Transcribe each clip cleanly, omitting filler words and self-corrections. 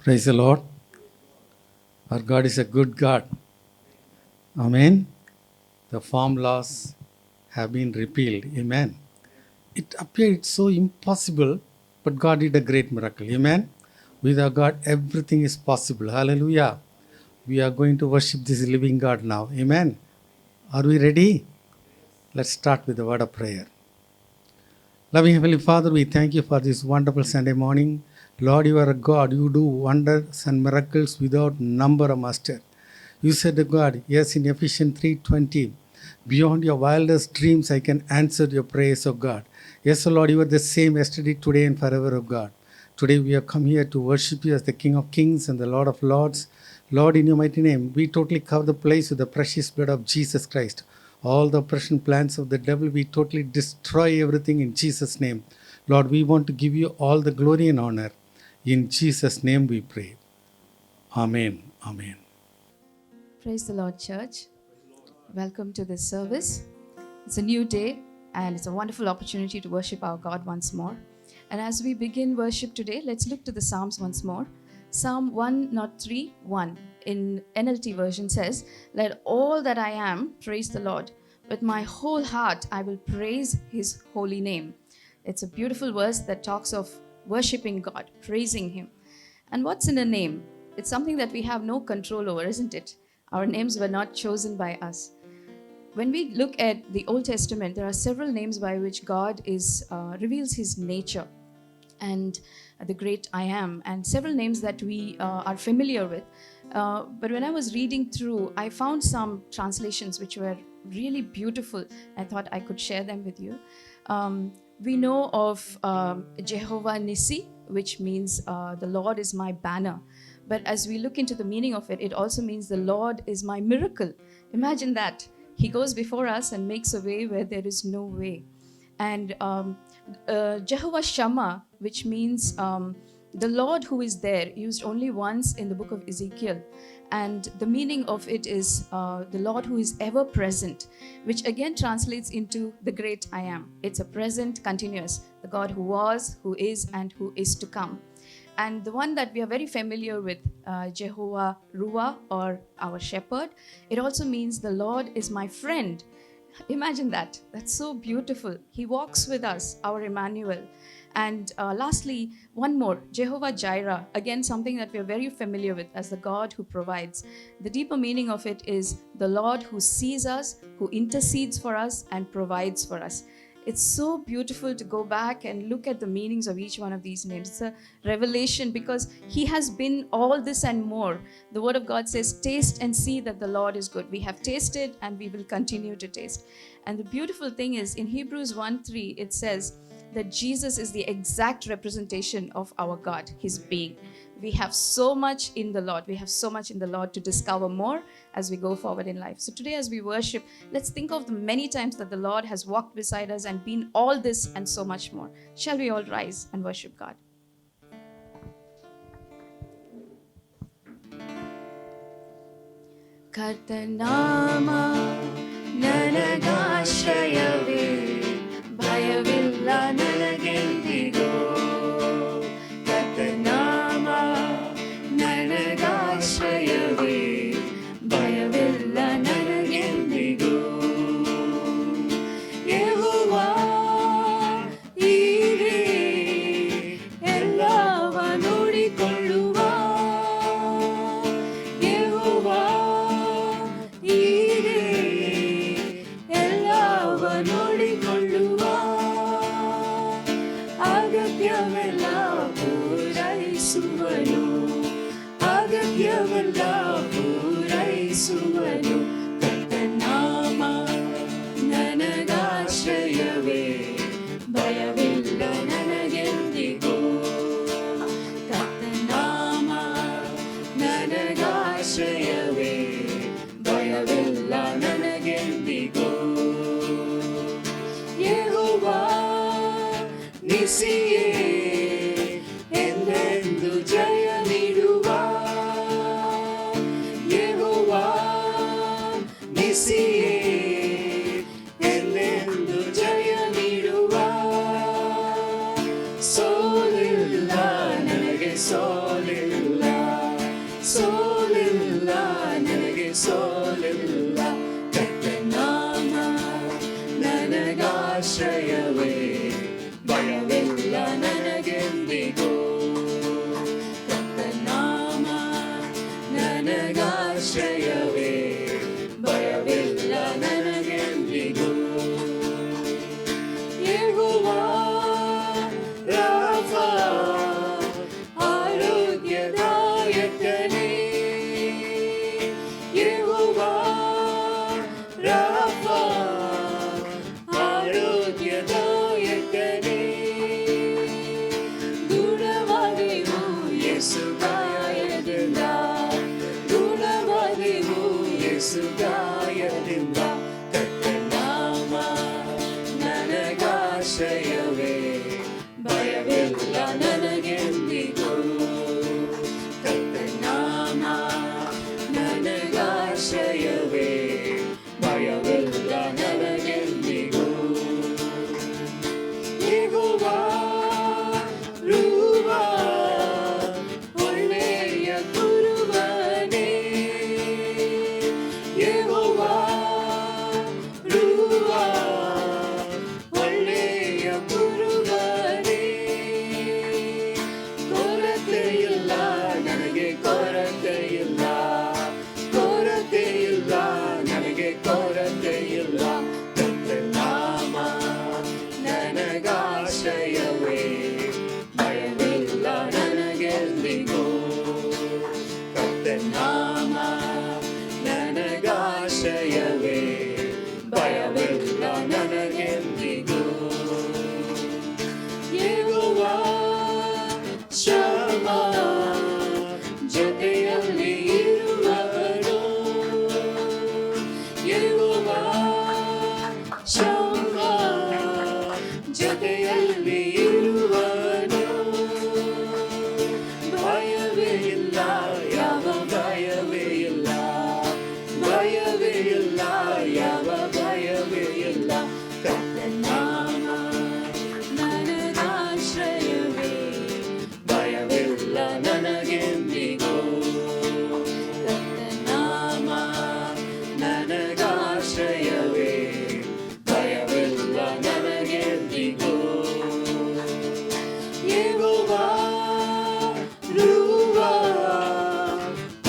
Praise the Lord. Our God is a good God. Amen. The farm laws have been repealed. Amen. It appeared so impossible, but God did a great miracle. Amen. With our God, everything is possible. Hallelujah. We are going to worship this living God now. Amen. Are we ready? Let's start with the word of prayer. Loving Heavenly Father, we thank you for this wonderful Sunday morning. Lord, you are a God. You do wonders and miracles without number or master. You said to God, yes, in Ephesians 3:20, beyond your wildest dreams, I can answer your prayers, O God. Yes, O Lord, you are the same yesterday, today, and forever, O God. Today we have come here to worship you as the King of Kings and the Lord of Lords. Lord, in your mighty name, we totally cover the place with the precious blood of Jesus Christ. All the oppression plans of the devil, we totally destroy everything in Jesus' name. Lord, we want to give you all the glory and honor. In Jesus' name we pray. Amen. Amen. Praise the Lord, church. Welcome to this service. It's a new day and it's a wonderful opportunity to worship our God once more. And as we begin worship today, let's look to the Psalms once more. Psalm 103:1 in NLT version says, "Let all that I am praise the Lord. With my whole heart I will praise his holy name." It's a beautiful verse that talks of worshiping God, praising him. And what's in a name? It's something that we have no control over, isn't it? Our names were not chosen by us. When we look at the Old Testament, there are several names by which God reveals his nature and the great I am, and several names that we are familiar with. But when I was reading through, I found some translations which were really beautiful. I thought I could share them with you. We know of Jehovah Nissi, which means the Lord is my banner. But as we look into the meaning of it, it also means the Lord is my miracle. Imagine that. He goes before us and makes a way where there is no way. And Jehovah Shammah, which means the Lord who is there, used only once in the book of Ezekiel. And the meaning of it is the Lord who is ever present, which again translates into the great I am. It's a present continuous, the God who was, who is, and who is to come. And the one that we are very familiar with, Jehovah Ruah, or our shepherd, it also means the Lord is my friend. Imagine that. That's so beautiful. He walks with us, our Emmanuel. And lastly, one more, Jehovah Jireh, again something that we are very familiar with as the God who provides. The deeper meaning of it is the Lord who sees us, who intercedes for us, and provides for us. It's so beautiful to go back and look at the meanings of each one of these names. It's a revelation because he has been all this and more. The word of God says, taste and see that the Lord is good. We have tasted and we will continue to taste. And the beautiful thing is in Hebrews 1:3, it says that Jesus is the exact representation of our God, his being. We have so much in the Lord. We have so much in the Lord to discover more as we go forward in life. So today as we worship, let's think of the many times that the Lord has walked beside us and been all this and so much more. Shall we all rise and worship God? ಕರ್ತನಾಮ ನನಗಾಶ್ರಯವೇ ಭಯವಿಲ್ಲ ನನಗೆಂದಿಗೂ ಕರ್ತನಾಮ ನನಗಾಶ್ರಯವೇ ಭಯವಿಲ್ಲ ನನಗೆಂದಿಗೂ ಯೆಹೋವಾ ಹೀಗೆ ಎಲ್ಲವ ನೋಡಿಕೊಳ್ಳುವ ಯೆಹೋವಾ ಹೀಗೆ ಎಲ್ಲವ ನೋಡಿಕೊಳ್ಳುವ ಅಗತ್ಯವೆಲ್ಲ ಪೂರೈಸುವನು ಅಗತ್ಯವೆಲ್ಲ ಪೂರೈಸುವನು ಕರ್ತನಾಮ ನನಗಾಶ್ರಯವೇ ಭಯವಿಲ್ಲ ನನಗೆಂದಿಗೂ ಕರ್ತನಾಮ ನನಗಾಶ್ರಯವೇ ಭಯವಿಲ್ಲ ನನಗೆಂದಿಗೂ ಯೆಹೋವಾ ನಿಸಿಯೇ ಎಂದೆಂದು ಜಯ ನೀಡುವ ಯೆಹೋವಾ ನಿಸಿಯೇ ಎಂದೆಂದು ಜಯ ನೀಡುವ ಸೋಲಿಲ್ಲ ನನಗೆ ಸೋಲಿಲ್ಲ ನನಗೆಂದಿಗೂ ಕರ್ತನ ನಾಮ ನನಗಾಶ್ರಯವೇ ಭಯವಿಲ್ಲ ನನಗೆಂದಿಗೂ ಯೆಹೋವಾ ಶಮ್ಮ ಜೊತೆಯಲ್ಲಿ ಇರುವವನು ಯೆಹೋವಾ ಶಮ್ಮ ಜೊತೆಯಲ್ಲಿ ಇರುವವನು ಭಯವೇ ಇಲ್ಲ ಯಾವ ಭಯವೇ ಇಲ್ಲ ಭಯವೇ ಇಲ್ಲ ಯಾವ ಭಯವೇ ಇಲ್ಲ ಕರ್ತನ ನಾಮ ನನಗಾಶ್ರಯವೇ ಭಯವಿಲ್ಲ ನನಗೆಂದಿಗೂ ಕರ್ತನ ನಾಮ ನನಗಾಶ್ರಯವೇ ಭಯವಿಲ್ಲ ನನಗೆಂದಿಗೂ ಯೆಹೋವಾ ರೂವಾ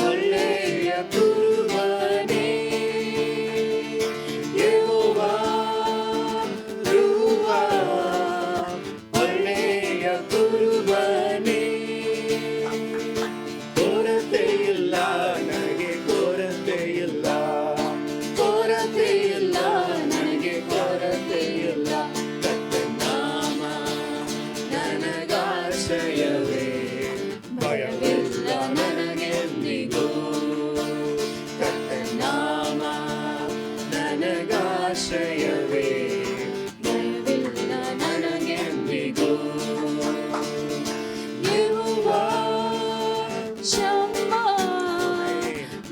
ಒಳ್ಳೆಯ ಕುರುಬನೇ ಯೆಹೋವಾ ರೂವಾ ಒಳ್ಳೆಯ ಕುರುಬನೇ ಕೊರತೆ ಇಲ್ಲ ನನಗೆ ಕೊರತೆ ಇಲ್ಲ ಕೊರತೆ ಇಲ್ಲ ನನಗೆ ಕೊರತೆ ಇಲ್ಲ ಕರ್ತನ ನಾಮ ನನಗಾಶ್ರಯವೇ ಭಯವಿಲ್ಲ ನನಗೆಂದಿಗೂ ಕರ್ತನ ನಾಮ ನನಗಾಶ್ರಯವೇ ಭಯವಿಲ್ಲ ನನಗೆಂದಿಗೂ ಯೆಹೋವಾ ಶಮ್ಮ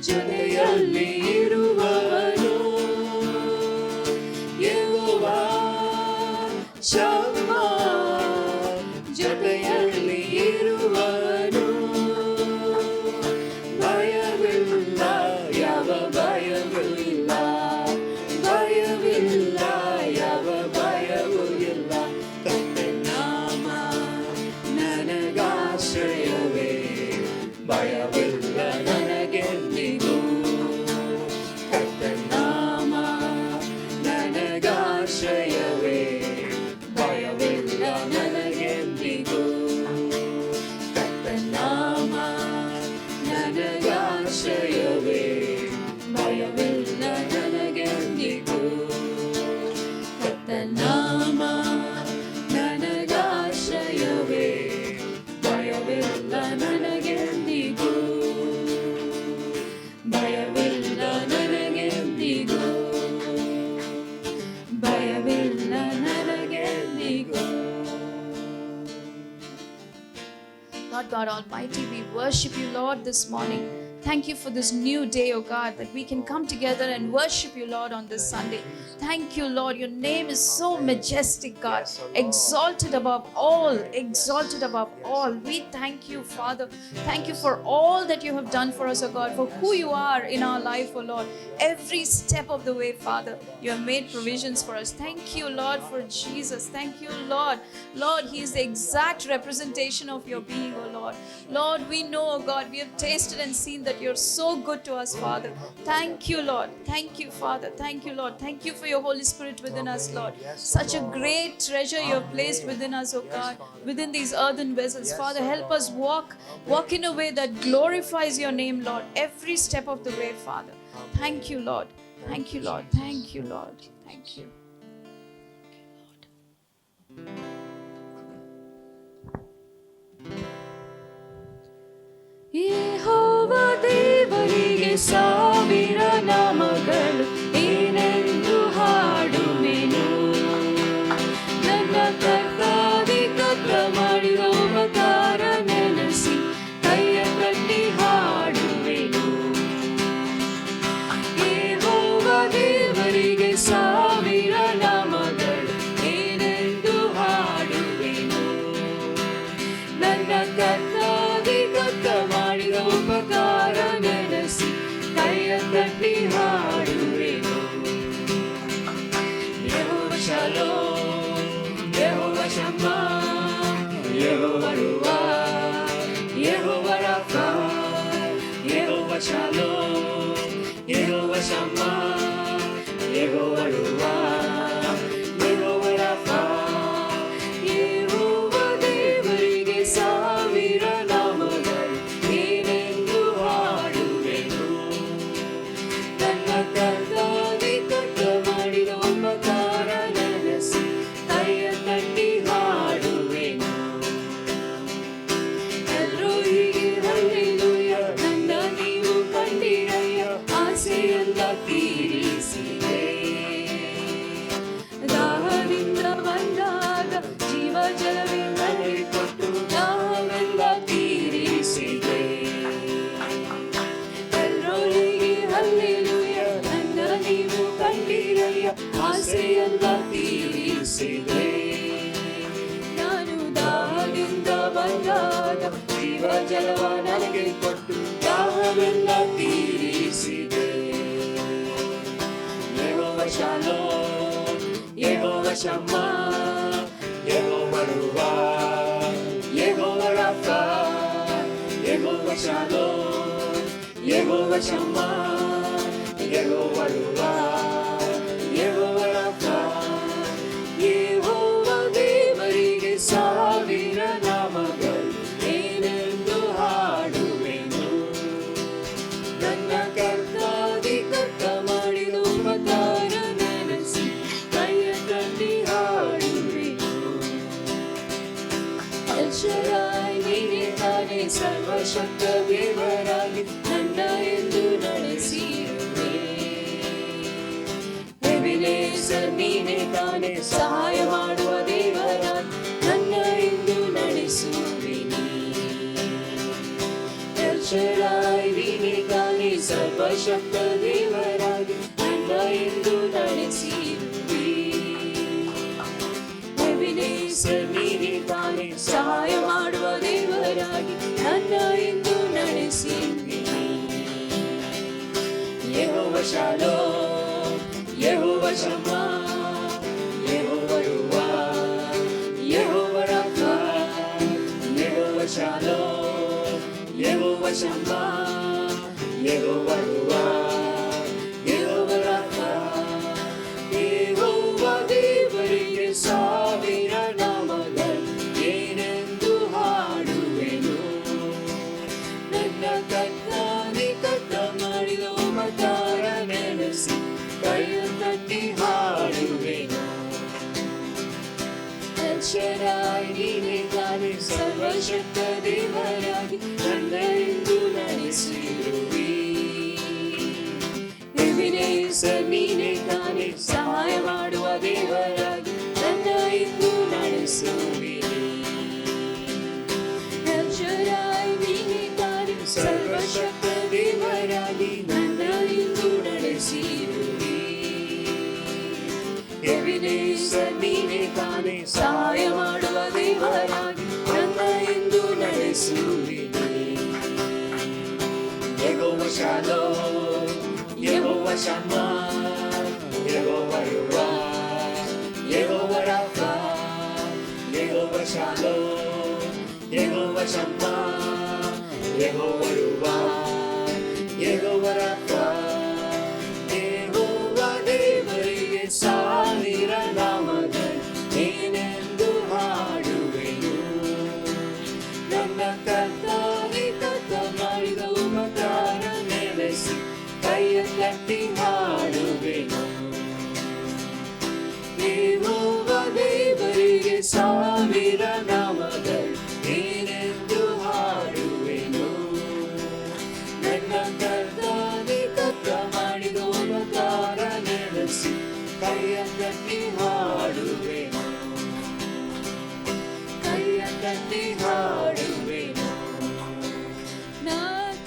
ಜೊತೆಯಲ್ಲಿ ಇರುವವನು ಯೆಹೋವಾ ಶಮ್ಮ ಜೊತೆಯಲ್ಲಿ ಇರುವವನು ಭಯವಿಲ್ಲ ಯಾವ ಭಯವಿಲ್ಲ ಭಯವಿಲ್ಲ ಯಾವ ಭಯವೂ ಇಲ್ಲ ಕರ್ತನ ನಾಮ ನನಗಾಶ್ರಯವೇ ಭಯವಿಲ್ಲ ನನಗೆಂದಿಗೂ ಕರ್ತನ ನಾಮ ನನಗಾಶ್ರಯವೇ ಭಯವಿಲ್ಲ ನನಗೆಂದಿಗೂ ಕರ್ತನ ನಾಮ ನನಗಾಶ್ರಯವೇ ಭಯವಿಲ್ಲ ನನಗೆಂದಿಗೂ ಕರ್ತನ ನಾಮ ನನಗಾಶ್ರಯವೇ ಭಯವಿಲ್ಲ ನನಗೆಂದಿಗೂ ಭಯವಿಲ್ಲ ನನಗೆಂದಿಗೂ ಭಯವಿಲ್ಲ ನನಗೆಂದಿಗೂ. Lord God Almighty, we worship you, Lord, this morning. Thank you for this new day, oh God, that we can come together and worship you, Lord, on this Sunday. Thank you, Lord. Your name is so majestic, God. Exalted above all. Exalted above all. We thank you, Father. Thank you for all that you have done for us, oh God, for who you are in our life, oh Lord. Every step of the way, Father, you have made provisions for us. Thank you, Lord, for Jesus. Thank you, Lord. Lord, he is the exact representation of your being, oh Lord. Lord, we know, oh God, we have tasted and seen that you're so good to us, Father. Thank you, Lord. Thank you, Father. Thank you, Lord. Thank you for your Holy Spirit within us, Lord. Such a great treasure you have placed within us, oh God, within these earthen vessels. Father, help us walk in a way that glorifies your name, Lord, every step of the way, Father. Thank you, Lord. Thank you, Lord. Thank you, Lord. Thank you. ಯೆಹೋವಾ ದೇವರಿಗೆ ಸಾವಿರ ನಾಮಗಳು ಏನೆಂದು ಹಾಡುವೆನು ನನ್ನ ಕರ್ತಾವಿಕತ್ತ ಮಾಡಿರೋ ಉಪಕಾರ ನೆನೆಸಿ ಕೈಯ ತಟ್ಟಿ ಹಾಡುವೆನು ಯೆಹೋವಾ ದೇವರಿಗೆ ಸಾವಿರ ನಾಮಗಳು ಏನೆಂದು ಹಾಡುವೆನು ನನ್ನ ಕರ್ತಾವಿಕತ್ತ ಮಾಡಿರೋ ಉಪಕಾರ ನೆನೆಸಿ ಕೈಯ ತಟ್ಟಿ ಹಾಡುವೆನು ಯೆಹೋವಾ ಶಾಲೋಮ್ ಯೆಹೋವಾ ಶಮ್ಮ ಯೆಹೋವಾ ರೂವಾ ಯೆಹೋವಾ ರಾಫಾ ಯೆಹೋವಾ ಶಾಲೋಮ್ ಯೆಹೋವಾ ಶಮ್ಮ ಯೆಹೋವಾ ರೂವಾ ಯೆಹೋವಾ ರಾಫಾ ಯೆಹೋವಾ ದೇವರಿಗೆ ಸಾವಿರ ನಾಮಗಳು ಜಲವ ನನಗೆ ಕೊಟ್ಟು ದಾಹವೆಲ್ಲ ತೀರಿಸಿದೆ. ಯೆಹೋವ ಶಾಲೋಮ್, ಯೆಹೋವ ಶಮ್ಮಾ, ಯೆಹೋವ ರೂವಾ, ಯೆಹೋವ ರಾಫಾ, ಯೆಹೋವ ಶಾಲೋಮ್, ಯೆಹೋವ ಶಮ್ಮಾ, ಯೆಹೋವ ರೂವಾ, ಯೆಹೋವ ರಾಫಾ. ಯೆಹೋವ ದೇವರಿಗೆ ಸಾವಿರ ನಾಮಗಳು, ಏನೆಂದು ಹಾಡುವೆನು. ನನ್ನ ಕರ್ತಾದಿ ಕರ್ತ ಮಾಡಿದ ಉಪಕಾರ ನೆನೆಸಿ ಕೈಯ ತಟ್ಟಿ ಹಾಡುವೆನು. ಅಲ್ಶರಾಯ್ ನೀನೇ ತಾನೇ ಸರ್ವಶಕ್ತ ದೇವರಾಗಿ ನನ್ನ ಎಂದು ನಡೆಸಿರುವೆ. ಎಬಿನೇಸರ್ ನೀನೇ ತಾನೇ ಸಹಾಯ ಮಾಡುವ ದೇವರಾಗಿ ನನ್ನ ಎಂದು ನಡೆಸುವಿನಿ. ಎಲ್ಶರಾಯ್ ನೀನೇ ತಾನೇ ಸರ್ವಶಕ್ತ ದೇವರಾಗಿ ನನ್ನ ಎಂದು ನಡೆಸಿರುವೆ. ಎಬಿನೇಸರ್ ನೀನೇ ತಾನೇ ಸಹಾಯ ಮಾಡುವ ದೇವರಾಗಿ ನನ್ನ ಎಂದು ನಡೆಸಿರುವೆ. ಯೆಹೋವ ಶಾಲೋಮ್, ಯೆಹೋವ ಶಮ್ಮಾ, ಯೆಹೋವ ರೂವಾ, ಯೆಹೋವ ರಾಫಾ, ಯೆಹೋವ ಶಾಲೋಮ್, ಯೆಹೋವ ಶಮ್ಮಾ, ಯೆಹೋವ ರೂವಾ, ಯೆಹೋವ ರಾಫಾ. ಯೆಹೋವ ದೇವರಿಗೆ ಸಾವಿರ ನಾಮಗಳು, ಏನೆಂದು ಹಾಡುವೆನು. ನನ್ನ ಕರ್ತಾದಿ ಕರ್ತ ಮಾಡಿದ ಉಪಕಾರ ನೆನೆಸಿ ಕೈಯ ತಟ್ಟಿ ಹಾಡುವೆನು. ಎಲ್ಶರಾಯ್ ನೀನೇ ತಾನೇ ಸರ್ವಶಕ್ತ ದೇವರಾಗಿ ನನ್ನ ಎಂದು ನಡೆಸಿರುವೆ. ಎಬಿನೇಸರ್ ನೀನೇ ತಾನೇ ಸಹಾಯ ಮಾಡುವ ದೇವರಾಗಿ ನನ್ನ ಎಂದು ನಡೆಸುವಿನಿ. ಎಲ್ಶರಾಯ್ ನೀನೇ ತಾನೇ ಸರ್ವಶಕ್ತ ದೇವರಾಗಿ ನನ್ನ ಎಂದು ನಡೆಸಿರುವೆ. ಎಬಿನೇಸರ್ ನೀನೇ ತಾನೇ ಸಹಾಯ ಮಾಡುವ ದೇವರಾಗಿ ನನ್ನ ಎಂದು ನಡೆಸುವಿನಿ. ಯೆಹೋವ ಶಾಲೋಮ್, ಯೆಹೋವ ಶಮ್ಮಾ, ಯೆಹೋವ ರೂವಾ, ಯೆಹೋವ ರಾಫಾ, ಯೆಹೋವ ಶಾಲೋಮ್, ಯೆಹೋವ ಶಮ್ಮಾ, ಯೆಹೋವ ರೂವಾ, ಯೆಹೋವ ರಾಫಾ. ಯೆಹೋವ ದೇವರಿಗೆ ಸಾವಿರ ನಾಮಗಳು, ಏನೆಂದು ಹಾಡುವೆನು. ನನ್ನ ಕರ್ತಾದಿ ಕರ್ತ ಮಾಡಿದ ಉಪಕಾರ ನೆನೆಸಿ ಕೈಯ ತಟ್ಟಿ ಹಾಡುವೆನು. ಯೆಹೋವ ದೇವರಿಗೆ ಸಾವಿರ ನಾಮಗಳು, ಏನೆಂದು ಹಾಡುವೆನು. ನನ್ನ ಕರ್ತಾದಿ ಕರ್ತ ಮಾಡಿದ ಉಪಕಾರ ನೆನೆಸಿ ಕೈಯ ತಟ್ಟಿ ಹಾಡುವೆನು. ಕೈಯ ತಟ್ಟಿ ಹಾಡುವೆನು. ನಾ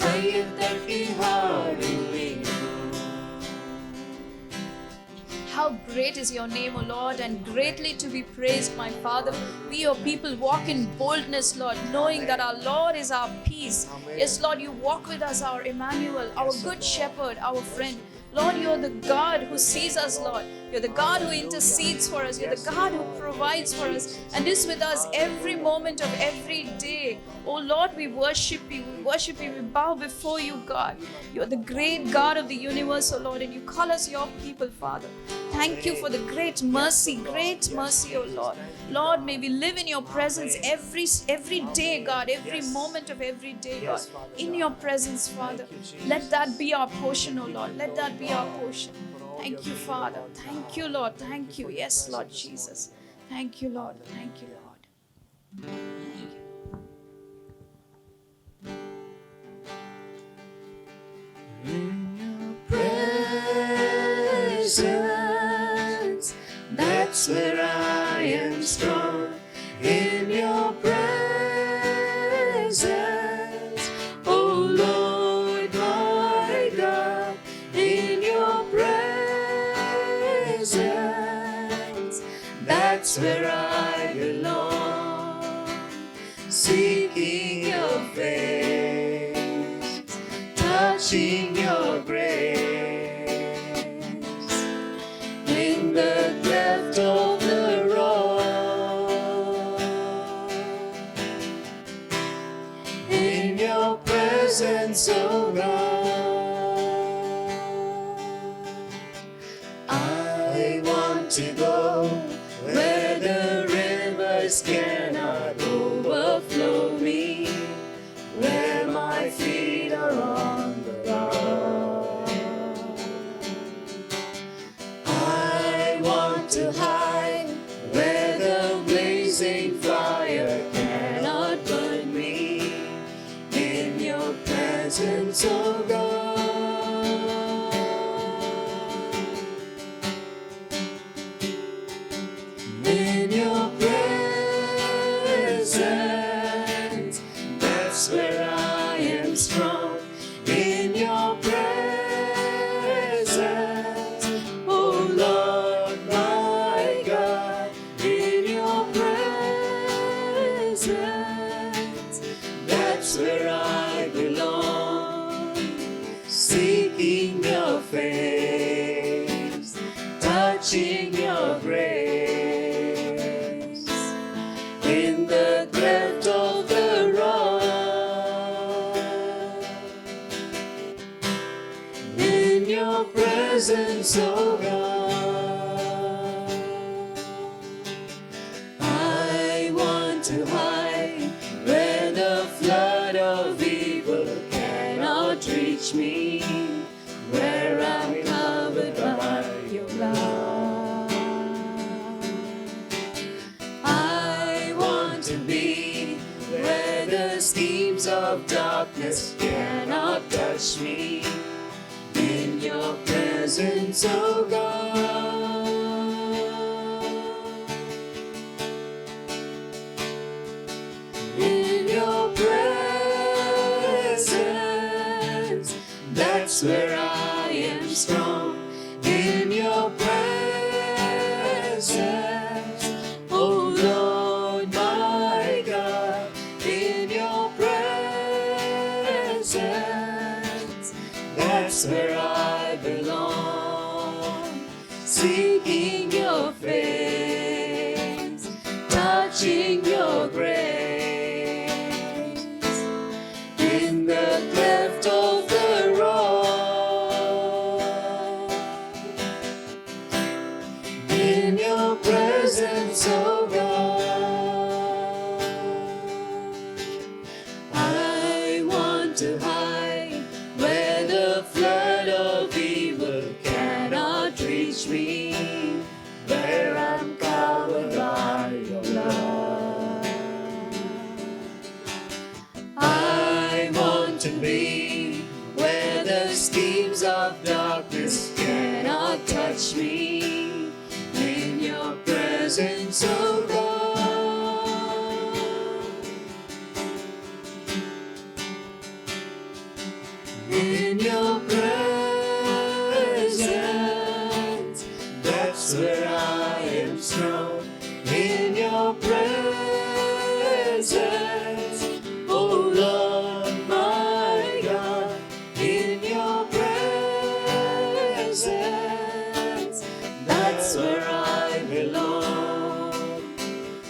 ಕೈಯ ತಟ್ಟಿ ಹಾಡುವೆನು. How great is your name, O Lord, and greatly to be praised, my Father. We, your people, walk in boldness, Lord, knowing that our Lord is our peace. Yes, Lord, you walk with us, our Emmanuel, our good shepherd, our friend. Lord, you're the God who sees us, Lord. You're the God who intercedes for us. You're the God who provides for us and is with us every moment of every day. Oh Lord, we worship you. We worship you. We bow before you, God. You're the great God of the universe, oh Lord, and you call us your people, Father. Thank you for the great mercy, oh Lord. Lord, may we live in your presence every day, God, every moment of every day, God. In your presence, Father. Let that be our portion, oh Lord. Let that be our portion. Thank you, Father. Thank you, Lord. Thank you. Yes, Lord Jesus. Thank you, Lord. Thank you, Lord. Thank you. In your presence, that's where I am strong. In your presence, oh Lord my God. In your presence, that's where I belong. Seeking your face. touching your grace. In the cleft of the rock, in your presence, oh God, I want to go where the rivers cannot overflow me, where my feet are on the rock. I want to hide where the blazing fire cannot burn me, in your presence, oh God. In your presence, that's where I am strong. In your presence, oh Lord my God. In your presence, that's where I belong. Seeking your face, touching your grace. In the cleft of the rock, in your presence, oh God, I want to hide where the flood of evil cannot reach me, where I'm covered by your blood. I want to be where the schemes of darkness cannot touch me, in your presence, oh God. In your presence, that's where I am strong. In your presence, oh Lord my God. In your presence, that's where I belong. Seeking your face, touching your grace. In the cleft of the rock, in your presence, oh God, I want to hide where the flood of evil cannot reach me, where I'm covered by your blood. I want to be where the schemes of darkness cannot touch me, in your presence, oh God. In your presence, that's where I am strong. In your presence, oh Lord my God. In your presence, that's where I belong.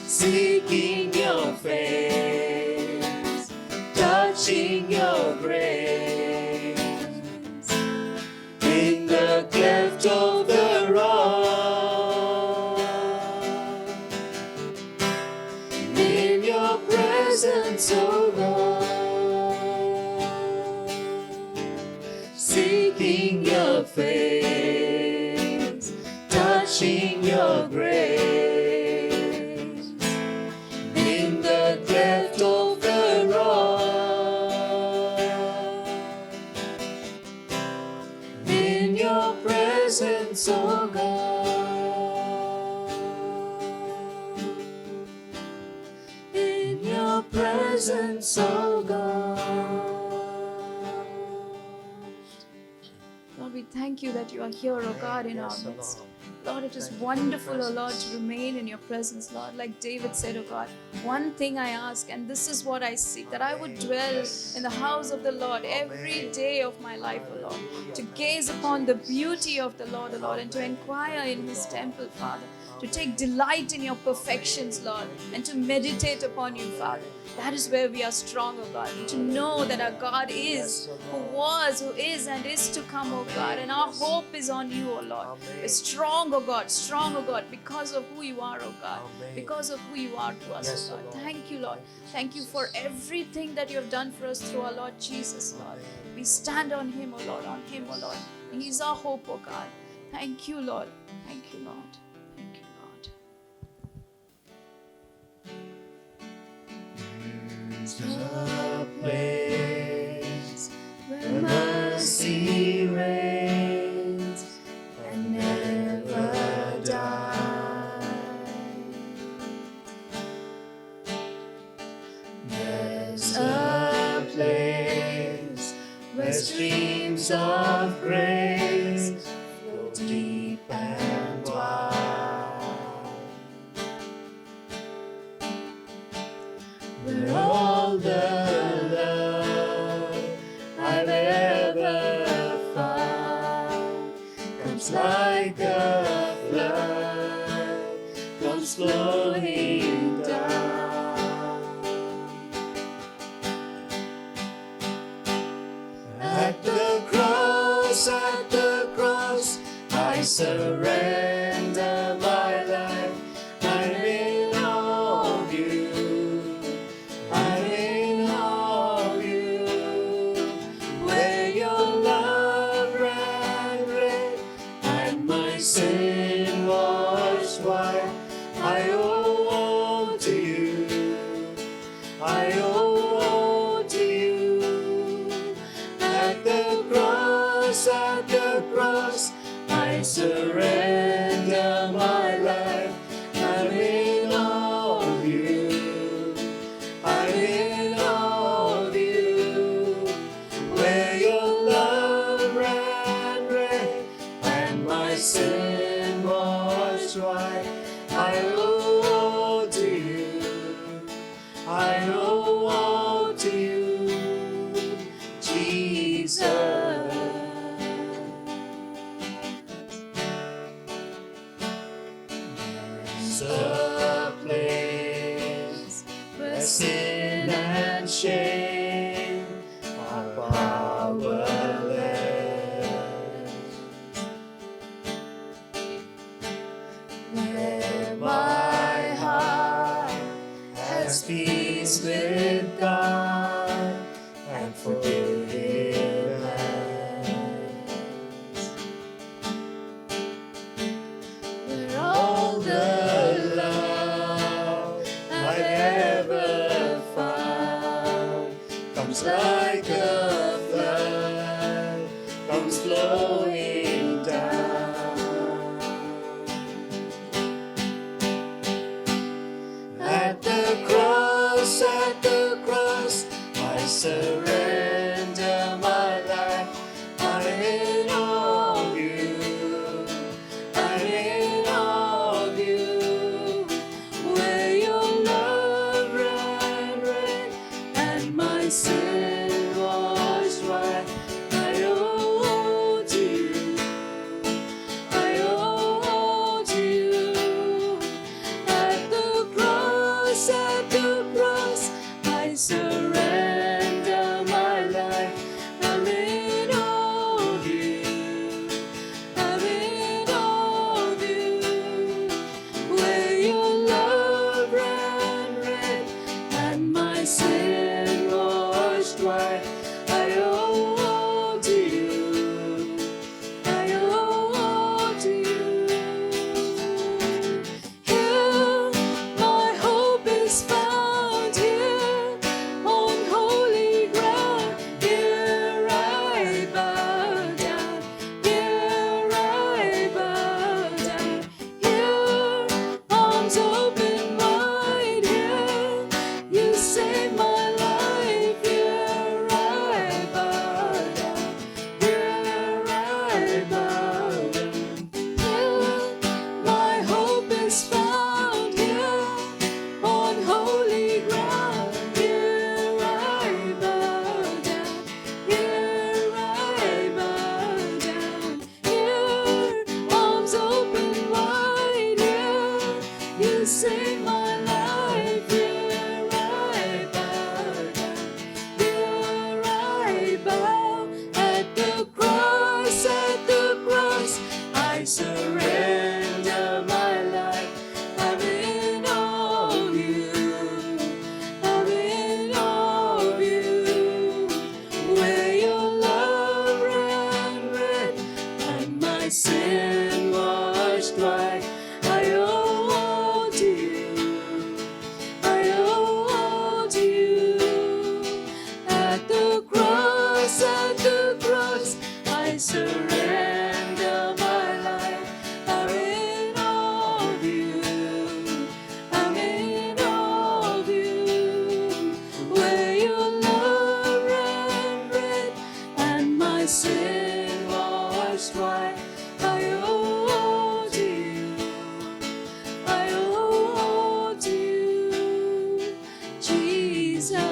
Seeking your face, touching your grace. In the cleft of the rock, in your presence, oh God. Seeking your face, touching your grace. In the cleft of the rock, in your presence, oh God. In your presence, oh God. Lord, we thank you that you are here, O God, in our midst. Lord, it is wonderful, oh Lord, to remain in your presence, Lord. Like David said, oh God, one thing I ask, and this is what I seek, that I would dwell in the house of the Lord every day of my life, oh Lord, to gaze upon the beauty of the Lord, oh Lord, and to inquire in his temple, Father, to take delight in your perfections, Lord, and to meditate upon you, Father. That is where we are strong, oh God, and to know that our God is, who was, who is, and is to come, oh God, and our hope is on you, oh Lord. We're strong, oh God, because of who you are, oh God, because of who you are to us, oh God. Thank you, Lord. Thank you for everything that you have done for us through our Lord Jesus, Lord. We stand on him, oh Lord, on him, oh Lord. He's our hope, oh God. Thank you, Lord. Thank you, Lord. Thank you, Lord. A place where mercy reigns and never dies. There's a place where streams of grace flow deep and wide, where all the love I've ever found comes like a flood, comes flowing down. At the cross, I surrender my life. I'm in awe of you. I'm in awe of you. Where your love ran red and my sin washed white. I owe all to you. I owe all to you. At the cross, I surrender my life. I'm in awe of you. I'm in awe of you. Where your love ran red and my sin washed white. I owe all to you. I owe all to you, Jesus. There's a place where sin and shame are powerless, where my heart has peace with God and forgiveness, where all the love I've ever found comes like a flood, comes flowing down. At the cross, I surrender my life. I'm in awe of you. I'm in awe of you. Where your love ran red and my sin washed white. I owe all to you. I owe all to you. At the cross, I surrender my life. I'm in awe of you. I'm in awe of you. Where your love ran red and my sin washed white. I owe all to you. I owe all to you. Here, my hope is found. Here, on holy ground. Here I bow down. Here I bow down. Here, arms open wide. Here, you save my life. Here I at the cross, I surrender my life. I'm in all of you. I'm in all of you. Where your love ran red and my sin washed white. I owe to you. I owe to you, Jesus.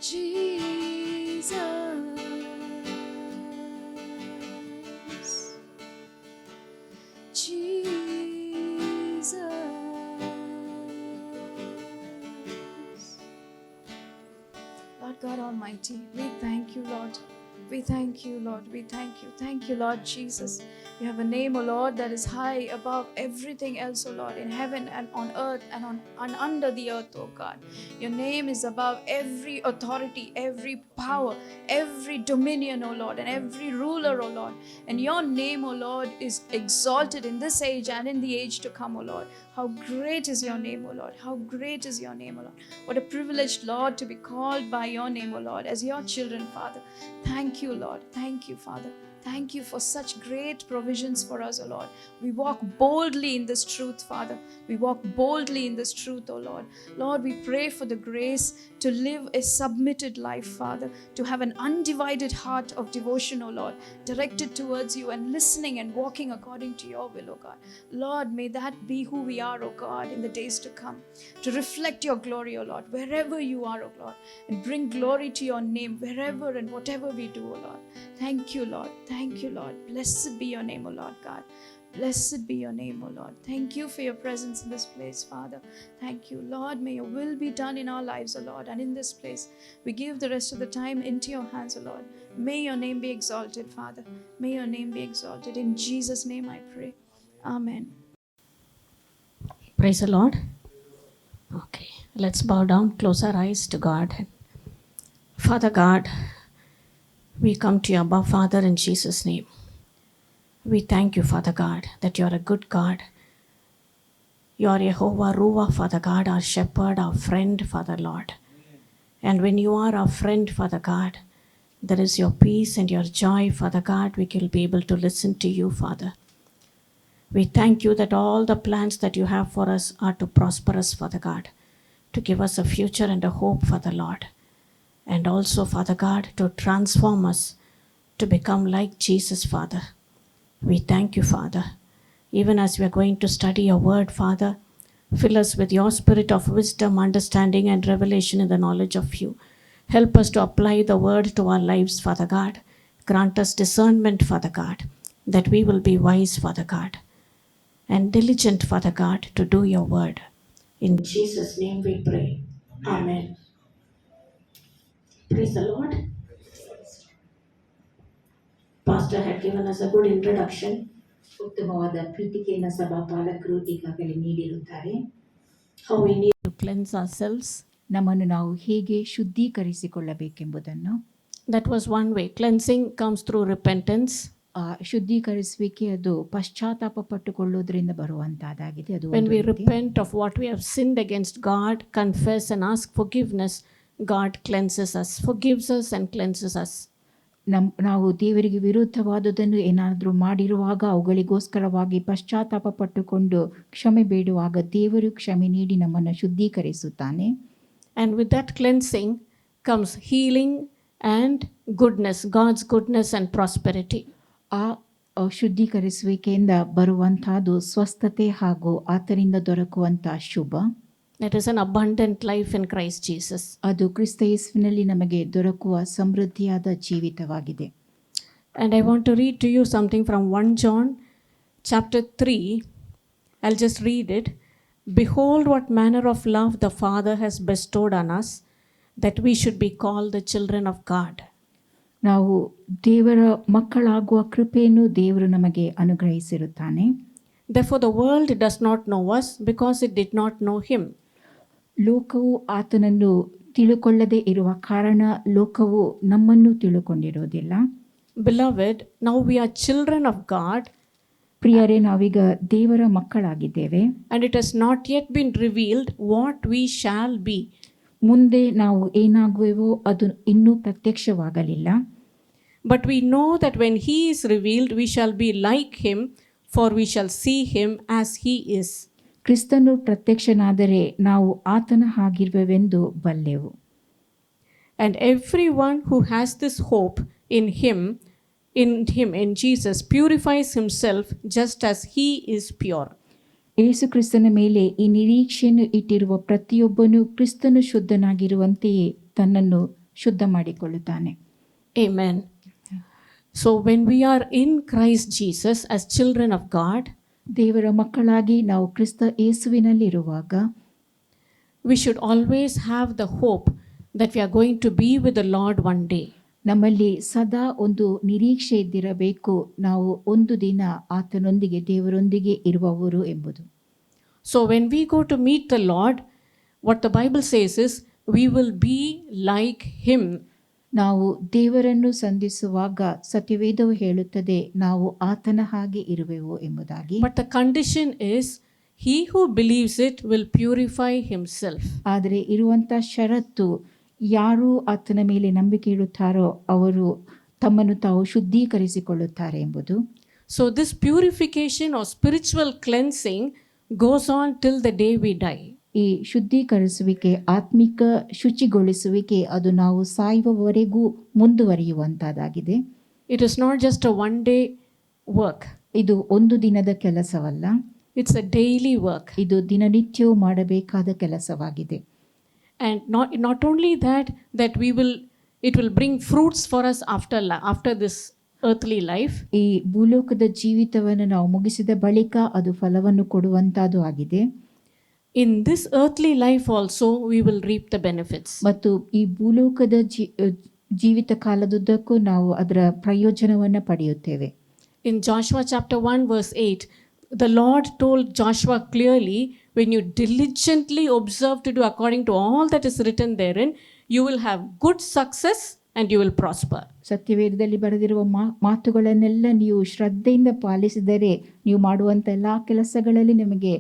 Jesus. Jesus. Lord God Almighty, we thank you, Lord. We thank you, Lord. We thank you. Thank you, Lord Jesus. You have a name, O Lord, that is high above everything else, O Lord, in heaven and on earth and under the earth, O God. Your name is above every authority, every power, every dominion, O Lord, and every ruler, O Lord. And your name, O Lord, is exalted in this age and in the age to come, O Lord. How great is your name, O Lord. How great is your name, O Lord. What a privilege, Lord, to be called by your name, O Lord, as your children, Father. Thank you, Lord. Thank you, Father. Thank you for such great provisions for us, O Lord. We walk boldly in this truth, Father. We walk boldly in this truth, O Lord. Lord, we pray for the grace to live a submitted life, Father, to have an undivided heart of devotion, O Lord, directed towards you and listening and walking according to your will, O God. Lord, may that be who we are, O God, in the days to come, to reflect your glory, O Lord, wherever you are, O Lord, and bring glory to your name wherever and whatever we do, O Lord. Thank you, Lord. Thank you, Lord. Blessed be your name, O Lord God. Blessed be your name, O Lord. Thank you for your presence in this place, Father. Thank you, Lord. May your will be done in our lives, O Lord, and in this place. We give the rest of the time into your hands, O Lord. May your name be exalted, Father. May your name be exalted. In Jesus' name I pray. Amen. Praise the Lord. Okay, let's bow down, close our eyes to God. Father God, we come to you, Abba Father, in Jesus' name. We thank you, Father God, that you are a good God. You are Jehovah Ruah, Father God, our shepherd, our friend, Father Lord. And when you are our friend, Father God, there is your peace and your joy, Father God. We will be able to listen to you, Father. We thank you that all the plans that you have for us are to prosper us, Father God, to give us a future and a hope, Father Lord. And also, Father God, to transform us to become like Jesus, Father. We thank you, Father. Even as we are going to study your word, Father, fill us with your spirit of wisdom, understanding, and revelation in the knowledge of you. Help us to apply the word to our lives, Father God. Grant us discernment, Father God, that we will be wise, Father God, and diligent, Father God, to do your word. In Jesus' name we pray. Amen. Praise the Lord. Pastor had given us a good introduction. ಉತ್ತಮವಾದ ಪ್ರೀತಿಕೆಯನ್ನು ಸಭಾಪಾಲಕರು ಈಗಾಗಲೇ ನೀಡಿರುತ್ತಾರೆ. How we need to cleanse ourselves. ನಮ್ಮನ್ನು ನಾವು ಹೇಗೆ ಶುದ್ಧೀಕರಿಸಿಕೊಳ್ಳಬೇಕೆಂಬುದನ್ನು. That was one way. Cleansing comes through repentance. ಶುದ್ಧೀಕರಿಸುವಿಕೆ ಅದು ಪಶ್ಚಾತ್ತಾಪ ಪಟ್ಟುಕೊಳ್ಳುವುದರಿಂದ ಬರುವಂತಹದ್ದಾಗಿದೆ. ಅದು when we repent of what we have sinned against God, confess and ask forgiveness, God cleanses us, forgives us and cleanses us. ನಾವು ದೇವರಿಗೆ ವಿರುದ್ಧವಾದುದನ್ನು ಏನಾದರೂ ಮಾಡಿರುವಾಗ ಅವುಗಳಿಗೋಸ್ಕರವಾಗಿ ಪಶ್ಚಾತ್ತಾಪ ಪಟ್ಟುಕೊಂಡು ಕ್ಷಮೆ ಬೇಡುವಾಗ ದೇವರು ಕ್ಷಮೆ ನೀಡಿ ನಮ್ಮನ್ನು ಶುದ್ಧೀಕರಿಸುತ್ತಾನೆ. And with that cleansing comes healing and goodness, God's goodness and prosperity. ಆ ಶುದ್ಧೀಕರಿಸುವಿಕೆಯಿಂದ ಬರುವಂತಹದ್ದು ಸ್ವಸ್ಥತೆ ಹಾಗೂ ಆತನಿಂದ ದೊರಕುವಂತಹ ಶುಭ. That is an abundant life in Christ Jesus. ಅದು ಕ್ರಿಸ್ತ ಯೇಸುವಿನಲ್ಲಿ ನಮಗೆ ದೊರಕುವ ಸಮೃದ್ಧಿಯಾದ ಜೀವಿತವಾಗಿದೆ. And I want to read to you something from 1 John chapter 3. I'll just read it. Behold what manner of love the Father has bestowed on us, that we should be called the children of God. ನಾವು ದೇವರ ಮಕ್ಕಳಾಗುವ ಕೃಪೆಯನ್ನು ದೇವರು ನಮಗೆ ಅನುಗ್ರಹಿಸಿರುತ್ತಾನೆ. Therefore the world does not know us because it did not know him. ಲೋಕವು ಆತನನ್ನು ತಿಳುಕೊಳ್ಳದೆ ಇರುವ ಕಾರಣ ಲೋಕವು ನಮ್ಮನ್ನು ತಿಳುಕೊಂಡಿರುವುದಿಲ್ಲ. Beloved, now we are children of God, ಪ್ರಿಯರೇ, ನಾವೀಗ ದೇವರ ಮಕ್ಕಳಾಗಿದ್ದೇವೆ. and it has not yet been revealed what we shall be. ಮುಂದೆ ನಾವು ಏನಾಗುವೆವೋ ಅದು ಇನ್ನೂ ಪ್ರತ್ಯಕ್ಷವಾಗಲಿಲ್ಲ. But we know that when he is revealed, we shall be like him, for we shall see him as he is. ಕ್ರಿಸ್ತನು ಪ್ರತ್ಯಕ್ಷನಾದರೆ ನಾವು ಆತನ ಹಾಗಿರುವೆವೆಂದು ಬಲ್ಲೆವು. And everyone who has this hope in him, in Jesus, purifies himself just as he is pure. ಯೇಸು ಕ್ರಿಸ್ತನ ಮೇಲೆ ಈ ನಿರೀಕ್ಷೆಯನ್ನು ಇಟ್ಟಿರುವ ಪ್ರತಿಯೊಬ್ಬನು ಕ್ರಿಸ್ತನು ಶುದ್ಧನಾಗಿರುವಂತೆಯೇ ತನ್ನನ್ನು ಶುದ್ಧ ಮಾಡಿಕೊಳ್ಳುತ್ತಾನೆ. Amen. So when we are in Christ Jesus as children of God, ದೇವರ ಮಕ್ಕಳಾಗಿ ನಾವು ಕ್ರಿಸ್ತ ಯೇಸುವಿನಲ್ಲಿರುವಾಗ we should always have the hope that we are going to be with the Lord one day. ನಮ್ಮಲ್ಲಿ ಸದಾ ಒಂದು ನಿರೀಕ್ಷೆ ಇದ್ದಿರಬೇಕು, ನಾವು ಒಂದು ದಿನ ಆತನೊಂದಿಗೆ ದೇವರೊಂದಿಗೆ ಇರುವವರು ಎಂಬುದು. So when we go to meet the Lord, what the Bible says is we will be like him. ನಾವು ದೇವರನ್ನು ಸಂಧಿಸುವಾಗ ಸತ್ಯವೇದವು ಹೇಳುತ್ತದೆ ನಾವು ಆತನ ಹಾಗೆ ಇರುವೆವು ಎಂಬುದಾಗಿ. But the condition is he who believes it will purify himself. ಆದರೆ ಇರುವಂಥ ಷರತ್ತು, ಯಾರು ಆತನ ಮೇಲೆ ನಂಬಿಕೆ ಇಡುತ್ತಾರೋ ಅವರು ತಮ್ಮನ್ನು ತಾವು ಶುದ್ಧೀಕರಿಸಿಕೊಳ್ಳುತ್ತಾರೆ ಎಂಬುದು. So this purification or spiritual cleansing goes on till the day we die. ಈ ಶುದ್ಧೀಕರಿಸುವಿಕೆ, ಆತ್ಮಿಕ ಶುಚಿಗೊಳಿಸುವಿಕೆ ಅದು ನಾವು ಸಾಯುವವರೆಗೂ ಮುಂದುವರಿಯುವಂತಹದ್ದಾಗಿದೆ. It is not just a one day work. ಇದು ಒಂದು ದಿನದ ಕೆಲಸವಲ್ಲ, It's a daily work. ಇದು ದಿನನಿತ್ಯವೂ ಮಾಡಬೇಕಾದ ಕೆಲಸವಾಗಿದೆ. And not only that it will bring fruits for us after this earthly life. ಈ ಭೂಲೋಕದ ಜೀವಿತವನ್ನು ನಾವು ಮುಗಿಸಿದ ಬಳಿಕ ಅದು ಫಲವನ್ನು ಕೊಡುವಂತಹದ್ದು ಆಗಿದೆ. In this earthly life also we will reap the benefits. ಮತ್ತು ಈ ಭೂಲೋಕದ ಜೀವಿತ ಕಾಲದುದ್ದಕ್ಕೂ ನಾವು ಅದರ ಪ್ರಯೋಜನವನ್ನು ಪಡೆಯುತ್ತೇವೆ. In Joshua chapter 1 verse 8, the Lord told Joshua clearly, when you diligently observe to do according to all that is written therein, you will have good success and you will prosper. ಸತ್ಯವೇದದಲ್ಲಿ ಬರೆದಿರುವ ಮಾತುಗಳನ್ನೆಲ್ಲ ನೀವು ಶ್ರದ್ಧೆಯಿಂದ ಪಾಲಿಸಿದರೆ ನೀವು ಮಾಡುವಂಥ ಎಲ್ಲ ಕೆಲಸಗಳಲ್ಲಿ ನಿಮಗೆ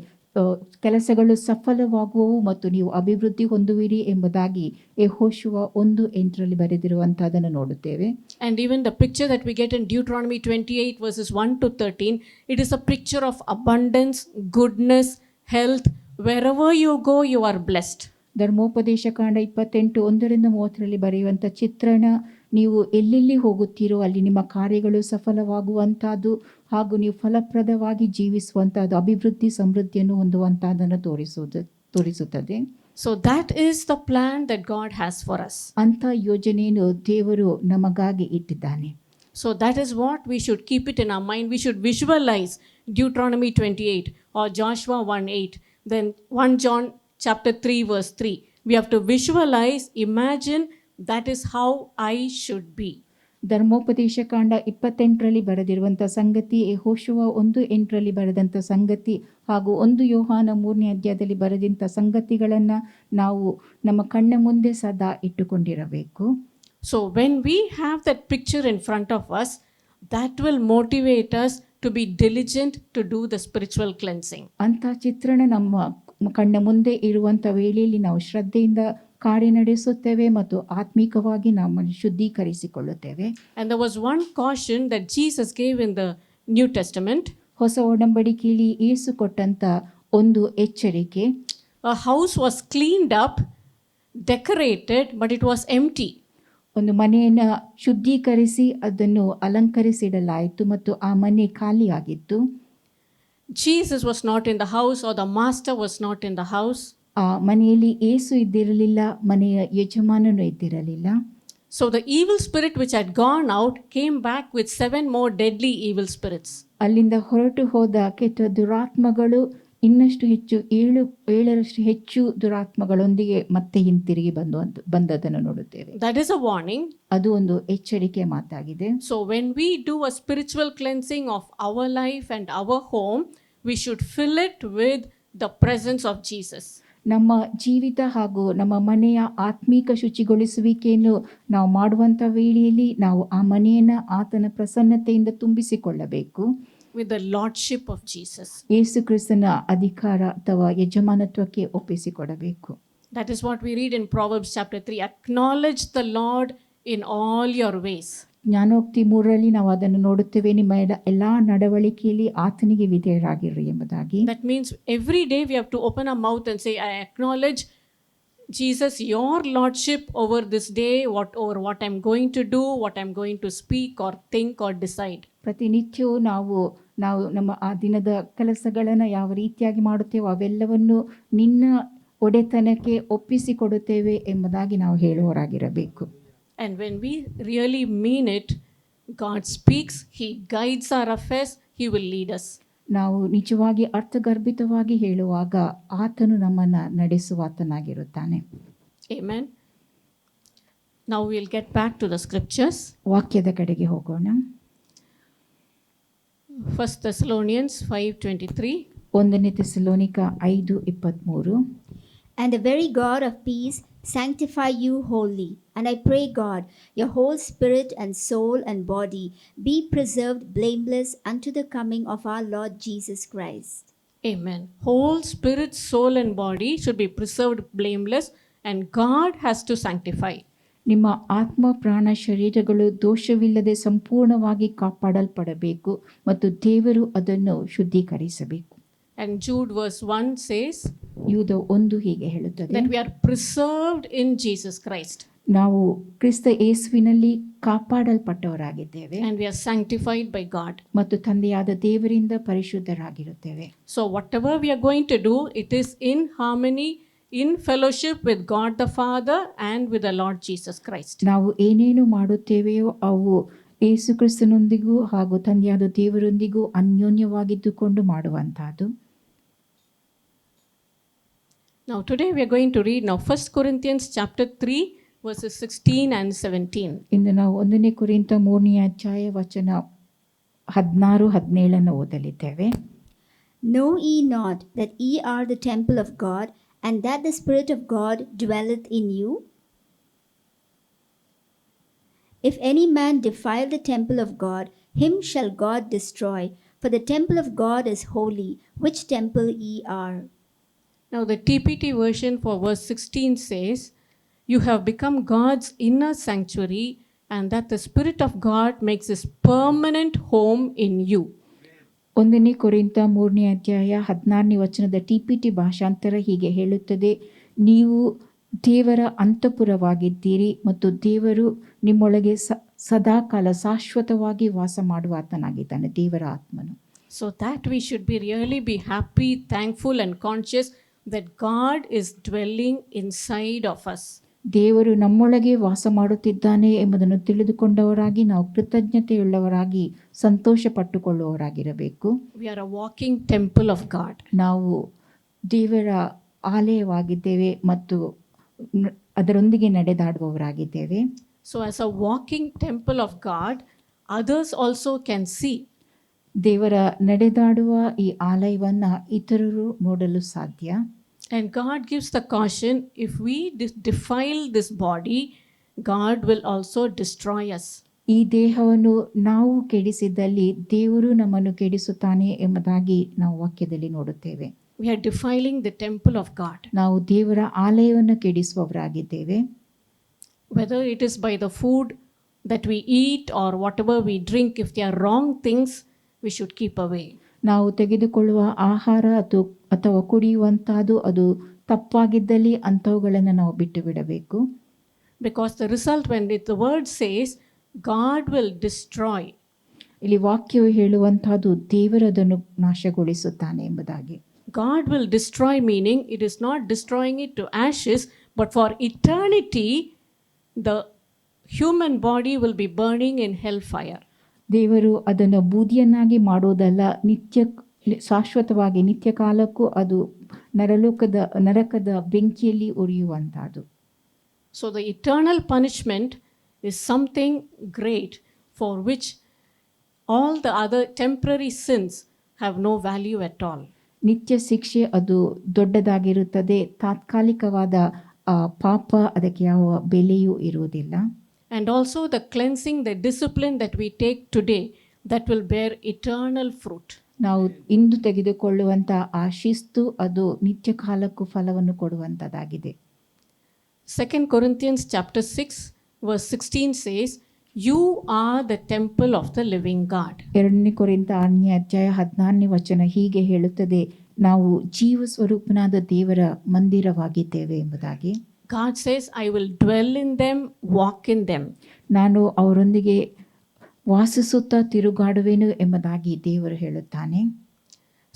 ಕೆಲಸಗಳು ಸಫಲವಾಗುವವು ಮತ್ತು ನೀವು ಅಭಿವೃದ್ಧಿ ಹೊಂದುವಿರಿ ಎಂಬುದಾಗಿ ಯೆಹೋಶುವ 1:8 ಬರೆದಿರುವಂತಹದನ್ನು ನೋಡುತ್ತೇವೆ. And even the picture that we get in Deuteronomy 28 verses 1 to 13, it is a picture of abundance, goodness, health. Wherever you go, you are blessed. ಧರ್ಮೋಪದೇಶ ಕಾಂಡ 28:1-30 ಬರೆಯುವಂಥ ಚಿತ್ರಣ, ನೀವು ಎಲ್ಲೆಲ್ಲಿ ಹೋಗುತ್ತೀರೋ ಅಲ್ಲಿ ನಿಮ್ಮ ಕಾರ್ಯಗಳು ಸಫಲವಾಗುವಂಥದ್ದು ಹಾಗೂ ನೀವು ಫಲಪ್ರದವಾಗಿ ಜೀವಿಸುವಂಥದ್ದು, ಅಭಿವೃದ್ಧಿ ಸಮೃದ್ಧಿಯನ್ನು ಹೊಂದುವಂಥದ್ದನ್ನು ತೋರಿಸುತ್ತದೆ. So that is the plan that God has for us. ಅಂಥ ಯೋಜನೆಯನ್ನು ದೇವರು ನಮಗಾಗಿ ಇಟ್ಟಿದ್ದಾನೆ. So that is what we should keep it in our mind. We should visualize Deuteronomy 28 or Joshua 1:8. Then 1 John chapter 3 verse 3. We have to visualize, imagine, that is how I should be. ಧರ್ಮೋಪದೇಶ ಕಾಂಡ 28 ಬರೆದಿರುವಂಥ ಸಂಗತಿ, ಯೆಹೋಶುವ 1:8 ಬರೆದಂಥ ಸಂಗತಿ ಹಾಗೂ 1 ಯೋಹಾನ 3 ಬರೆದಂಥ ಸಂಗತಿಗಳನ್ನು ನಾವು ನಮ್ಮ ಕಣ್ಣ ಮುಂದೆ ಸದಾ ಇಟ್ಟುಕೊಂಡಿರಬೇಕು. So when we have that picture in front of us, that will motivate us to be diligent to do the spiritual cleansing. ಅಂಥ ಚಿತ್ರಣ ನಮ್ಮ ಕಣ್ಣ ಮುಂದೆ ಇರುವಂಥ ವೇಳೆಯಲ್ಲಿ ನಾವು ಶ್ರದ್ಧೆಯಿಂದ ಕಾರ್ಯನಡೆಸುತ್ತೇವೆ ಮತ್ತು ಆತ್ಮಿಕವಾಗಿ ನಮ್ಮನ್ನು ಶುದ್ಧೀಕರಿಸಿಕೊಳ್ಳುತ್ತೇವೆ. And there was one caution that Jesus gave in the New Testament. ಹೊಸ ಒಡಂಬಡಿಕೆಯಲ್ಲಿ ಯೇಸು ಕೊಟ್ಟಂತ ಒಂದು ಎಚ್ಚರಿಕೆ, A house was cleaned up, decorated, but it was empty. ಒಂದು ಮನೆಯನ್ನು ಶುದ್ಧೀಕರಿಸಿ ಅದನ್ನು ಅಲಂಕರಿಸಿಡಲಾಯಿತು ಮತ್ತು ಆ ಮನೆ ಖಾಲಿಯಾಗಿತ್ತು. Jesus was not in the house, or the master was not in the house. ಆ ಮನೆಯಲ್ಲಿ ಯೇಸು ಇದ್ದಿರಲಿಲ್ಲ, ಮನೆಯ ಯಜಮಾನನು ಇದ್ದಿರಲಿಲ್ಲ. So the evil spirit which had gone out came back with 7 more deadly evil spirits. ಅಲ್ಲಿಂದ ಹೊರಟು ಹೋದ ಕೆಟ್ಟ ದುರಾತ್ಮಗಳು ಇನ್ನಷ್ಟು ಹೆಚ್ಚು 7ರಷ್ಟು ಹೆಚ್ಚು ದುರಾತ್ಮಗಳೊಂದಿಗೆ ಮತ್ತೆ ಹಿಂತಿರುಗಿ ಬಂದದನ್ನು ನೋಡುತ್ತೇವೆ. That is a warning. ಅದು ಒಂದು ಎಚ್ಚರಿಕೆ ಮಾತಾಗಿದೆ. So when we do a spiritual cleansing of our life and our home, we should fill it with the presence of Jesus. ನಮ್ಮ ಜೀವಿತ ಹಾಗೂ ನಮ್ಮ ಮನೆಯ ಆತ್ಮೀಕ ಶುಚಿಗೊಳಿಸುವಿಕೆಯನ್ನು ನಾವು ಮಾಡುವಂಥ ವೇಳೆಯಲ್ಲಿ ನಾವು ಆ ಮನೆಯನ್ನು ಆತನ ಪ್ರಸನ್ನತೆಯಿಂದ ತುಂಬಿಸಿಕೊಳ್ಳಬೇಕು. with the lordship of Jesus. ಯೇಸು ಕ್ರಿಸ್ತನ ಅಧಿಕಾರ ಅಥವಾ ಯಜಮಾನತ್ವಕ್ಕೆ ಒಪ್ಪಿಸಿಕೊಡಬೇಕು. That is what we read in Proverbs chapter 3. Acknowledge the Lord in all your ways. ಜ್ಞಾನೋಕ್ತಿ 3ರಲ್ಲಿ ನಾವು ಅದನ್ನು ನೋಡುತ್ತೇವೆ, ನಿಮ್ಮ ಎಲ್ಲಾ ನಡವಳಿಕೆಯಲ್ಲಿ ಆತನಿಗೆ ವಿಧೇಯರಾಗಿರಿ ಎಂಬುದಾಗಿ. That means every day we have to open our mouth and say, I acknowledge Jesus, your lordship over this day, over what I'm going to do, what I'm going to speak or think or decide. ಪ್ರತಿನಿತ್ಯವೂ ನಾವು ನಮ್ಮ ಆ ದಿನದ ಕೆಲಸಗಳನ್ನು ಯಾವ ರೀತಿಯಾಗಿ ಮಾಡುತ್ತೇವೋ ಅವೆಲ್ಲವನ್ನು ನಿನ್ನ ಒಡೆತನಕ್ಕೆ ಒಪ್ಪಿಸಿಕೊಡುತ್ತೇವೆ ಎಂಬುದಾಗಿ ನಾವು ಹೇಳುವವರಾಗಿರಬೇಕು. And when we really mean it, God speaks, He guides our affairs, He will lead us. ನಾವು ನಿಜವಾಗಿ ಅರ್ಥಗರ್ಭಿತವಾಗಿ ಹೇಳುವಾಗ ಆತನು ನಮ್ಮನ್ನು ನಡೆಸುವಾತನಾಗಿರುತ್ತಾನೆ. Amen. Now we'll get back to the scriptures. ವಾಕ್ಯದ ಕಡೆಗೆ ಹೋಗೋಣ. 1 Thessalonians 5:23. 1 Thessalonica 5:23. And the very God of peace sanctify you wholly. And I pray God, your whole spirit and soul and body be preserved blameless unto the coming of our Lord Jesus Christ. Amen. Whole spirit, soul and body should be preserved blameless, and God has to sanctify. ನಿಮ್ಮ ಆತ್ಮ ಪ್ರಾಣ ಶರೀರಗಳು ದೋಷವಿಲ್ಲದೆ ಸಂಪೂರ್ಣವಾಗಿ ಕಾಪಾಡಲ್ಪಡಬೇಕು ಮತ್ತು ದೇವರು ಅದನ್ನು ಶುದ್ಧೀಕರಿಸಬೇಕು. And Jude verse 1 says ಯೂದ 1 ಹೀಗೆ ಹೇಳುತ್ತದೆ, that we are preserved in Jesus Christ. ನಾವು ಕ್ರಿಸ್ತ ಯೇಸುವಿನಲ್ಲಿ ಕಾಪಾಡಲ್ಪಟ್ಟವರಾಗಿದ್ದೇವೆ And we are sanctified by God. ಮತ್ತು ತಂದೆಯಾದ ದೇವರಿಂದ ಪರಿಶುದ್ಧರಾಗಿರುತ್ತೇವೆ. So whatever we are going to do, it is in harmony, in fellowship with God the Father and with the Lord Jesus Christ. ನಾವು ಏನೇನು ಮಾಡುತ್ತೇವೆಯೋ ಅವು ಯೇಸು ಕ್ರಿಸ್ತನೊಂದಿಗೂ ಹಾಗೂ ತಂದೆಯಾದ ದೇವರೊಂದಿಗೂ ಅನ್ಯೋನ್ಯವಾಗಿದ್ದುಕೊಂಡು ಮಾಡುವಂತಹದ್ದು. Now today we are going to read now 1 Corinthians chapter 3 verses 16 and 17. ಇಂದು ನಾವು 1 ಕೊರಿಂಥ 3ನೇ ಅಧ್ಯಾಯ ವಚನ 16-17 ಓದಲಿದ್ದೇವೆ. Know ye not that ye are the temple of God, and that the Spirit of God dwelleth in you? If any man defile the temple of God, him shall God destroy, for the temple of God is holy, which temple ye are. Now the TPT version for verse 16 says, you have become God's inner sanctuary, and that the Spirit of God makes his permanent home in you. 1 ಕೊರಿಂಥ 3ನೇ ಅಧ್ಯಾಯ 16ನೇ ವಚನದ TPT ಭಾಷಾಂತರ ಹೀಗೆ ಹೇಳುತ್ತದೆ, ನೀವು ದೇವರ ಅಂತಃಪುರವಾಗಿದ್ದೀರಿ ಮತ್ತು ದೇವರು ನಿಮ್ಮೊಳಗೆ ಸದಾಕಾಲ ಶಾಶ್ವತವಾಗಿ ವಾಸ ಮಾಡುವ ಆತನಾಗಿದ್ದಾನೆ, ದೇವರ ಆತ್ಮನು. So that we should really be happy, thankful and conscious that God is dwelling inside of us. ದೇವರು ನಮ್ಮೊಳಗೆ ವಾಸ ಮಾಡುತ್ತಿದ್ದಾನೆ ಎಂಬುದನ್ನು ತಿಳಿದುಕೊಂಡವರಾಗಿ ನಾವು ಕೃತಜ್ಞತೆಯುಳ್ಳವರಾಗಿ ಸಂತೋಷ ಪಟ್ಟುಕೊಳ್ಳುವವರಾಗಿರಬೇಕು. We are a walking temple of God. ನಾವು ದೇವರ ಆಲಯವಾಗಿದ್ದೇವೆ ಮತ್ತು ಅದರೊಂದಿಗೆ ನಡೆದಾಡುವವರಾಗಿದ್ದೇವೆ. So as a walking temple of God, others also can see. ದೇವರ ನಡೆದಾಡುವ ಈ ಆಲಯವನ್ನು ಇತರರು ನೋಡಲು ಸಾಧ್ಯ. And God gives the caution, if we defile this body, God will also destroy us. ಈ ದೇಹವನ್ನು ನಾವು ಕೆಡಿಸಿದಲ್ಲಿ ದೇವರು ನಮ್ಮನ್ನು ಕೆಡಿಸುತ್ತಾನೆ ಎಂಬುದಾಗಿ ನಾವು ವಾಕ್ಯದಲ್ಲಿ ನೋಡುತ್ತೇವೆ. We are defiling the temple of God. ನಾವು ದೇವರ ಆಲಯವನ್ನು ಕೆಡಿಸುವವರಾಗಿದ್ದೇವೆ. Whether it is by the food that we eat or whatever we drink, if they are wrong things, we should keep away. ನಾವು ತೆಗೆದುಕೊಳ್ಳುವ ಆಹಾರ ಅಥವಾ ಕುಡಿಯುವಂತಹದ್ದು ಅದು ತಪ್ಪಾಗಿದ್ದಲ್ಲಿ ಅಂಥವುಗಳನ್ನು ನಾವು ಬಿಟ್ಟು ಬಿಡಬೇಕು. Because the result, when the word says God will destroy, ಇಲ್ಲಿ ವಾಕ್ಯವು ಹೇಳುವಂತಹದ್ದು ದೇವರದನ್ನು ನಾಶಗೊಳಿಸುತ್ತಾನೆ ಎಂಬುದಾಗಿ. God will destroy meaning it is not destroying it to ashes, but for eternity the human body will be burning in hellfire. ದೇವರು ಅದನ್ನು ಬೂದಿಯನ್ನಾಗಿ ಮಾಡೋದಲ್ಲ, ಶಾಶ್ವತವಾಗಿ ನಿತ್ಯ ಕಾಲಕ್ಕೂ ಅದು ನರಕದ ಬೆಂಕಿಯಲ್ಲಿ ಉರಿಯುವಂತಹದ್ದು. So the eternal punishment is something great for which all the other temporary sins have no value at all. ನಿತ್ಯ ಶಿಕ್ಷೆ ಅದು ದೊಡ್ಡದಾಗಿರುತ್ತದೆ, ತಾತ್ಕಾಲಿಕವಾದ ಪಾಪ ಅದಕ್ಕೆ ಯಾವ ಬೆಲೆಯೂ ಇರುವುದಿಲ್ಲ. And also the cleansing, the discipline that we take today that will bear eternal fruit. ನಾವು ಇಂದು ತೆಗೆದುಕೊಳ್ಳುವಂಥ ಆ ಶಿಸ್ತು ಅದು ನಿತ್ಯ ಕಾಲಕ್ಕೂ ಫಲವನ್ನು ಕೊಡುವಂಥದ್ದಾಗಿದೆ. 2 Corinthians chapter 6 verse 16 says, "You are the temple of the living God." 2 ಕೊರಿಂಥ 6ನೇ ಅಧ್ಯಾಯ 14ನೇ ವಚನ ಹೀಗೆ ಹೇಳುತ್ತದೆ, ನಾವು ಜೀವ ಸ್ವರೂಪನಾದ ದೇವರ ಮಂದಿರವಾಗಿದ್ದೇವೆ ಎಂಬುದಾಗಿ. God says, "I will dwell in them, walk in them." ನಾನು ಅವರೊಂದಿಗೆ ವಾಸಿಸುತ್ತಾ ತಿರುಗಾಡುವೆನು ಎಂಬುದಾಗಿ ದೇವರು ಹೇಳುತ್ತಾನೆ.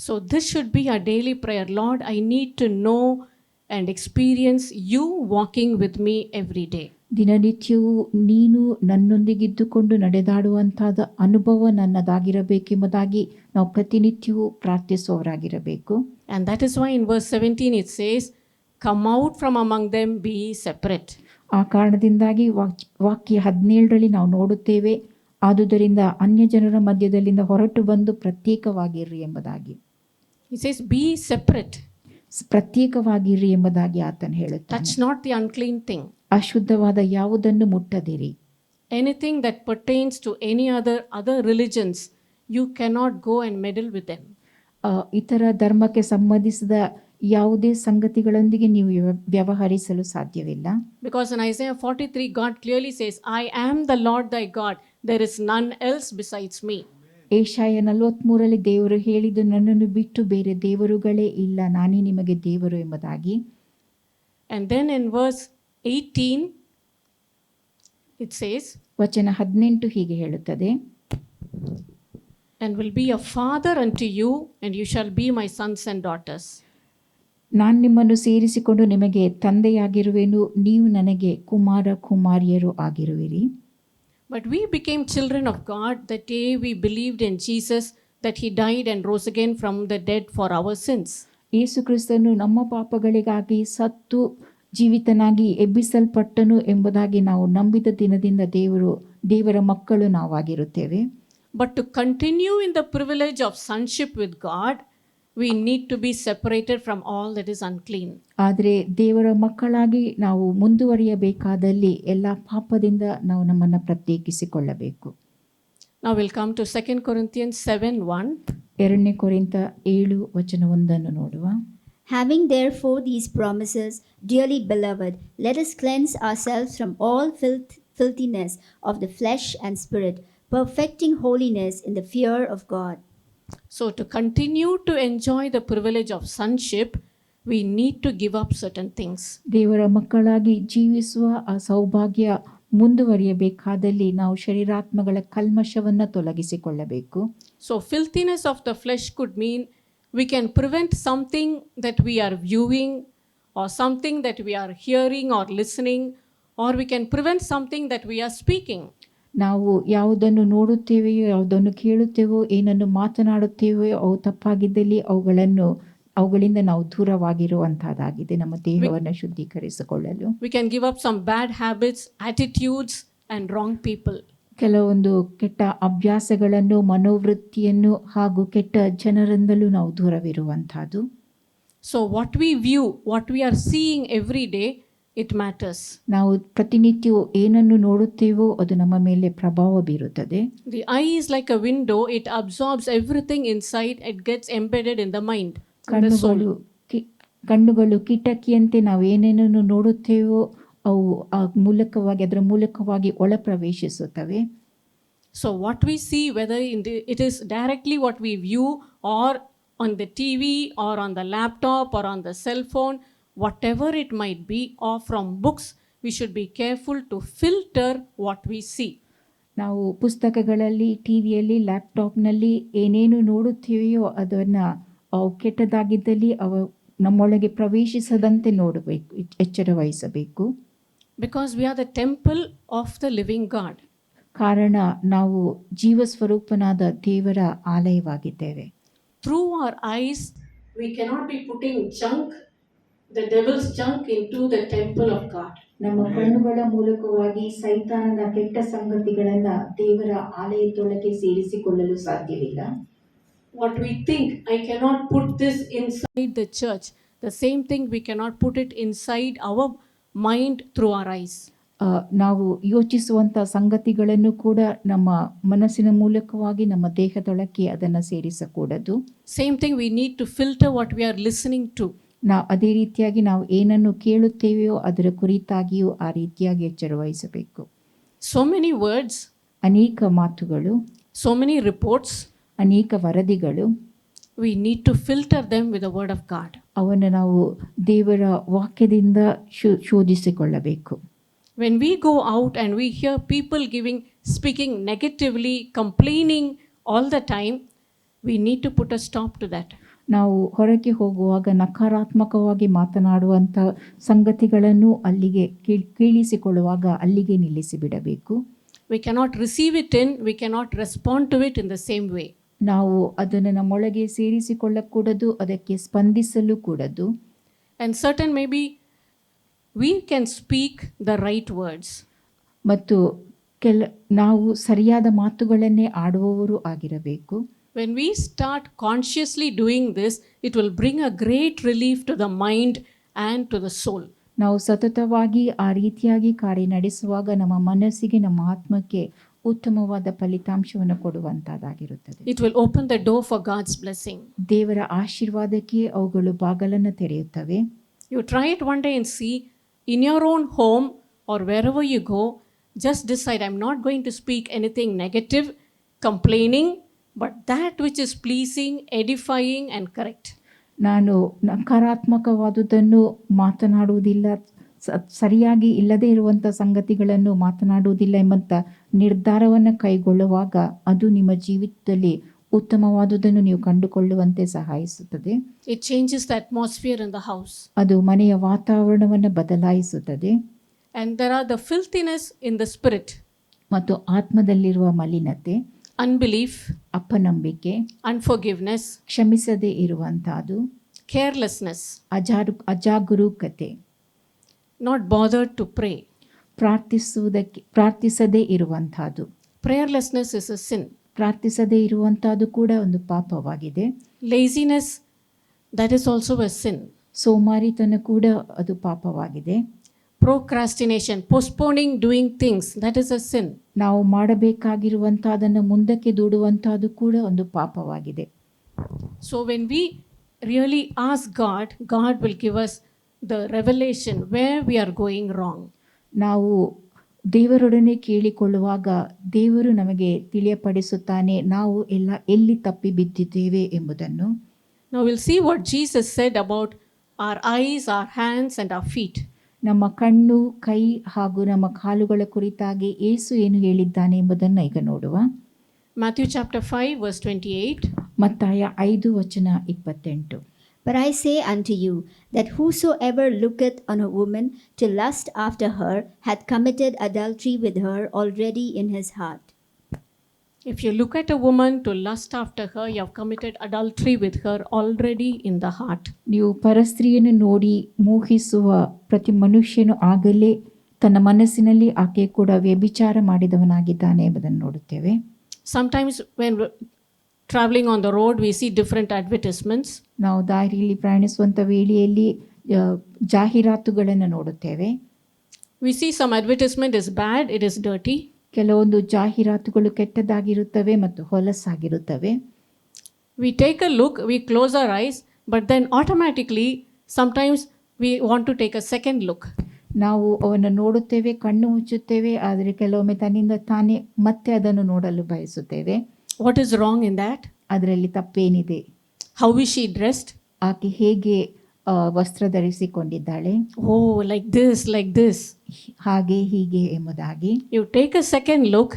So this should be our daily prayer. Lord, I need to know and experience you walking with me every day. ದಿನನಿತ್ಯವೂ ನೀನು ನನ್ನೊಂದಿಗಿದ್ದುಕೊಂಡು ನಡೆದಾಡುವಂಥದ್ದು ಅನುಭವ ನನ್ನದಾಗಿರಬೇಕೆಂಬುದಾಗಿ ನಾವು ಪ್ರತಿನಿತ್ಯವೂ ಪ್ರಾರ್ಥಿಸುವವರಾಗಿರಬೇಕು. And that is why in verse 17 it says, "Come out from among them, be separate." ಆ ಕಾರಣದಿಂದಾಗಿ ವಾಕ್ಯ 17ರಲ್ಲಿ ನಾವು ನೋಡುತ್ತೇವೆ, ಆದುದರಿಂದ ಅನ್ಯ ಜನರ ಮಧ್ಯದಲ್ಲಿಂದ ಹೊರಟು ಬಂದು ಪ್ರತ್ಯೇಕವಾಗಿರ್ರಿ ಎಂಬುದಾಗಿ. He says, "Be separate. ಪ್ರತ್ಯೇಕವಾಗಿರ್ರಿ ಎಂಬುದಾಗಿ ಆತನು ಹೇಳುತ್ತಾನೆ. Touch not the unclean thing. ಅಶುದ್ಧವಾದ ಯಾವುದನ್ನು ಮುಟ್ಟದಿರಿ. Anything that pertains to any other religions, you cannot go and meddle with them." ಇತರ ಧರ್ಮಕ್ಕೆ ಸಂಬಂಧಿಸಿದ ಯಾವುದೇ ಸಂಗತಿಗಳೊಂದಿಗೆ ನೀವು ವ್ಯವಹರಿಸಲು ಸಾಧ್ಯವಿಲ್ಲ. Because in Isaiah 43, God clearly says, "I am the Lord thy God, there is none else besides me." Yeshaya 43ರಲ್ಲಿ ದೇವರು ಹೇಳಿದ್ದು, ನನ್ನನ್ನು ಬಿಟ್ಟು ಬೇರೆ ದೇವರುಗಳೇ ಇಲ್ಲ, ನಾನೇ ನಿಮಗೆ ದೇವರು ಎಂಬುದಾಗಿ. And then in verse 18, it says, ವಚನ 18 ಹೀಗೆ ಹೇಳುತ್ತದೆ, "And will be a father unto you, and you shall be my sons and daughters." ನಾನು ನಿಮ್ಮನ್ನು ಸೇರಿಸಿಕೊಂಡು ನಿಮಗೆ ತಂದೆಯಾಗಿರುವೆನು, ನೀವು ನನಗೆ Kumara ಕುಮಾರಿಯರು ಆಗಿರುವಿರಿ. But we became children of God the day we believed in Jesus, that he died and rose again from the dead for our sins. ಯೇಸು ಕ್ರಿಸ್ತನು ನಮ್ಮ ಪಾಪಗಳಿಗಾಗಿ ಸತ್ತು ಜೀವಿತನಾಗಿ ಎಬ್ಬಿಸಲ್ಪಟ್ಟನು ಎಂಬುದಾಗಿ ನಾವು ನಂಬಿದ ದಿನದಿಂದ ದೇವರ ಮಕ್ಕಳು ನಾವಾಗಿರುತ್ತೇವೆ. But to continue in the privilege of sonship with God, we need to be separated from all that is unclean. ಆದರೆ ದೇವರ ಮಕ್ಕಳಾಗಿ ನಾವು ಮುಂದುವರಿಯಬೇಕಾದಲ್ಲಿ ಎಲ್ಲ ಪಾಪದಿಂದ ನಾವು ನಮ್ಮನ್ನು ಪ್ರತ್ಯೇಕಿಸಿಕೊಳ್ಳಬೇಕು. Now we'll come to 2 Corinthians 7:1. 2 ಕೊರಿಂಥ 7 ವಚನ 1 ನೋಡುವ. Having therefore these promises, dearly beloved, let us cleanse ourselves from all filthiness of the flesh and spirit, perfecting holiness in the fear of God. So to continue to enjoy the privilege of sonship, we need to give up certain things. ದೇವರ ಮಕ್ಕಳಾಗಿ ಜೀವಿಸುವ ಆ ಸೌಭಾಗ್ಯ ಮುಂದುವರಿಯಬೇಕಾದಲ್ಲಿ ನಾವು ಶರೀರಾತ್ಮಗಳ ಕಲ್ಮಶವನ್ನು ತೊಲಗಿಸಿಕೊಳ್ಳಬೇಕು. So filthiness of the flesh could mean we can prevent something that we are viewing, or something that we are hearing or listening, or we can prevent something that we are speaking. ನಾವು ಯಾವುದನ್ನು ನೋಡುತ್ತೇವೆಯೋ, ಯಾವುದನ್ನು ಕೇಳುತ್ತೇವೋ, ಏನನ್ನು ಮಾತನಾಡುತ್ತೇವೆಯೋ ಅವು ತಪ್ಪಾಗಿದ್ದಲ್ಲಿ ಅವುಗಳಿಂದ ನಾವು ದೂರವಾಗಿರುವಂತಹದ್ದಾಗಿದೆ ನಮ್ಮ ದೇಹವನ್ನು ಶುದ್ಧೀಕರಿಸಿಕೊಳ್ಳಲು. We can give up some bad habits, attitudes and wrong people. ಕೆಲವೊಂದು ಕೆಟ್ಟ ಅಭ್ಯಾಸಗಳನ್ನು, ಮನೋವೃತ್ತಿಯನ್ನು ಹಾಗೂ ಕೆಟ್ಟ ಜನರಿಂದಲೂ ನಾವು ದೂರವಿರುವಂತಹದ್ದು. So what we view, what we are seeing every day, it matters. ನಾವು ಪ್ರತಿನಿತ್ಯವೂ ಏನನ್ನು ನೋಡುತ್ತೇವೋ ಅದು ನಮ್ಮ ಮೇಲೆ ಪ್ರಭಾವ ಬೀರುತ್ತದೆ. The eye is like a window, it absorbs everything inside, it gets embedded in the mind, in the soul. ಕಣ್ಣುಗಳು ಕಿಟಕಿಯಂತೆ ನಾವು ಏನೇನನ್ನು ನೋಡುತ್ತೇವೋ ಅವು ಅದರ ಮೂಲಕವಾಗಿ ಒಳ ಪ್ರವೇಶಿಸುತ್ತವೆ. So what we see, whether it is directly what we view, or on the TV, or on the laptop, or on the cell phone, whatever it might be, or from books, we should be careful to filter what we see. ನಾವು ಪುಸ್ತಕಗಳಲ್ಲಿ, ಟಿವಿಯಲ್ಲಿ, ಲ್ಯಾಪ್ಟಾಪ್ನಲ್ಲಿ ಏನೇನು ನೋಡುತ್ತೇವೆಯೋ ಅದನ್ನು ಅವು ಕೆಟ್ಟದಾಗಿದ್ದಲ್ಲಿ ಅವು ನಮ್ಮೊಳಗೆ ಪ್ರವೇಶಿಸದಂತೆ ನೋಡಬೇಕು, ಎಚ್ಚರ ವಹಿಸಬೇಕು. Because we are the temple of the living God. ಕಾರಣ ನಾವು ಜೀವಸ್ವರೂಪನಾದ ದೇವರ ಆಲಯವಾಗಿದ್ದೇವೆ. Through our eyes, we cannot be putting junk, the devil's junk, into the temple of God. ನಮ್ಮ ಕಣ್ಣುಗಳ ಮೂಲಕವಾಗಿ ಸೈತಾನನ ಕೆಟ್ಟ ಸಂಗತಿಗಳನ್ನು ದೇವರ ಆಲಯದೊಳಗೆ ಸೇರಿಸಿಕೊಳ್ಳಲು ಸಾಧ್ಯವಿಲ್ಲ. What we think, I cannot put this inside the church. The same thing we cannot put it inside our mind through our eyes. ನಾವು ಯೋಚಿಸುವಂಥ ಸಂಗತಿಗಳನ್ನು ಕೂಡ ನಮ್ಮ ಮನಸ್ಸಿನ ಮೂಲಕವಾಗಿ ನಮ್ಮ ದೇಹದೊಳಕ್ಕೆ ಅದನ್ನು ಸೇರಿಸಕೂಡದು. Same thing, we need to filter what we are listening to. ಅದೇ ರೀತಿಯಾಗಿ ನಾವು ಏನನ್ನು ಕೇಳುತ್ತೇವೆಯೋ ಅದರ ಕುರಿತಾಗಿಯೂ ಆ ರೀತಿಯಾಗಿ ಎಚ್ಚರ ವಹಿಸಬೇಕು. So many words, ಅನೇಕ ಮಾತುಗಳು, so many reports, ಅನೇಕ ವರದಿಗಳು, we need to filter them with the word of God. ಅವನ್ನು ನಾವು ದೇವರ ವಾಕ್ಯದಿಂದ ಶೋಧಿಸಿಕೊಳ್ಳಬೇಕು. When we go out and we hear people speaking negatively, complaining all the time, we need to put a stop to that. ನಾವು ಹೊರಗೆ ಹೋಗುವಾಗ ನಕಾರಾತ್ಮಕವಾಗಿ ಮಾತನಾಡುವಂಥ ಸಂಗತಿಗಳನ್ನು ಅಲ್ಲಿಗೆ ಕೇಳಿಸಿಕೊಳ್ಳುವಾಗ ಅಲ್ಲಿಗೆ ನಿಲ್ಲಿಸಿ ಬಿಡಬೇಕು. We cannot receive it in, we cannot respond to it in the same way. ನಾವು ಅದನ್ನು ನಮ್ಮೊಳಗೆ ಸೇರಿಸಿಕೊಳ್ಳಕೂಡದು, ಅದಕ್ಕೆ ಸ್ಪಂದಿಸಲು ಕೂಡದು. And certain maybe we can speak the right words. ಮತ್ತು ನಾವು ಸರಿಯಾದ ಮಾತುಗಳನ್ನೇ ಆಡುವವರು ಆಗಿರಬೇಕು. When we start consciously doing this, it will bring a great relief to the mind and to the soul. ನಾವು ಸತತವಾಗಿ ಆ ರೀತಿಯಾಗಿ ಕಾರ್ಯ ನಡೆಸುವಾಗ ನಮ್ಮ ಮನಸ್ಸಿಗೆ, ನಮ್ಮ ಆತ್ಮಕ್ಕೆ ಉತ್ತಮವಾದ ಫಲಿತಾಂಶವನ್ನು ಕೊಡುವಂತದ್ದಾಗಿರುತ್ತದೆ. It will open the door for God's blessing. ದೇವರ ಆಶೀರ್ವಾದಕ್ಕೆ ಅವುಗಳು ಬಾಗಲನ್ನು ತೆರೆಯುತ್ತವೆ. You try it one day and see, in your own home or wherever you go, just decide, I'm not going to speak anything negative, complaining, but that which is pleasing, edifying and correct. ನಾನು ನಕಾರಾತ್ಮಕವಾದುದನ್ನು ಮಾತನಾಡುವುದಿಲ್ಲ, ಸರಿಯಾಗಿ ಇಲ್ಲದೇ ಇರುವಂಥ ಸಂಗತಿಗಳನ್ನು ಮಾತನಾಡುವುದಿಲ್ಲ ಎಂಬಂಥ ನಿರ್ಧಾರವನ್ನು ಕೈಗೊಳ್ಳುವಾಗ ಅದು ನಿಮ್ಮ ಜೀವಿತದಲ್ಲಿ ಉತ್ತಮವಾದುದನ್ನು ನೀವು ಕಂಡುಕೊಳ್ಳುವಂತೆ ಸಹಾಯಿಸುತ್ತದೆ. It changes the atmosphere in the house. ಅದು ಮನೆಯ ವಾತಾವರಣವನ್ನು ಬದಲಾಯಿಸುತ್ತದೆ. And there are the filthiness in the spirit. ಮತ್ತು ಆತ್ಮದಲ್ಲಿರುವ ಮಲಿನತೆ, unbelief, ಅಪನಂಬಿಕೆ, unforgiveness, ಕ್ಷಮಿಸದೇ ಇರುವಂತಹದ್ದು, carelessness, ಅಜಾಗರೂಕತೆ, not bothered to pray. ಪ್ರಾರ್ಥಿಸದೇ ಇರುವಂತಹದ್ದು. Prayerlessness is a sin. ಪ್ರಾರ್ಥಿಸದೇ ಇರುವಂತಹದ್ದು ಕೂಡ ಒಂದು ಪಾಪವಾಗಿದೆ. Laziness, that is also a sin. ಸೋಮಾರಿತನ ಕೂಡ ಅದು ಪಾಪವಾಗಿದೆ. Procrastination, postponing doing things, that is a sin. ನಾವು ಮಾಡಬೇಕಾಗಿರುವಂತಹದನ್ನು ಮುಂದಕ್ಕೆ ದೂಡುವಂತಹದ್ದು ಕೂಡ ಒಂದು ಪಾಪವಾಗಿದೆ. So when we really ask God, God will give us the revelation where we are going wrong. ನಾವು ದೇವರೊಡನೆ ಕೇಳಿಕೊಳ್ಳುವಾಗ ದೇವರು ನಮಗೆ ತಿಳಿಯಪಡಿಸುತ್ತಾನೆ ನಾವು ಎಲ್ಲಿ ತಪ್ಪಿ ಬಿದ್ದಿದ್ದೇವೆ ಎಂಬುದನ್ನು. Now we'll see what Jesus said about our eyes, our hands and our feet. ನಮ್ಮ ಕಣ್ಣು, ಕೈ ಹಾಗೂ ನಮ್ಮ ಕಾಲುಗಳ ಕುರಿತಾಗಿ ಯೇಸು ಏನು ಹೇಳಿದ್ದಾನೆ ಎಂಬುದನ್ನು ಈಗ ನೋಡುವ. Matthew chapter 5 verse 28. ಮತ್ತಾಯ 5:28. But I say unto you, that whosoever looketh on a woman to lust after her hath committed adultery with her already in his heart. If you look at a woman to lust after her, you have committed adultery with her already in the heart. ನೀವು ಪರಸ್ತ್ರೀಯನ್ನು ನೋಡಿ ಮೋಹಿಸುವ ಪ್ರತಿ ಮನುಷ್ಯನು ಆಗಲೇ ತನ್ನ ಮನಸ್ಸಿನಲ್ಲಿ ಆಕೆ ಕೂಡ ವ್ಯಭಿಚಾರ ಮಾಡಿದವನಾಗಿದ್ದಾನೆ ಎಂಬುದನ್ನು ನೋಡುತ್ತೇವೆ. Sometimes when traveling on the road, we see different advertisements. ನಾವು ದಾರಿಯಲ್ಲಿ ಪ್ರಯಾಣಿಸುವಂಥ ವೇಳೆಯಲ್ಲಿ ಜಾಹೀರಾತುಗಳನ್ನು ನೋಡುತ್ತೇವೆ. We see some advertisement is bad, it is dirty. ಕೆಲವೊಂದು ಜಾಹೀರಾತುಗಳು ಕೆಟ್ಟದಾಗಿರುತ್ತವೆ ಮತ್ತು ಹೊಲಸಾಗಿರುತ್ತವೆ. We take a look, we close our eyes, but then automatically sometimes we want to take a second look. ನಾವು ಅವನ್ನು ನೋಡುತ್ತೇವೆ, ಕಣ್ಣು ಮುಚ್ಚುತ್ತೇವೆ, ಆದರೆ ಕೆಲವೊಮ್ಮೆ ತನ್ನಿಂದ ತಾನೇ ಮತ್ತೆ ಅದನ್ನು ನೋಡಲು ಬಯಸುತ್ತೇವೆ. What is wrong in that? ಅದರಲ್ಲಿ ತಪ್ಪೇನಿದೆ? How is she dressed? ಆಕೆ ಹೇಗೆ ವಸ್ತ್ರ ಧರಿಸಿಕೊಂಡಿದ್ದಾಳೆ? Oh, like this. ಹಾಗೆ ಹೀಗೆ ಎಂಬುದಾಗಿ. You take a second look,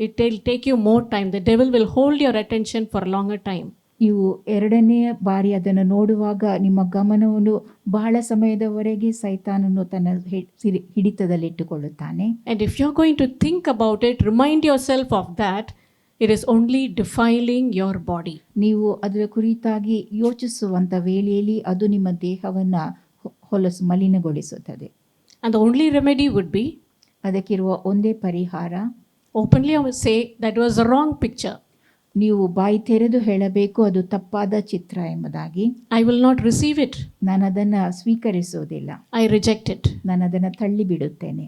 it will take you more time. The devil will hold your attention for a longer time. ನೀವು ಎರಡನೇ ಬಾರಿ ಅದನ್ನು ನೋಡುವಾಗ ನಿಮ್ಮ ಗಮನವನ್ನು ಬಹಳ ಸಮಯದವರೆಗೆ ಸೈತಾನನು ತನ್ನ ಹಿಡಿತದಲ್ಲಿಟ್ಟುಕೊಳ್ಳುತ್ತಾನೆ. And if you're going to think about it, remind yourself of that. It is only defiling your body. ನೀವು ಅದರ ಕುರಿತಾಗಿ ಯೋಚಿಸುವಂಥ ವೇಳೆಯಲ್ಲಿ ಅದು ನಿಮ್ಮ ದೇಹವನ್ನು ಮಲಿನಗೊಳಿಸುತ್ತದೆ. And the only remedy would be, ಅದಕ್ಕಿರುವ ಒಂದೇ ಪರಿಹಾರ, openly I will say that was a wrong picture. ನೀವು ಬಾಯಿ ತೆರೆದು ಹೇಳಬೇಕು ಅದು ತಪ್ಪಾದ ಚಿತ್ರ ಎಂಬುದಾಗಿ. I will not receive it. ನಾನು ಅದನ್ನು ಸ್ವೀಕರಿಸುವುದಿಲ್ಲ, I reject it. ನಾನು ಅದನ್ನು ತಳ್ಳಿ ಬಿಡುತ್ತೇನೆ.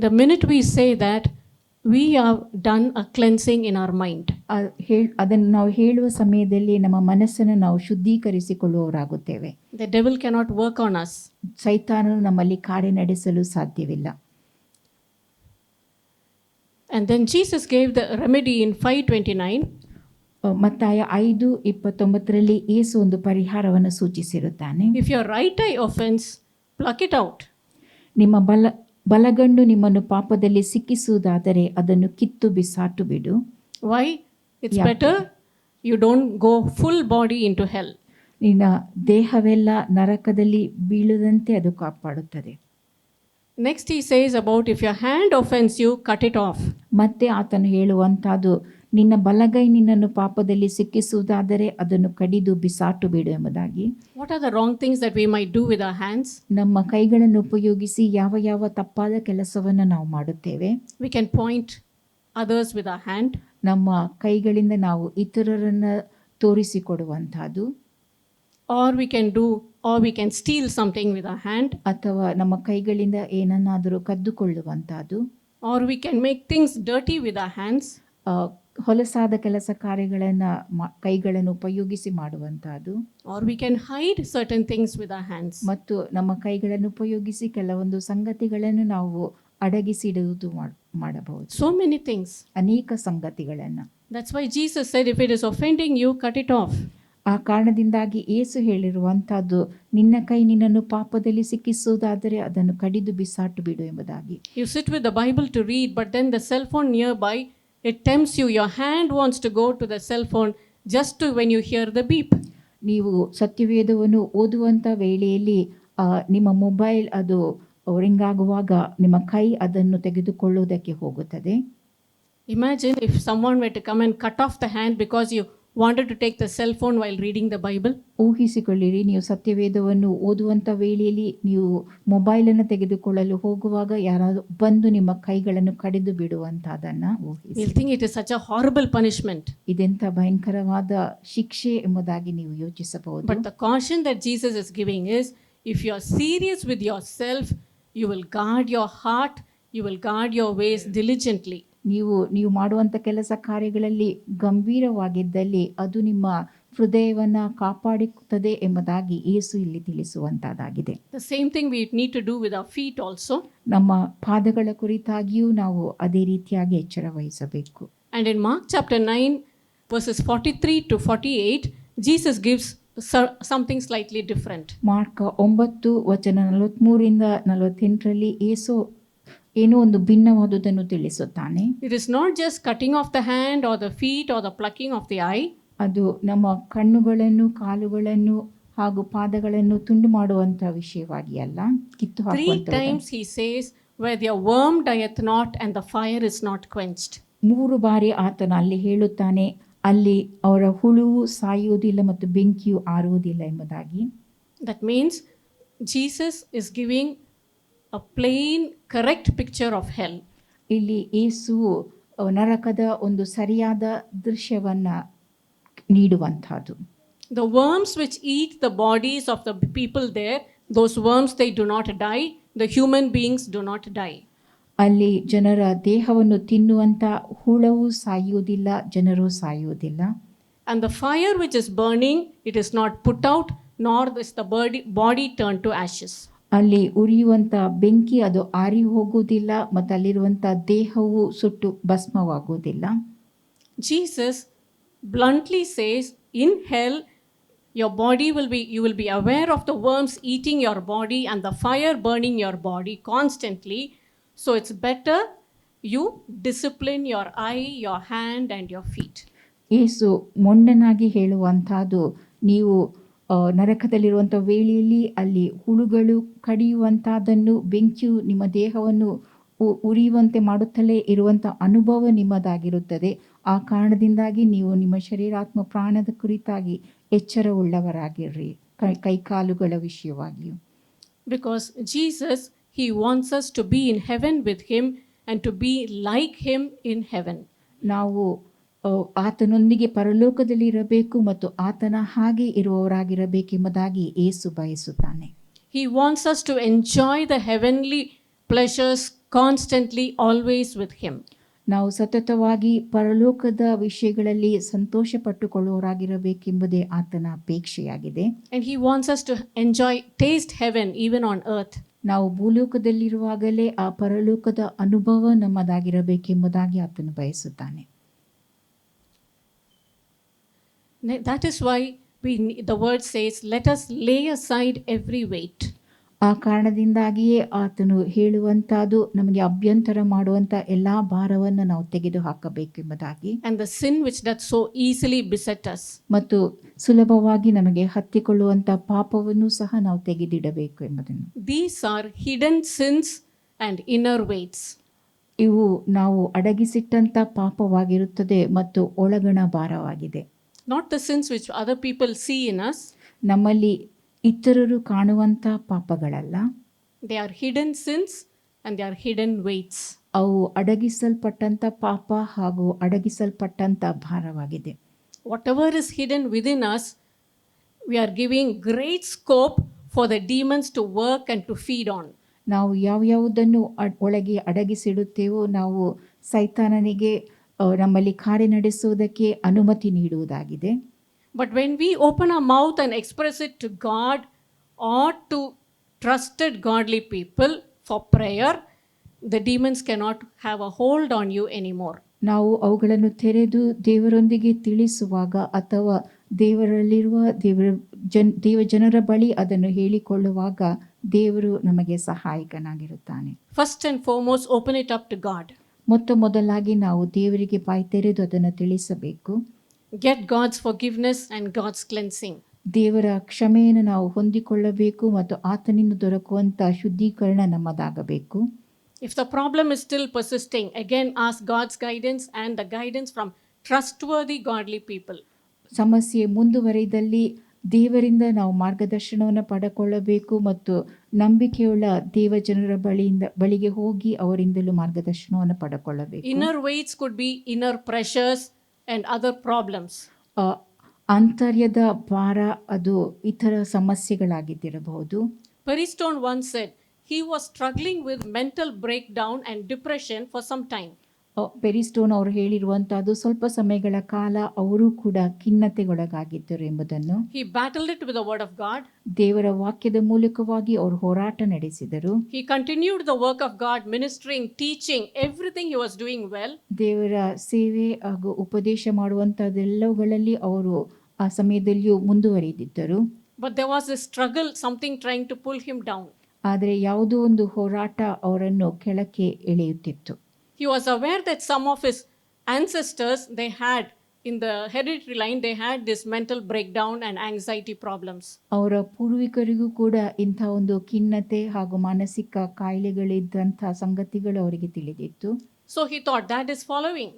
The minute we say that, we have done a cleansing in our mind. ಅದನ್ನು ನಾವು ಹೇಳುವ ಸಮಯದಲ್ಲಿ ನಮ್ಮ ಮನಸ್ಸನ್ನು ನಾವು ಶುದ್ಧೀಕರಿಸಿಕೊಳ್ಳುವವರಾಗುತ್ತೇವೆ. The devil cannot work on us. ಸೈತಾನನು ನಮ್ಮಲ್ಲಿ ಕಾರ್ಯ ನಡೆಸಲು ಸಾಧ್ಯವಿಲ್ಲ. And then Jesus gave the remedy in 5:29. ಮತ್ತಾಯ 5:29 ಯೇಸು ಒಂದು ಪರಿಹಾರವನ್ನು ಸೂಚಿಸಿರುತ್ತಾನೆ. If your right eye offends, pluck it out. ನಿಮ್ಮ ಬಲಗಣ್ಣು ನಿಮ್ಮನ್ನು ಪಾಪದಲ್ಲಿ ಸಿಕ್ಕಿಸುವುದಾದರೆ ಅದನ್ನು ಕಿತ್ತು ಬಿಸಾಟು ಬಿಡು. Why? It's better you don't go full body into hell. ನಿನ್ನ ದೇಹವೆಲ್ಲ ನರಕದಲ್ಲಿ ಬೀಳದಂತೆ ಅದು ಕಾಪಾಡುತ್ತದೆ. Next he says about if your hand offends you, cut it off. ಮತ್ತೆ ಆತನು ಹೇಳುವಂತಹದ್ದು ನಿನ್ನ ಬಲಗೈ ನಿನ್ನನ್ನು ಪಾಪದಲ್ಲಿ ಸಿಕ್ಕಿಸುವುದಾದರೆ ಅದನ್ನು ಕಡಿದು ಬಿಸಾಟು ಬಿಡು ಎಂಬುದಾಗಿ. What are the wrong things that we might do with our hands? ನಮ್ಮ ಕೈಗಳನ್ನು ಉಪಯೋಗಿಸಿ ಯಾವ ತಪ್ಪಾದ ಕೆಲಸವನ್ನು ನಾವು ಮಾಡುತ್ತೇವೆ. We can point others with our hand. ನಮ್ಮ ಕೈಗಳಿಂದ ನಾವು ಇತರರನ್ನು ತೋರಿಸಿಕೊಡುವಂತಹದ್ದು. Or we can steal something with our hand. ಅಥವಾ ನಮ್ಮ ಕೈಗಳಿಂದ ಏನನ್ನಾದರೂ ಕದ್ದುಕೊಳ್ಳುವಂತಹದ್ದು. Or we can make things dirty with our hands. ಹೊಲಸಾದ ಕೆಲಸ ಕಾರ್ಯಗಳನ್ನು ಕೈಗಳನ್ನು ಉಪಯೋಗಿಸಿ ಮಾಡುವಂತಹದ್ದು. Or we can hide certain things with our hands. ಮತ್ತು ನಮ್ಮ ಕೈಗಳನ್ನು ಉಪಯೋಗಿಸಿ ಕೆಲವೊಂದು ಸಂಗತಿಗಳನ್ನು ನಾವು ಅಡಗಿಸಿಡುವುದು ಮಾಡಬಹುದು. So many things. ಅನೇಕ ಸಂಗತಿಗಳನ್ನು. That's why Jesus said, if it is offending you, cut it off. ಆ ಕಾರಣದಿಂದಾಗಿ ಯೇಸು ಹೇಳಿರುವಂತಹದ್ದು ನಿನ್ನ ಕೈ ನಿನ್ನನ್ನು ಪಾಪದಲ್ಲಿ ಸಿಕ್ಕಿಸುವುದಾದರೆ ಅದನ್ನು ಕಡಿದು ಬಿಸಾಟು ಬಿಡು ಎಂಬುದಾಗಿ. You sit with the Bible to read, but then the cell phone nearby, it tempts you. Your hand wants to go to the cell phone just to when you hear the beep. ನೀವು ಸತ್ಯವೇದವನ್ನು ಓದುವಂಥ ವೇಳೆಯಲ್ಲಿ ನಿಮ್ಮ mobile ಅದು ring ಆಗುವಾಗ ನಿಮ್ಮ ಕೈ ಅದನ್ನು ತೆಗೆದುಕೊಳ್ಳುವುದಕ್ಕೆ ಹೋಗುತ್ತದೆ. Imagine if someone were to come and cut off the hand because you wanted to take the cell phone while reading the Bible. ಊಹಿಸಿಕೊಳ್ಳಿರಿ, ನೀವು ಸತ್ಯವೇದವನ್ನು ಓದುವಂಥ ವೇಳೆಯಲ್ಲಿ ನೀವು ಮೊಬೈಲನ್ನು ತೆಗೆದುಕೊಳ್ಳಲು ಹೋಗುವಾಗ ಯಾರಾದರೂ ಬಂದು ನಿಮ್ಮ ಕೈಗಳನ್ನು ಕಡಿದು ಬಿಡುವಂತಹದನ್ನು ಊಹಿಸಿ. You'll think it is such a horrible punishment. ಇದೆಂಥ ಭಯಂಕರವಾದ ಶಿಕ್ಷೆ ಎಂಬುದಾಗಿ ನೀವು ಯೋಚಿಸಬಹುದು. But the caution that Jesus is giving is, if you are serious with yourself, you will guard your heart, you will guard your ways diligently. ನೀವು ಮಾಡುವಂಥ ಕೆಲಸ ಕಾರ್ಯಗಳಲ್ಲಿ ಗಂಭೀರವಾಗಿದ್ದಲ್ಲಿ ಅದು ನಿಮ್ಮ ಹೃದಯವನ್ನು ಕಾಪಾಡುತ್ತದೆ ಎಂಬುದಾಗಿ ಯೇಸು ಇಲ್ಲಿ ತಿಳಿಸುವಂತಹದ್ದಾಗಿದೆ. The same thing we need to do with our feet also. ನಮ್ಮ ಪಾದಗಳ ಕುರಿತಾಗಿಯೂ ನಾವು ಅದೇ ರೀತಿಯಾಗಿ ಎಚ್ಚರ ವಹಿಸಬೇಕು. And in Mark chapter 9 verses 43 to 48, Jesus gives something slightly different. Mark 9:43-48 ಯೇಸು ಏನೋ ಒಂದು ಭಿನ್ನವಾದುದನ್ನು ತಿಳಿಸುತ್ತಾನೆ. It is not just cutting off the hand or the feet or the plucking of the eye. ಅದು ನಮ್ಮ ಕಣ್ಣುಗಳನ್ನು, ಕಾಲುಗಳನ್ನು ಹಾಗೂ ಪಾದಗಳನ್ನು ತುಂಡು ಮಾಡುವಂತ ವಿಷಯವಾಗಿ ಅಲ್ಲ, ಕಿತ್ತು ಹಾಕುವಂತ. 3 times he says, where their worm dieth not and the fire is not quenched. 3 ಬಾರಿ ಆತನ ಅಲ್ಲಿ ಹೇಳುತ್ತಾನೆ, ಅಲ್ಲಿ ಅವರ ಹುಳುವು ಸಾಯುವುದಿಲ್ಲ ಮತ್ತು ಬೆಂಕಿಯು ಆರುವುದಿಲ್ಲ ಎಂಬುದಾಗಿ. That means Jesus is giving a plain, correct picture of hell. ಇಲ್ಲಿ ಯೇಸು ನರಕದ ಒಂದು ಸರಿಯಾದ ದೃಶ್ಯವನ್ನ ನೀಡುವಂತಹದ್ದು. The worms which eat the bodies of the people there, those worms, they do not die. The human beings do not die. ಅಲ್ಲಿ ಜನರ ದೇಹವನ್ನು ತಿನ್ನುವಂತ ಹುಳವು ಸಾಯುವುದಿಲ್ಲ, ಜನರು ಸಾಯುವುದಿಲ್ಲ. And the fire which is burning, it is not put out, nor is the body turned to ashes. ಅಲ್ಲಿ ಉರಿಯುವಂತ ಬೆಂಕಿ ಅದು ಆರಿ ಹೋಗುವುದಿಲ್ಲ ಮತ್ತು ಅಲ್ಲಿರುವಂತ ದೇಹವು ಸುಟ್ಟು ಭಸ್ಮವಾಗುವುದಿಲ್ಲ. Jesus bluntly says, in hell your body you will be aware of the worms eating your body and the fire burning your body constantly. So it's better you discipline your eye, your hand and your feet. ಯೇಸು ಮೊಂಡನಾಗಿ ಹೇಳುವಂತಹದ್ದು, ನೀವು ನರಕದಲ್ಲಿರುವಂಥ ವೇಳೆಯಲ್ಲಿ ಅಲ್ಲಿ ಹುಳುಗಳು ಕಡಿಯುವಂತಹದನ್ನು, ಬೆಂಕಿಯು ನಿಮ್ಮ ದೇಹವನ್ನು ಉರಿಯುವಂತೆ ಮಾಡುತ್ತಲೇ ಇರುವಂಥ ಅನುಭವ ನಿಮ್ಮದಾಗಿರುತ್ತದೆ. ಆ ಕಾರಣದಿಂದಾಗಿ ನೀವು ನಿಮ್ಮ ಶರೀರಾತ್ಮ ಪ್ರಾಣದ ಕುರಿತಾಗಿ ಎಚ್ಚರವುಳ್ಳವರಾಗಿರ್ರಿ, ಕೈಕಾಲುಗಳ ವಿಷಯವಾಗಿಯೂ. Because Jesus, he wants us to be in heaven with him and to be like him in heaven. ನಾವು ಆತನೊಂದಿಗೆ ಪರಲೋಕದಲ್ಲಿ ಇರಬೇಕು ಮತ್ತು ಆತನ ಹಾಗೆ ಇರುವವರಾಗಿರಬೇಕೆಂಬುದಾಗಿ ಯೇಸು ಬಯಸುತ್ತಾನೆ. He wants us to enjoy the heavenly pleasures constantly, always with Him. ನಾವು ಸತತವಾಗಿ ಪರಲೋಕದ ವಿಷಯಗಳಲ್ಲಿ ಸಂತೋಷ ಪಟ್ಟುಕೊಳ್ಳುವವರಾಗಿರಬೇಕೆಂಬುದೇ ಆತನ ಅಪೇಕ್ಷೆಯಾಗಿದೆ. And He wants us to enjoy, taste heaven even on earth. ನಾವು ಭೂಲೋಕದಲ್ಲಿರುವಾಗಲೇ ಆ ಪರಲೋಕದ ಅನುಭವ ನಮ್ಮದಾಗಿರಬೇಕೆಂಬುದಾಗಿ ಆತನು ಬಯಸುತ್ತಾನೆ. That is why the word says, let us lay aside every weight. ಆ ಕಾರಣದಿಂದಾಗಿಯೇ ಆತನು ಹೇಳುವಂತಹದ್ದು ನಮಗೆ ಅಭ್ಯಂತರ ಮಾಡುವಂತ ಎಲ್ಲಾ ಭಾರವನ್ನು ನಾವು ತೆಗೆದು ಹಾಕಬೇಕೆಂಬುದಾಗಿ. And the sin which doth so easily beset us. ಮತ್ತು ಸುಲಭವಾಗಿ ನಮಗೆ ಹತ್ತಿಕೊಳ್ಳುವಂತ ಪಾಪವನ್ನು ಸಹ ನಾವು ತೆಗೆದಿಡಬೇಕು ಎಂಬುದನ್ನು. These are hidden sins and inner weights. ಇವು ನಾವು ಅಡಗಿಸಿಟ್ಟಂತ ಪಾಪವಾಗಿರುತ್ತದೆ ಮತ್ತು ಒಳಗಣ ಭಾರವಾಗಿದೆ. Not the sins which other people see in us. ನಮ್ಮಲ್ಲಿ ಇತರರು ಕಾಣುವಂತ ಪಾಪಗಳಲ್ಲ. They are hidden sins and they are hidden weights. ಅವು ಅಡಗಿಸಲ್ಪಟ್ಟಂತ ಪಾಪ ಹಾಗೂ ಅಡಗಿಸಲ್ಪಟ್ಟಂತ ಭಾರವಾಗಿದೆ. Whatever is hidden within us, we are giving great scope for the demons to work and to feed on. ನಾವು ಯಾವುದನ್ನು ಒಳಗೆ ಅಡಗಿಸಿಡುತ್ತೇವೋ ನಾವು ಸೈತಾನನಿಗೆ ನಮ್ಮಲ್ಲಿ ಕಾರ್ಯನಡೆಸುವುದಕ್ಕೆ ಅನುಮತಿ ನೀಡುವುದಾಗಿದೆ. But when we open our mouth and express it to God or to trusted godly people for prayer, the demons cannot have a hold on you anymore. ನಾವು ಅವುಗಳನ್ನು ತೆರೆದು ದೇವರೊಂದಿಗೆ ತಿಳಿಸುವಾಗ ಅಥವಾ ದೇವರಲ್ಲಿರುವ ದೇವ ಜನರ ಬಳಿ ಅದನ್ನು ಹೇಳಿಕೊಳ್ಳುವಾಗ ದೇವರು ನಮಗೆ ಸಹಾಯಕನಾಗಿರುತ್ತಾನೆ. First and foremost, open it up to God. ಮೊದಲಾಗಿ ನಾವು ದೇವರಿಗೆ ಬಾಯಿ ತೆರೆದು ಅದನ್ನು ತಿಳಿಸಬೇಕು. Get God's forgiveness and God's cleansing. ದೇವರ ಕ್ಷಮೆಯನ್ನು ನಾವು ಹೊಂದಿಕೊಳ್ಳಬೇಕು ಮತ್ತು ಆತನಿಂದ ದೊರಕುವಂತ ಶುದ್ಧೀಕರಣ ನಮ್ಮದಾಗಬೇಕು. If the problem is still persisting, again ask God's guidance and the guidance from trustworthy godly people. ಸಮಸ್ಯೆ ಮುಂದುವರಿದಲ್ಲಿ ದೇವರಿಂದ ನಾವು ಮಾರ್ಗದರ್ಶನವನ್ನು ಪಡೆದುಕೊಳ್ಳಬೇಕು ಮತ್ತು ನಂಬಿಕೆಯುಳ್ಳ ದೇವಜನರ ಬಳಿಗೆ ಹೋಗಿ ಅವರಿಂದಲೂ ಮಾರ್ಗದರ್ಶನವನ್ನು ಪಡೆದುಕೊಳ್ಳಬೇಕು. Inner weights could be inner pressures and other problems. ಆಂತರ್ಯದ ಭಾರ ಅದು ಇತರ ಸಮಸ್ಯೆಗಳಾಗಿದ್ದಿರಬಹುದು. Perry Stone once said he was struggling with mental breakdown and depression for some time. Perry Stone ಅವರು ಹೇಳಿರುವಂತಹದ್ದು ಸ್ವಲ್ಪ ಸಮಯಗಳ ಕಾಲ ಅವರು ಕೂಡ ಖಿನ್ನತೆಗೊಳಗಾಗಿದ್ದರು ಎಂಬುದನ್ನು. He battled it with the word of God. ದೇವರ ವಾಕ್ಯದ ಮೂಲಕವಾಗಿ ಅವರು ಹೋರಾಟ ನಡೆಸಿದರು. He continued the work of God, ministering, teaching, everything he was doing well. ದೇವರ ಸೇವೆ ಹಾಗೂ ಉಪದೇಶ ಮಾಡುವಂತಹದೆಲ್ಲವುಗಳಲ್ಲಿ ಅವರು ಆ ಸಮಯದಲ್ಲಿಯೂ ಮುಂದುವರಿದಿದ್ದರು. But there was a struggle, something trying to pull him down. ಆದರೆ ಯಾವುದೋ ಒಂದು ಹೋರಾಟ ಅವರನ್ನು ಕೆಳಕ್ಕೆ ಎಳೆಯುತ್ತಿತ್ತು. He was aware that some of his ancestors, they had in the hereditary line, they had this mental breakdown and anxiety problems. ಅವರ ಪೂರ್ವಿಕರಿಗೂ ಕೂಡ ಇಂಥ ಒಂದು ಖಿನ್ನತೆ ಹಾಗೂ ಮಾನಸಿಕ ಕಾಯಿಲೆಗಳಿದ್ದಂಥ ಸಂಗತಿಗಳು ಅವರಿಗೆ ತಿಳಿದಿತ್ತು. So he thought that is following.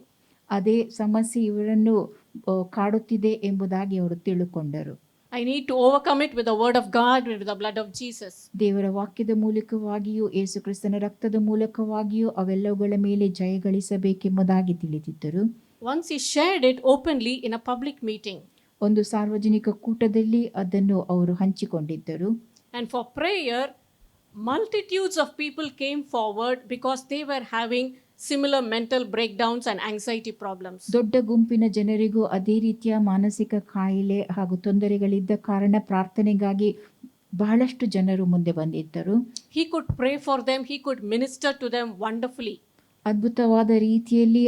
ಅದೇ ಸಮಸ್ಯೆ ಇವರನ್ನು ಕಾಡುತ್ತಿದೆ ಎಂಬುದಾಗಿ ಅವರು ತಿಳುಕೊಂಡರು. I need to overcome it with the word of God, with the blood of Jesus. ದೇವರ ವಾಕ್ಯದ ಮೂಲಕವಾಗಿಯೂ ಯೇಸು ಕ್ರಿಸ್ತನ ರಕ್ತದ ಮೂಲಕವಾಗಿಯೂ ಅವೆಲ್ಲವುಗಳ ಮೇಲೆ ಜಯಗಳಿಸಬೇಕೆಂಬುದಾಗಿ ತಿಳಿದಿದ್ದರು. Once he shared it openly in a public meeting. ಒಂದು ಸಾರ್ವಜನಿಕ ಕೂಟದಲ್ಲಿ ಅದನ್ನು ಅವರು ಹಂಚಿಕೊಂಡಿದ್ದರು. And for prayer, multitudes of people came forward because they were having similar mental breakdowns and anxiety problems. ದೊಡ್ಡ ಗುಂಪಿನ ಜನರಿಗೂ ಅದೇ ರೀತಿಯ ಮಾನಸಿಕ ಕಾಯಿಲೆ ಹಾಗೂ ತೊಂದರೆಗಳಿದ್ದ ಕಾರಣ ಪ್ರಾರ್ಥನೆಗಾಗಿ ಬಹಳಷ್ಟು ಜನರು ಮುಂದೆ ಬಂದಿದ್ದರು. He could pray for them, he could minister to them wonderfully. ಅದ್ಭುತವಾದ ರೀತಿಯಲ್ಲಿ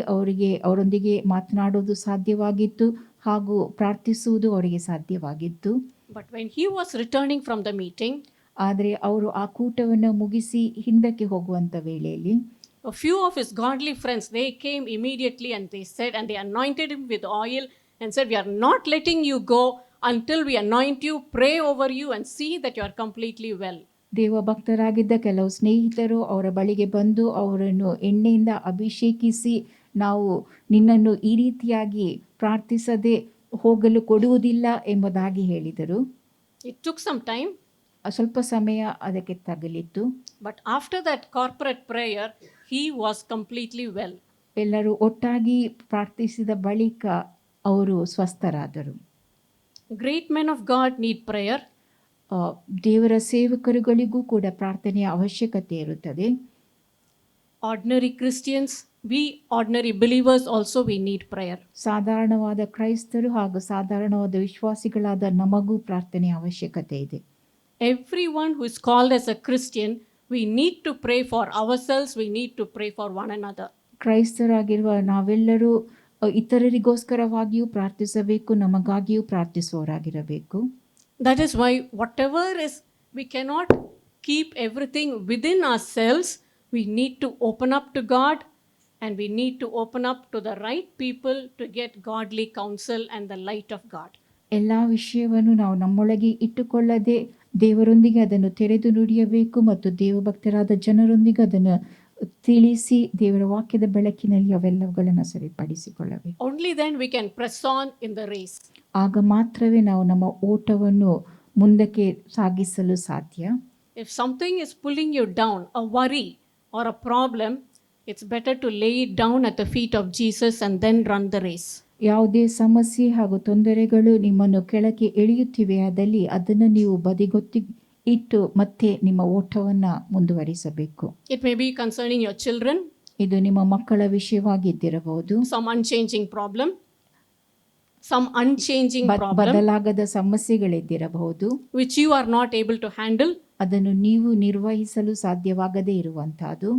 ಅವರೊಂದಿಗೆ ಮಾತನಾಡುವುದು ಸಾಧ್ಯವಾಗಿತ್ತು ಹಾಗೂ ಪ್ರಾರ್ಥಿಸುವುದು ಅವರಿಗೆ ಸಾಧ್ಯವಾಗಿತ್ತು. But when he was returning from the meeting, ಆದರೆ ಅವರು ಆ ಕೂಟವನ್ನು ಮುಗಿಸಿ ಹಿಂದಕ್ಕೆ ಹೋಗುವಂತ ವೇಳೆಯಲ್ಲಿ a few of his godly friends, they came immediately and they said, and they anointed him with oil and said, we are not letting you go until we anoint you, pray over you and see that you are completely well. ದೇವ ಭಕ್ತರಾಗಿದ್ದ ಕೆಲವು ಸ್ನೇಹಿತರು ಅವರ ಬಳಿಗೆ ಬಂದು ಅವರನ್ನು ಎಣ್ಣೆಯಿಂದ ಅಭಿಷೇಕಿಸಿ ನಾವು ನಿನ್ನನ್ನು ಈ ರೀತಿಯಾಗಿ ಪ್ರಾರ್ಥಿಸದೆ ಹೋಗಲು ಕೊಡುವುದಿಲ್ಲ ಎಂಬುದಾಗಿ ಹೇಳಿದರು. It took some time. ಸ್ವಲ್ಪ ಸಮಯ ಅದಕ್ಕೆ ತಗಲಿತ್ತು. But after that corporate prayer, he was completely well. ಎಲ್ಲರೂ ಒಟ್ಟಾಗಿ ಪ್ರಾರ್ಥಿಸಿದ ಬಳಿಕ ಅವರು ಸ್ವಸ್ಥರಾದರು. Great men of God need prayer. ದೇವರ ಸೇವಕರುಗಳಿಗೂ ಕೂಡ ಪ್ರಾರ್ಥನೆಯ ಅವಶ್ಯಕತೆ ಇರುತ್ತದೆ. ordinary Christians, we ordinary believers also we need prayer. ಸಾಧಾರಣವಾದ ಕ್ರೈಸ್ತರು ಹಾಗೂ ಸಾಧಾರಣವಾದ ವಿಶ್ವಾಸಿಗಳಾದ ನಮಗೂ ಪ್ರಾರ್ಥನೆ ಅವಶ್ಯಕತೆ ಇದೆ. Everyone who is called as a Christian, we need to pray for ourselves, we need to pray for one another. ಕ್ರೈಸ್ತರಾಗಿರುವ ನಾವೆಲ್ಲರೂ ಇತರರಿಗೋಸ್ಕರವಾಗಿಯೂ ಪ್ರಾರ್ಥಿಸಬೇಕು, ನಮಗಾಗಿಯೂ ಪ್ರಾರ್ಥಿಸುವವರಾಗಿರಬೇಕು. That is why whatever is, we cannot keep everything within ourselves. We need to open up to God, and we need to open up to the right people to get godly counsel and the light of God. ಎಲ್ಲ ವಿಷಯವನ್ನು ನಾವು ನಮ್ಮೊಳಗೆ ಇಟ್ಟುಕೊಳ್ಳದೆ ದೇವರೊಂದಿಗೆ ಅದನ್ನು ತೆರೆದು ನುಡಿಯಬೇಕು ಮತ್ತು ದೇವಭಕ್ತರಾದ ಜನರೊಂದಿಗೆ ಅದನ್ನು ತಿಳಿಸಿ ದೇವರ ವಾಕ್ಯದ ಬೆಳಕಿನಲ್ಲಿ ಅವೆಲ್ಲವುಗಳನ್ನು ಸರಿಪಡಿಸಿಕೊಳ್ಳಬೇಕು. Only then we can press on in the race. ಆಗ ಮಾತ್ರವೇ ನಾವು ನಮ್ಮ ಓಟವನ್ನು ಮುಂದಕ್ಕೆ ಸಾಗಿಸಲು ಸಾಧ್ಯ. If something is pulling you down, a worry or a problem, it's better to lay it down at the feet of Jesus and then run the race. ಯಾವುದೇ ಸಮಸ್ಯೆ ಹಾಗೂ ತೊಂದರೆಗಳು ನಿಮ್ಮನ್ನು ಕೆಳಗೆ ಎಳೆಯುತ್ತಿವೆ ಆದಲ್ಲಿ ಅದನ್ನು ನೀವು ಬದಿಗೊತ್ತಿ ಇಟ್ಟು ಮತ್ತೆ ನಿಮ್ಮ ಓಟವನ್ನು ಮುಂದುವರಿಸಬೇಕು. It may be concerning your children, ಇದು ನಿಮ್ಮ ಮಕ್ಕಳ ವಿಷಯವಾಗಿದ್ದಿರಬಹುದು, some unchanging problem, ಬದಲಾಗದ ಸಮಸ್ಯೆಗಳಿದ್ದಿರಬಹುದು, which you are not able to handle. ಅದನ್ನು ನೀವು ನಿರ್ವಹಿಸಲು ಸಾಧ್ಯವಾಗದೇ ಇರುವಂತಹದ್ದು.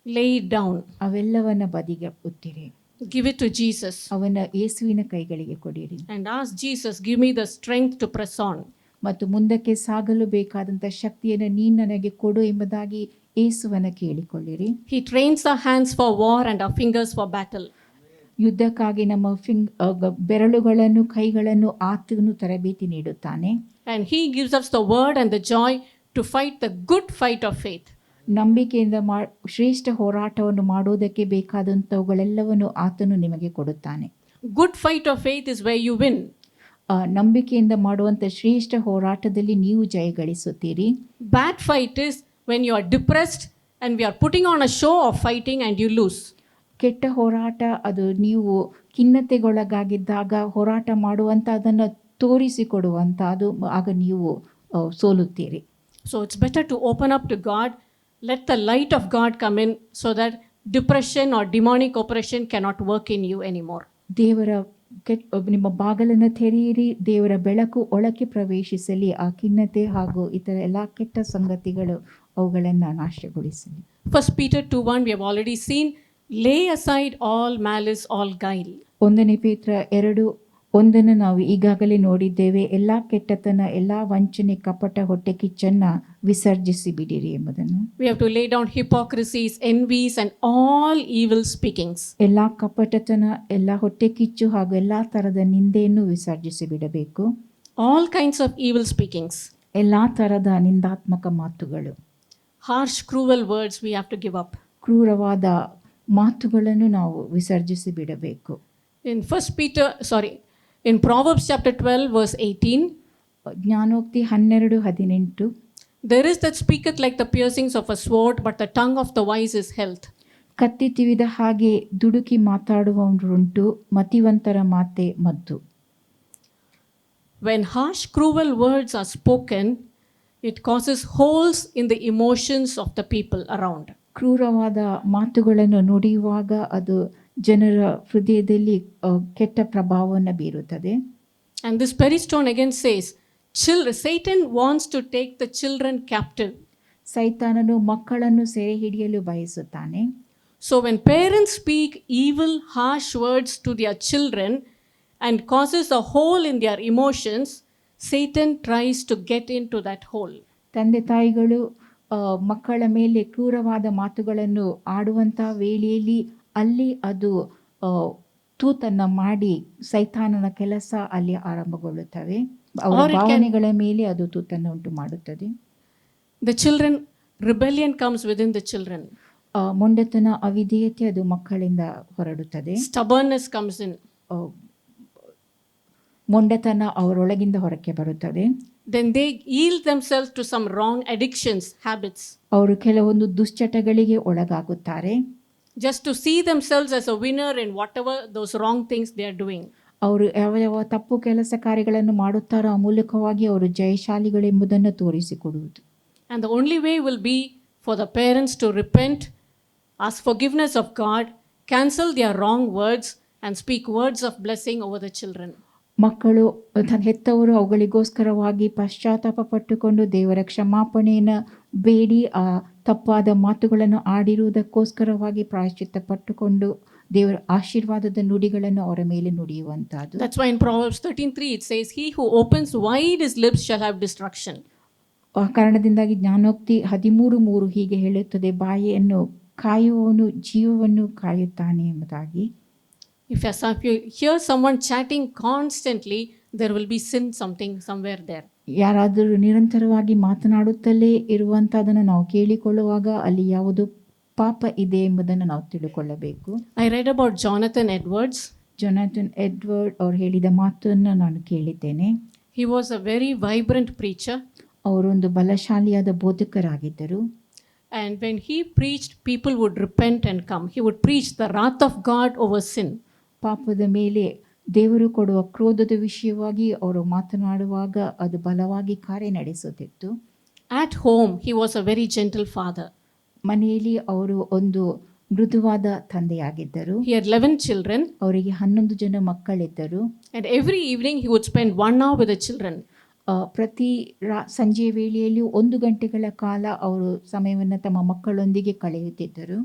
Lay it down. ಅವೆಲ್ಲವನ್ನ ಬದಿಗೆ ಒತ್ತಿರಿ. Give it to Jesus. ಅವನ ಯೇಸುವಿನ ಕೈಗಳಿಗೆ ಕೊಡಿರಿ. And ask Jesus, give me the strength to press on. ಮತ್ತು ಮುಂದಕ್ಕೆ ಸಾಗಲು ಬೇಕಾದಂಥ ಶಕ್ತಿಯನ್ನು ನೀನು ನನಗೆ ಕೊಡು ಎಂಬುದಾಗಿ ಯೇಸುವನ್ನ ಕೇಳಿಕೊಳ್ಳಿರಿ. He trains our hands for war and our fingers for battle. ಯುದ್ಧಕ್ಕಾಗಿ ನಮ್ಮ ಬೆರಳುಗಳನ್ನು ಕೈಗಳನ್ನು ಆತನು ತರಬೇತಿ ನೀಡುತ್ತಾನೆ. And he gives us the word and the joy to fight the good fight of faith. ನಂಬಿಕೆಯಿಂದ ಶ್ರೇಷ್ಠ ಹೋರಾಟವನ್ನು ಮಾಡುವುದಕ್ಕೆ ಬೇಕಾದಂಥವುಗಳೆಲ್ಲವನ್ನು ಆತನು ನಿಮಗೆ ಕೊಡುತ್ತಾನೆ. Good fight of faith is where you win. ನಂಬಿಕೆಯಿಂದ ಮಾಡುವಂಥ ಶ್ರೇಷ್ಠ ಹೋರಾಟದಲ್ಲಿ ನೀವು ಜಯಗಳಿಸುತ್ತೀರಿ. Bad fight is when you are depressed and we are putting on a show of fighting and you lose. ಕೆಟ್ಟ ಹೋರಾಟ ಅದು ನೀವು ಖಿನ್ನತೆಗೊಳಗಾಗಿದ್ದಾಗ ಹೋರಾಟ ಮಾಡುವಂಥ ಅದನ್ನು ತೋರಿಸಿಕೊಡುವಂಥ ಅದು ಆಗ ನೀವು ಸೋಲುತ್ತೀರಿ. So it's better to open up to God, let the light of God come in so that depression or demonic oppression cannot work in you anymore. ದೇವರ ನಿಮ್ಮ ಬಾಗಲನ್ನು ತೆರೆಯಿರಿ, ದೇವರ ಬೆಳಕು ಒಳಕ್ಕೆ ಪ್ರವೇಶಿಸಲಿ, ಆ ಖಿನ್ನತೆ ಹಾಗೂ ಇತರ ಎಲ್ಲ ಕೆಟ್ಟ ಸಂಗತಿಗಳು ಅವುಗಳನ್ನು ನಾಶಗೊಳಿಸಲಿ. 1 Peter 2:1 we have already seen, lay aside all malice, all guile. 1 ಪೇತ್ರ 2:1 ನಾವು ಈಗಾಗಲೇ ನೋಡಿದ್ದೇವೆ. ಎಲ್ಲ ಕೆಟ್ಟತನ, ಎಲ್ಲ ವಂಚನೆ, ಕಪಟ, ಹೊಟ್ಟೆ ಕಿಚ್ಚನ್ನು ವಿಸರ್ಜಿಸಿ ಬಿಡಿರಿ ಎಂಬುದನ್ನು. We have to lay down hypocrisies, envies and all evil speakings. ಎಲ್ಲ ಕಪಟತನ, ಎಲ್ಲ ಹೊಟ್ಟೆ ಕಿಚ್ಚು ಹಾಗೂ ಎಲ್ಲ ಥರದ ನಿಂದೆಯನ್ನು ವಿಸರ್ಜಿಸಿ ಬಿಡಬೇಕು. All kinds of evil speakings. ಎಲ್ಲ ಥರದ ನಿಂದಾತ್ಮಕ ಮಾತುಗಳು, Harsh, cruel words we have to give up. ಕ್ರೂರವಾದ ಮಾತುಗಳನ್ನು ನಾವು ವಿಸರ್ಜಿಸಿ ಬಿಡಬೇಕು. In Proverbs chapter 12 verse 18, ಜ್ಞಾನೋಕ್ತಿ 12:18, there is that speaketh like the piercings of a sword, but the tongue of the wise is health. ಕತ್ತಿ ತಿವಿದ ಹಾಗೆ ದುಡುಕಿ ಮಾತಾಡುವವರುಂಟು, ಮತಿವಂತರ ಮಾತೆ ಮದ್ದು. When harsh, cruel words are spoken, it causes holes in the emotions of the people around. ಕ್ರೂರವಾದ ಮಾತುಗಳನ್ನು ನುಡಿಯುವಾಗ ಅದು ಜನರ ಹೃದಯದಲ್ಲಿ ಕೆಟ್ಟ ಪ್ರಭಾವವನ್ನು ಬೀರುತ್ತದೆ. And this Peristone again says, Satan wants to take the children captive. ಸೈತಾನನು ಮಕ್ಕಳನ್ನು ಸೆರೆ ಹಿಡಿಯಲು ಬಯಸುತ್ತಾನೆ. So when parents speak evil, harsh words to their children and causes a hole in their emotions, Satan tries to get into that hole. ತಂದೆ ತಾಯಿಗಳು ಮಕ್ಕಳ ಮೇಲೆ ಕ್ರೂರವಾದ ಮಾತುಗಳನ್ನು ಆಡುವಂಥ ವೇಳೆಯಲ್ಲಿ ಅಲ್ಲಿ ಅದು ತೂತನ್ನು ಮಾಡಿ ಸೈತಾನನ ಕೆಲಸ ಅಲ್ಲಿ ಆರಂಭಗೊಳ್ಳುತ್ತವೆ. ಅವರ ಭಾವನೆಗಳ ಮೇಲೆ ಅದು ತೂತನ್ನು ಉಂಟು ಮಾಡುತ್ತದೆ. The children, rebellion comes within the children. ಮೊಂಡತನ, ಅವಿಧೇಯತೆ ಅದು ಮಕ್ಕಳಿಂದ ಹೊರಡುತ್ತದೆ. Stubbornness comes in. ಮೊಂಡತನ ಅವರೊಳಗಿಂದ ಹೊರಕ್ಕೆ ಬರುತ್ತದೆ. Then they yield themselves to some wrong addictions, habits. ಅವರು ಕೆಲವೊಂದು ದುಶ್ಚಟಗಳಿಗೆ ಒಳಗಾಗುತ್ತಾರೆ. Just to see themselves as a winner in whatever those wrong things they are doing. ಅವರು ಯಾವ ತಪ್ಪು ಕೆಲಸ ಕಾರ್ಯಗಳನ್ನು ಮಾಡುತ್ತಾರೋ ಆ ಮೂಲಕವಾಗಿ ಅವರು ಜಯಶಾಲಿಗಳೆಂಬುದನ್ನು ತೋರಿಸಿಕೊಡುವುದು. And the only way will be for the parents to repent ask forgiveness of God, cancel their wrong words, and speak words of blessing over the children. ಮಕ್ಕಳು ಹೆತ್ತವರು ಅವುಗಳಿಗೋಸ್ಕರವಾಗಿ ಪಶ್ಚಾತ್ತಾಪ ಪಟ್ಟುಕೊಂಡು ದೇವರ ಕ್ಷಮಾಪಣೆಯನ್ನು ಬೇಡಿ ಆ ತಪ್ಪಾದ ಮಾತುಗಳನ್ನು ಆಡಿರುವುದಕ್ಕೋಸ್ಕರವಾಗಿ ಪ್ರಾಯಶ್ಚಿತ್ತ ಪಟ್ಟುಕೊಂಡು ದೇವರ ಆಶೀರ್ವಾದದ ನುಡಿಗಳನ್ನು ಅವರ ಮೇಲೆ ನುಡಿಯುವಂತಹದ್ದು. That's why in Proverbs 13:3 it says, "He who opens wide his lips shall have destruction." ಆ ಕಾರಣದಿಂದಾಗಿ ಜ್ಞಾನೋಕ್ತಿ 13:3 ಹೀಗೆ ಹೇಳುತ್ತದೆ, ಬಾಯಿಯನ್ನು ಕಾಯುವವನು ಜೀವವನ್ನು ಕಾಯುತ್ತಾನೆ ಎಂಬುದಾಗಿ. If you hear someone chatting constantly, there will be sin somewhere there. ಯಾರಾದರೂ ನಿರಂತರವಾಗಿ ಮಾತನಾಡುತ್ತಲೇ ಇರುವಂತಹದನ್ನು ನಾವು ಕೇಳಿಕೊಳ್ಳುವಾಗ ಅಲ್ಲಿ ಯಾವುದು ಪಾಪ ಇದೆ ಎಂಬುದನ್ನು ನಾವು ತಿಳ್ಕೊಳ್ಳಬೇಕು. I read about Jonathan Edwards. Jonathan Edward ಅವರು ಹೇಳಿದ ಮಾತನ್ನು ನಾನು ಕೇಳಿದ್ದೇನೆ. He was a very vibrant preacher. ಅವರೊಂದು ಬಲಶಾಲಿಯಾದ ಬೋಧಕರಾಗಿದ್ದರು. And when he preached, people would repent and come. He would preach the wrath of God over sin. ಪಾಪದ ಮೇಲೆ ದೇವರು ಕೊಡುವ ಕ್ರೋಧದ ವಿಷಯವಾಗಿ ಅವರು ಮಾತನಾಡುವಾಗ ಅದು ಬಲವಾಗಿ ಕಾರ್ಯನಡೆಸುತ್ತಿತ್ತು. At home, he was a very gentle father. ಮನೆಯಲ್ಲಿ ಅವರು ಒಂದು ಮೃದುವಾದ ತಂದೆಯಾಗಿದ್ದರು. He had 11 children. ಅವರಿಗೆ 11 ಜನ ಮಕ್ಕಳಿದ್ದರು. And every evening, he would spend 1 hour with the children. ಪ್ರತಿ ಸಂಜೆಯ ವೇಳೆಯಲ್ಲಿ 1 ಗಂಟೆಗಳ ಕಾಲ ಅವರು ಸಮಯವನ್ನು ತಮ್ಮ ಮಕ್ಕಳೊಂದಿಗೆ ಕಳೆಯುತ್ತಿದ್ದರು.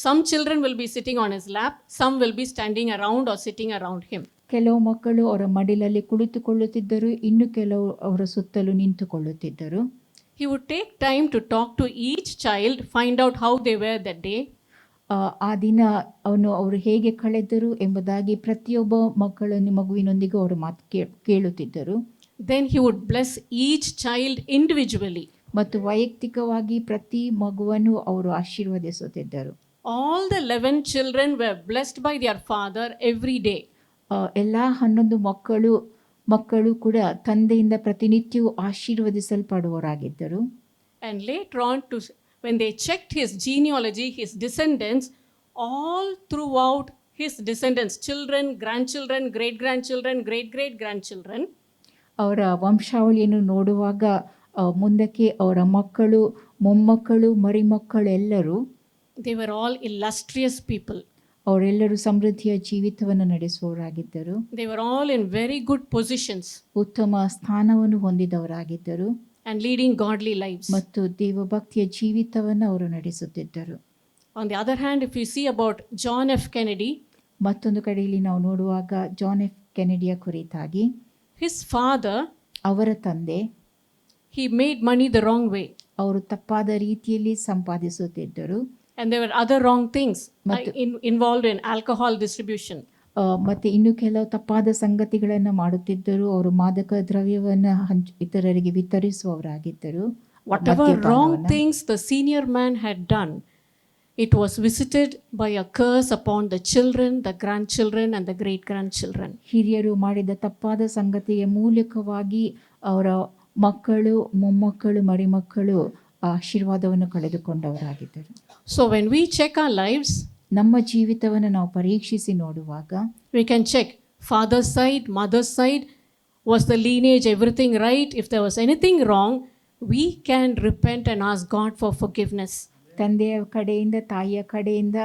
Some children will be sitting on his lap, some will be standing around or sitting around him. ಕೆಲವು ಮಕ್ಕಳು ಅವರ ಮಡಿಲಲ್ಲಿ ಕುಳಿತುಕೊಳ್ಳುತ್ತಿದ್ದರು, ಇನ್ನು ಕೆಲವು ಅವರ ಸುತ್ತಲೂ ನಿಂತುಕೊಳ್ಳುತ್ತಿದ್ದರು. He would take time to talk to each child, find out how they were that day. ಆ ದಿನ ಅವರು ಹೇಗೆ ಕಳೆದರು ಎಂಬುದಾಗಿ ಪ್ರತಿಯೊಬ್ಬ ಮಗುವಿನೊಂದಿಗೆ ಅವರು ಮಾತು ಕೇಳುತ್ತಿದ್ದರು. Then he would bless each child individually. ಮತ್ತು ವೈಯಕ್ತಿಕವಾಗಿ ಪ್ರತಿ ಮಗುವನ್ನು ಅವರು ಆಶೀರ್ವದಿಸುತ್ತಿದ್ದರು. All the 11 children were blessed by their father every day. ಎಲ್ಲ 11 ಮಕ್ಕಳು ಕೂಡ ತಂದೆಯಿಂದ ಪ್ರತಿನಿತ್ಯವೂ ಆಶೀರ್ವದಿಸಲ್ಪಡುವವರಾಗಿದ್ದರು. And later on, when they checked his genealogy, his descendants, all throughout his descendants, children, grandchildren, great-grandchildren, great-great-grandchildren, ಅವರ ವಂಶಾವಳಿಯನ್ನು ನೋಡುವಾಗ ಮುಂದಕ್ಕೆ ಅವರ ಮಕ್ಕಳು, ಮೊಮ್ಮಕ್ಕಳು, ಮರಿಮಕ್ಕಳೆಲ್ಲರೂ they were all illustrious people. ಅವರೆಲ್ಲರೂ ಸಮೃದ್ಧಿಯ ಜೀವಿತವನ್ನು ನಡೆಸುವವರಾಗಿದ್ದರು. They were all in very good positions ಉತ್ತಮ ಸ್ಥಾನವನ್ನು ಹೊಂದಿದವರಾಗಿದ್ದರು and leading godly lives. ಮತ್ತು ದೇವಭಕ್ತಿಯ ಜೀವಿತವನ್ನು ಅವರು ನಡೆಸುತ್ತಿದ್ದರು. On the other hand, if you see about John F. Kennedy, ಮತ್ತೊಂದು ಕಡೆಯಲ್ಲಿ ನಾವು ನೋಡುವಾಗ ಜಾನ್ ಎಫ್ ಕೆನೆಡಿಯ ಕುರಿತಾಗಿ, his father, ಅವರ ತಂದೆ, he made money the wrong way. ಅವರು ತಪ್ಪಾದ ರೀತಿಯಲ್ಲಿ ಸಂಪಾದಿಸುತ್ತಿದ್ದರು. And there were other wrong things involved in alcohol distribution. ಮತ್ತೆ ಇನ್ನು ಕೆಲವು ತಪ್ಪಾದ ಸಂಗತಿಗಳನ್ನು ಮಾಡುತ್ತಿದ್ದರು. ಅವರು ಮಾದಕ ದ್ರವ್ಯವನ್ನು ಇತರರಿಗೆ ವಿತರಿಸುವವರಾಗಿದ್ದರು. Whatever wrong things the senior man had done, it was visited by a curse upon the children, the grandchildren, and the great-grandchildren. ಹಿರಿಯರು ಮಾಡಿದ ತಪ್ಪಾದ ಸಂಗತಿಯ ಮೂಲಕವಾಗಿ ಅವರ ಮಕ್ಕಳು, ಮೊಮ್ಮಕ್ಕಳು, ಮರಿಮಕ್ಕಳು ಆಶೀರ್ವಾದವನ್ನು ಕಳೆದುಕೊಂಡವರಾಗಿದ್ದರು. So when we check our lives, ನಮ್ಮ ಜೀವಿತವನ್ನು ನಾವು ಪರೀಕ್ಷಿಸಿ ನೋಡುವಾಗ we can check father's side, mother's side, was the lineage everything right? If there was anything wrong, we can repent and ask God for forgiveness. ತಂದೆಯ ಕಡೆಯಿಂದ, ತಾಯಿಯ ಕಡೆಯಿಂದ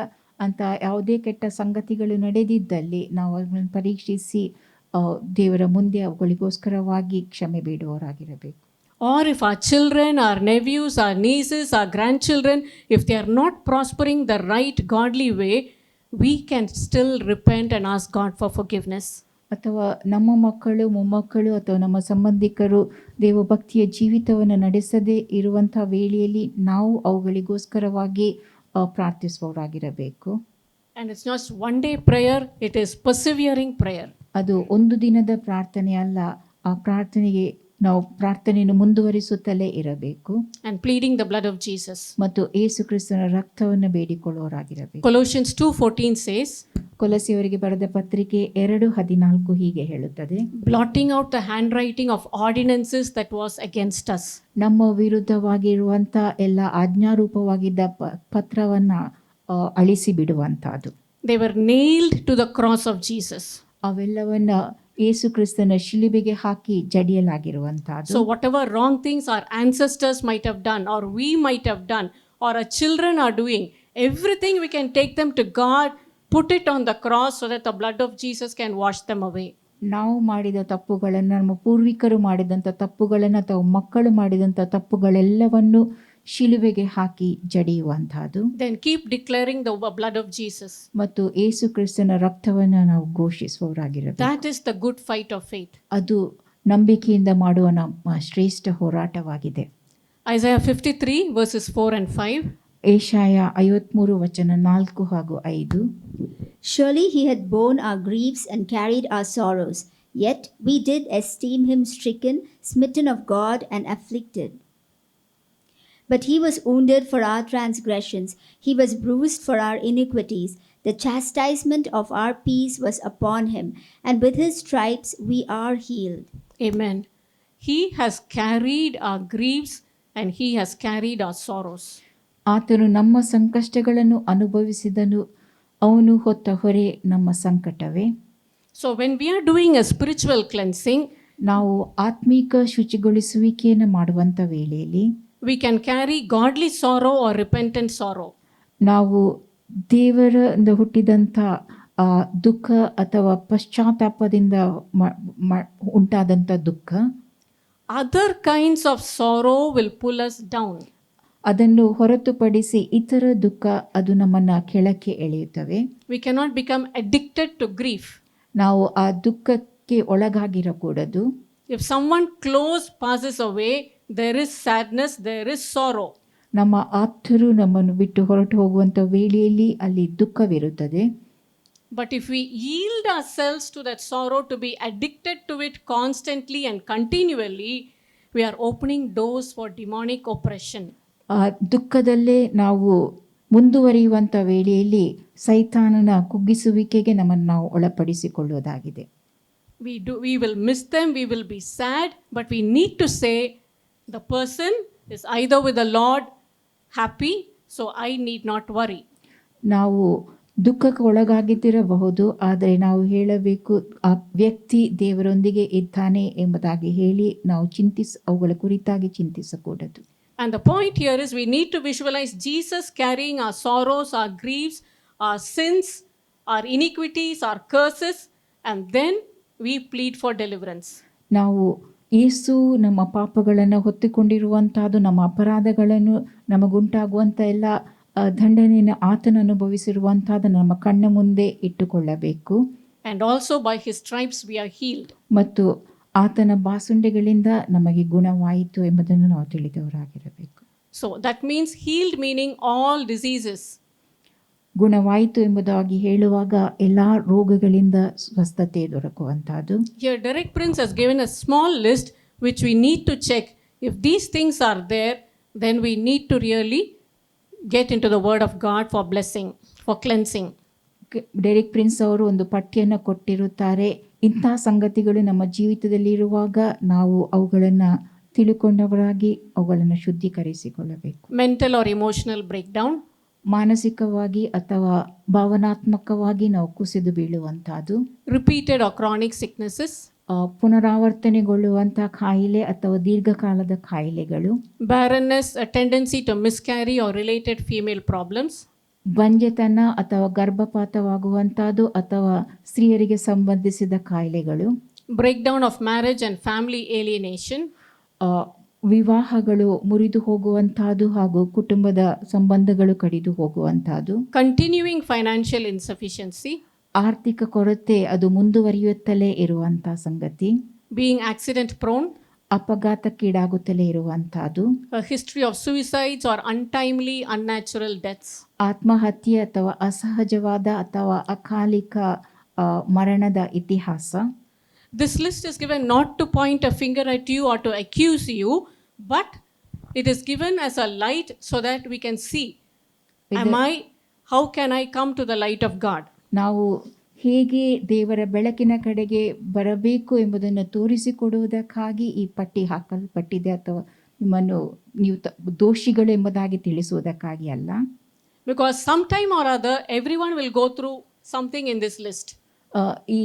ಅಂತ ಯಾವುದೇ ಕೆಟ್ಟ ಸಂಗತಿಗಳು ನಡೆದಿದ್ದಲ್ಲಿ ನಾವು ಅದನ್ನು ಪರೀಕ್ಷಿಸಿ ದೇವರ ಮುಂದೆ ಅವುಗಳಿಗೋಸ್ಕರವಾಗಿ ಕ್ಷಮೆ ಬೇಡುವವರಾಗಿರಬೇಕು. Or if our children, our nephews, our nieces, our grandchildren, if they are not prospering the right godly way, we can still repent and ask God for forgiveness. ಅಥವಾ ನಮ್ಮ ಮಕ್ಕಳು, ಮೊಮ್ಮಕ್ಕಳು ಅಥವಾ ನಮ್ಮ ಸಂಬಂಧಿಕರು ದೇವಭಕ್ತಿಯ ಜೀವಿತವನ್ನು ನಡೆಸದೇ ಇರುವಂಥ ವೇಳೆಯಲ್ಲಿ ನಾವು ಅವುಗಳಿಗೋಸ್ಕರವಾಗಿ ಪ್ರಾರ್ಥಿಸುವವರಾಗಿರಬೇಕು. And it's not one day prayer, it is persevering prayer. ಅದು ಒಂದು ದಿನದ ಪ್ರಾರ್ಥನೆ ಅಲ್ಲ, ಆ ನಾವು ಪ್ರಾರ್ಥನೆಯನ್ನು ಮುಂದುವರಿಸುತ್ತಲೇ ಇರಬೇಕು. And pleading the blood of Jesus. ಮತ್ತು ಯೇಸು ಕ್ರಿಸ್ತನ ರಕ್ತವನ್ನು ಬೇಡಿಕೊಳ್ಳುವವರಾಗಿರಬೇಕು. Colossians 2:14 says, ಕೊಲೊಸ್ಸೆಯವರಿಗೆ ಬರೆದ ಪತ್ರಿಕೆ 2:14 ಹೀಗೆ ಹೇಳುತ್ತದೆ, blotting out the handwriting of ordinances that was against us. ನಮ್ಮ ವಿರುದ್ಧವಾಗಿರುವಂಥ ಎಲ್ಲ ಆಜ್ಞಾರೂಪವಾಗಿದ್ದ ಪತ್ರವನ್ನ ಅಳಿಸಿ ಬಿಡುವಂತಹದ್ದು. They were nailed to the cross of Jesus. ಅವೆಲ್ಲವನ್ನ ಯೇಸು ಕ್ರಿಸ್ತನ ಶಿಲುಬೆಗೆ ಹಾಕಿ ಜಡಿಯಲಾಗಿರುವಂತಹದ್ದು. So whatever wrong things our ancestors might have done, or we might have done, or our children are doing, everything we can take them to God, put it on the cross so that the blood of Jesus can wash them away. ನಾವು ಮಾಡಿದ ತಪ್ಪುಗಳನ್ನು, ನಮ್ಮ ಪೂರ್ವಿಕರು ಮಾಡಿದಂಥ ತಪ್ಪುಗಳನ್ನು ಅಥವಾ ಮಕ್ಕಳು ಮಾಡಿದಂಥ ತಪ್ಪುಗಳೆಲ್ಲವನ್ನು ಶಿಲುಬೆಗೆ ಹಾಕಿ ಜಡಿಯುವಂತಹದ್ದು. Then keep declaring the blood of Jesus. ಮತ್ತು ಯೇಸು ಕ್ರಿಸ್ತನ ರಕ್ತವನ್ನು ನಾವು ಘೋಷಿಸುವವರಾಗಿರಬೇಕು. That is the good fight of faith. ಅದು ನಂಬಿಕೆಯಿಂದ ಮಾಡುವ ನಮ್ಮ ಶ್ರೇಷ್ಠ ಹೋರಾಟವಾಗಿದೆ. Isaiah 53 verses 4 and 5. ಏಷಾಯ 53 ವಚನ 4 ಹಾಗೂ 5. Surely he had borne our griefs and carried our sorrows, yet we did esteem him stricken, smitten of God, and afflicted. But he was wounded for our transgressions, he was bruised for our iniquities. The chastisement of our peace was upon him, and with his stripes we are healed. Amen. He has carried our griefs and he has carried our sorrows. ಆತನು ನಮ್ಮ ಸಂಕಷ್ಟಗಳನ್ನು ಅನುಭವಿಸಿದನು, ಅವನು ಹೊತ್ತ ಹೊರೆ ನಮ್ಮ ಸಂಕಟವೇ. So when we are doing a spiritual cleansing, ನಾವು ಆತ್ಮೀಕ ಶುಚಿಗೊಳಿಸುವಿಕೆಯನ್ನು ಮಾಡುವಂಥ ವೇಳೆಯಲ್ಲಿ we can carry godly sorrow or repentant sorrow. ನಾವು ದೇವರಿಂದ ಹುಟ್ಟಿದಂಥ ದುಃಖ ಅಥವಾ ಪಶ್ಚಾತ್ತಾಪದಿಂದ ಉಂಟಾದಂಥ ದುಃಖ, Other kinds of sorrow will pull us down. ಅದನ್ನು ಹೊರತುಪಡಿಸಿ ಇತರ ದುಃಖ ಅದು ನಮ್ಮನ್ನು ಕೆಳಕ್ಕೆ ಎಳೆಯುತ್ತವೆ. We cannot become addicted to grief. ನಾವು ಆ ದುಃಖಕ್ಕೆ ಒಳಗಾಗಿರಕೂಡದು. If someone close passes away, there is sadness, there is sorrow. ನಮ್ಮ ಆಪ್ತರು ನಮ್ಮನ್ನು ಬಿಟ್ಟು ಹೊರಟು ಹೋಗುವಂಥ ವೇಳೆಯಲ್ಲಿ ಅಲ್ಲಿ ದುಃಖವಿರುತ್ತದೆ. But if we yield ourselves to that sorrow, to be addicted to it constantly and continually, we are opening doors for demonic oppression. ಆ ದುಃಖದಲ್ಲೇ ನಾವು ಮುಂದುವರಿಯುವಂಥ ವೇಳೆಯಲ್ಲಿ ಸೈತಾನನ ಕುಗ್ಗಿಸುವಿಕೆಗೆ ನಮ್ಮನ್ನು ನಾವು ಒಳಪಡಿಸಿಕೊಳ್ಳುವುದಾಗಿದೆ. We will miss them, we will be sad, but we need to say the person is either with the Lord happy, so I need not worry. ನಾವು ದುಃಖಕ್ಕೆ ಒಳಗಾಗಿದ್ದಿರಬಹುದು, ಆದರೆ ನಾವು ಹೇಳಬೇಕು ಆ ವ್ಯಕ್ತಿ ದೇವರೊಂದಿಗೆ ಇದ್ದಾನೆ ಎಂಬುದಾಗಿ ಹೇಳಿ ನಾವು ಅವುಗಳ ಕುರಿತಾಗಿ ಚಿಂತಿಸಕೂಡದು. And the point here is we need to visualize Jesus carrying our sorrows, our griefs, our sins, our iniquities, our curses, and then we plead for deliverance. ನಾವು ಯೇಸು ನಮ್ಮ ಪಾಪಗಳನ್ನು ಹೊತ್ತುಕೊಂಡಿರುವಂತಹದ್ದು, ನಮ್ಮ ಅಪರಾಧಗಳನ್ನು, ನಮಗುಂಟಾಗುವಂಥ ಎಲ್ಲ ದಂಡನೆಯನ್ನು ಆತನು ಅನುಭವಿಸಿರುವಂತಹದ್ದು ನಮ್ಮ ಕಣ್ಣ ಮುಂದೆ ಇಟ್ಟುಕೊಳ್ಳಬೇಕು. And also by his stripes we are healed. ಮತ್ತು ಆತನ ಬಾಸುಂಡೆಗಳಿಂದ ನಮಗೆ ಗುಣವಾಯಿತು ಎಂಬುದನ್ನು ನಾವು ತಿಳಿದವರಾಗಿರಬೇಕು. So that means healed meaning all diseases. ಗುಣವಾಯಿತು ಎಂಬುದಾಗಿ ಹೇಳುವಾಗ ಎಲ್ಲ ರೋಗಗಳಿಂದ ಸ್ವಸ್ಥತೆ ದೊರಕುವಂತಹದ್ದು. Here Derek Prince has given a small list which we need to check. If these things are there, then we need to really get into the word of God for blessing, for cleansing. Derek Prince ಅವರು ಒಂದು ಪಟ್ಟಿಯನ್ನು ಕೊಟ್ಟಿರುತ್ತಾರೆ. ಇಂತಹ ಸಂಗತಿಗಳು ನಮ್ಮ ಜೀವಿತದಲ್ಲಿ ಇರುವಾಗ ನಾವು ಅವುಗಳನ್ನು ತಿಳುಕೊಂಡವರಾಗಿ ಅವುಗಳನ್ನು ಶುದ್ಧೀಕರಿಸಿಕೊಳ್ಳಬೇಕು. Mental or emotional breakdown. ಮಾನಸಿಕವಾಗಿ ಅಥವಾ ಭಾವನಾತ್ಮಕವಾಗಿ ನಾವು ಕುಸಿದು ಬೀಳುವಂತಹದ್ದು. Repeated or chronic sicknesses. ಪುನರಾವರ್ತನೆಗೊಳ್ಳುವಂತಹ ಕಾಯಿಲೆ ಅಥವಾ ದೀರ್ಘಕಾಲದ ಕಾಯಿಲೆಗಳು. Barrenness, a tendency to miscarry or related female problems. ಬಂಜೆತನ ಅಥವಾ ಗರ್ಭಪಾತವಾಗುವಂತಹದ್ದು ಅಥವಾ ಸ್ತ್ರೀಯರಿಗೆ ಸಂಬಂಧಿಸಿದ ಕಾಯಿಲೆಗಳು. Breakdown of marriage and family alienation. ವಿವಾಹಗಳು ಮುರಿದು ಹೋಗುವಂತಹದ್ದು ಹಾಗೂ ಕುಟುಂಬದ ಸಂಬಂಧಗಳು ಕಡಿದು ಹೋಗುವಂತಹದ್ದು. Continuing financial insufficiency. ಆರ್ಥಿಕ ಕೊರತೆ ಅದು ಮುಂದುವರಿಯುತ್ತಲೇ ಇರುವಂತಹ ಸಂಗತಿ. Being accident prone. ಅಪಘಾತಕ್ಕೀಡಾಗುತ್ತಲೇ ಇರುವಂತಹದ್ದು. A history of suicides or untimely unnatural deaths. ಆತ್ಮಹತ್ಯೆ ಅಥವಾ ಅಸಹಜವಾದ ಅಥವಾ ಅಕಾಲಿಕ ಮರಣದ ಇತಿಹಾಸ. This list is given not to point a finger at you or to accuse you, but it is given as a light so that we can see, how can I come to the light of God? ನಾವು ಹೇಗೆ ದೇವರ ಬೆಳಕಿನ ಕಡೆಗೆ ಬರಬೇಕು ಎಂಬುದನ್ನು ತೋರಿಸಿಕೊಡುವುದಕ್ಕಾಗಿ ಈ ಪಟ್ಟಿ ಹಾಕಲ್ಪಟ್ಟಿದೆ, ಅಥವಾ ನಿಮ್ಮನ್ನು ನೀವು ದೋಷಿಗಳು ಎಂಬುದಾಗಿ ತಿಳಿಸುವುದಕ್ಕಾಗಿ ಅಲ್ಲ. Because sometime or other everyone will go through something in this list. ಈ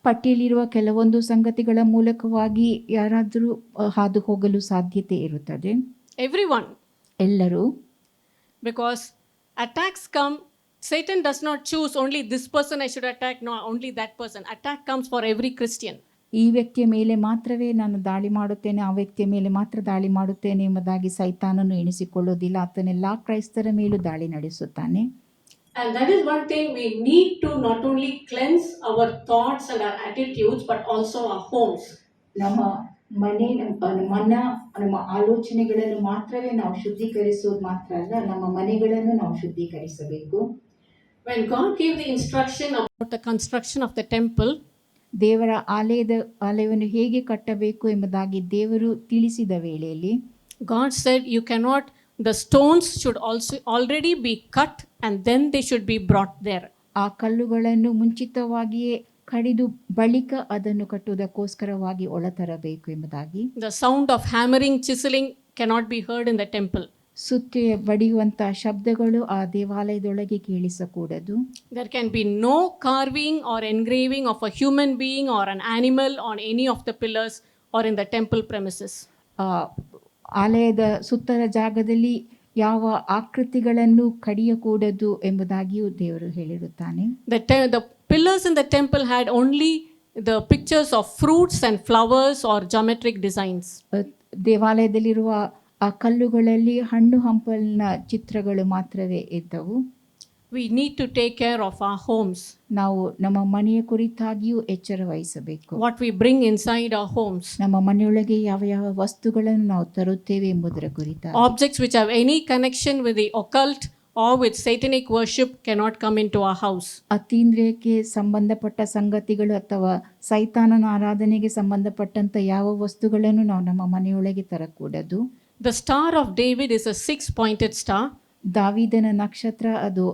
ಪಟ್ಟಿಯಲ್ಲಿರುವ ಕೆಲವೊಂದು ಸಂಗತಿಗಳ ಮೂಲಕವಾಗಿ ಯಾರಾದರೂ ಹಾದು ಹೋಗಲು ಸಾಧ್ಯತೆ ಇರುತ್ತದೆ. Everyone. ಎಲ್ಲರೂ. Because Attacks come, Satan does not choose only this person I should attack, no, only that person. Attack comes for every Christian. ಈ ವ್ಯಕ್ತಿಯ ಮೇಲೆ ಮಾತ್ರವೇ ನಾನು ದಾಳಿ ಮಾಡುತ್ತೇನೆ, ಆ ವ್ಯಕ್ತಿಯ ಮೇಲೆ ಮಾತ್ರ ದಾಳಿ ಮಾಡುತ್ತೇನೆ ಎಂಬುದಾಗಿ ಸೈತಾನನು ಎಣಿಸಿಕೊಳ್ಳುವುದಿಲ್ಲ. ಆತನೆಲ್ಲ ಕ್ರೈಸ್ತರ ಮೇಲೂ ದಾಳಿ ನಡೆಸುತ್ತಾನೆ. And that is one thing we need to not only cleanse our thoughts and our attitudes, but also our homes. ನಮ್ಮ ನಮ್ಮ ಆಲೋಚನೆಗಳನ್ನು ಮಾತ್ರವೇ ನಾವು ಶುದ್ಧೀಕರಿಸುವುದು ಮಾತ್ರ ಅಲ್ಲ, ನಮ್ಮ ಮನೆಗಳನ್ನು ನಾವು ಶುದ್ಧೀಕರಿಸಬೇಕು. When God gave the instruction about the construction of the temple, ದೇವರ ಆಲಯವನ್ನು ಹೇಗೆ ಕಟ್ಟಬೇಕು ಎಂಬುದಾಗಿ ದೇವರು ತಿಳಿಸಿದ ವೇಳೆಯಲ್ಲಿ God said you cannot, the stones should also already be cut and then they should be brought there. ಆ ಕಲ್ಲುಗಳನ್ನು ಮುಂಚಿತವಾಗಿಯೇ ಕಡಿದು ಬಳಿಕ ಅದನ್ನು ಕಟ್ಟುವುದಕ್ಕೋಸ್ಕರವಾಗಿ ಒಳತರಬೇಕು ಎಂಬುದಾಗಿ. The sound of hammering, chiseling cannot be heard in the temple. ಸುತ್ತಿ ಬಡಿಯುವಂತಹ ಶಬ್ದಗಳು ಆ ದೇವಾಲಯದೊಳಗೆ ಕೇಳಿಸಕೂಡದು. There can be no carving or engraving of a human being or an animal on any of the pillars or in the temple premises. ಆಲಯದ ಸುತ್ತಲ ಜಾಗದಲ್ಲಿ ಯಾವ ಆಕೃತಿಗಳನ್ನು ಕಡಿಯಕೂಡದು ಎಂಬುದಾಗಿಯೂ ದೇವರು ಹೇಳಿರುತ್ತಾನೆ. The pillars in the temple had only the pictures of fruits and flowers or geometric designs. ದೇವಾಲಯದಲ್ಲಿರುವ ಆ ಕಲ್ಲುಗಳಲ್ಲಿ ಹಣ್ಣು ಹಂಪಲಿನ ಚಿತ್ರಗಳು ಮಾತ್ರವೇ ಇದ್ದವು. We need to take care of our homes. ನಾವು ನಮ್ಮ ಮನೆಯ ಕುರಿತಾಗಿಯೂ ಎಚ್ಚರ ವಹಿಸಬೇಕು. What we bring inside our homes. ನಮ್ಮ ಮನೆಯೊಳಗೆ ಯಾವ ಯಾವ ವಸ್ತುಗಳನ್ನು ನಾವು ತರುತ್ತೇವೆ ಎಂಬುದರ ಕುರಿತಾಗಿ. Objects which have any connection with the occult or with satanic worship cannot come into our house. ಅತೀಂದ್ರಿಯಕ್ಕೆ ಸಂಬಂಧಪಟ್ಟ ಸಂಗತಿಗಳು ಅಥವಾ ಸೈತಾನನ ಆರಾಧನೆಗೆ ಸಂಬಂಧಪಟ್ಟಂತ ಯಾವ ವಸ್ತುಗಳನ್ನು ನಾವು ನಮ್ಮ ಮನೆಯೊಳಗೆ ತರಕೂಡದು. The Star of David is a 6-pointed star. ದಾವೀದನ ನಕ್ಷತ್ರ ಅದು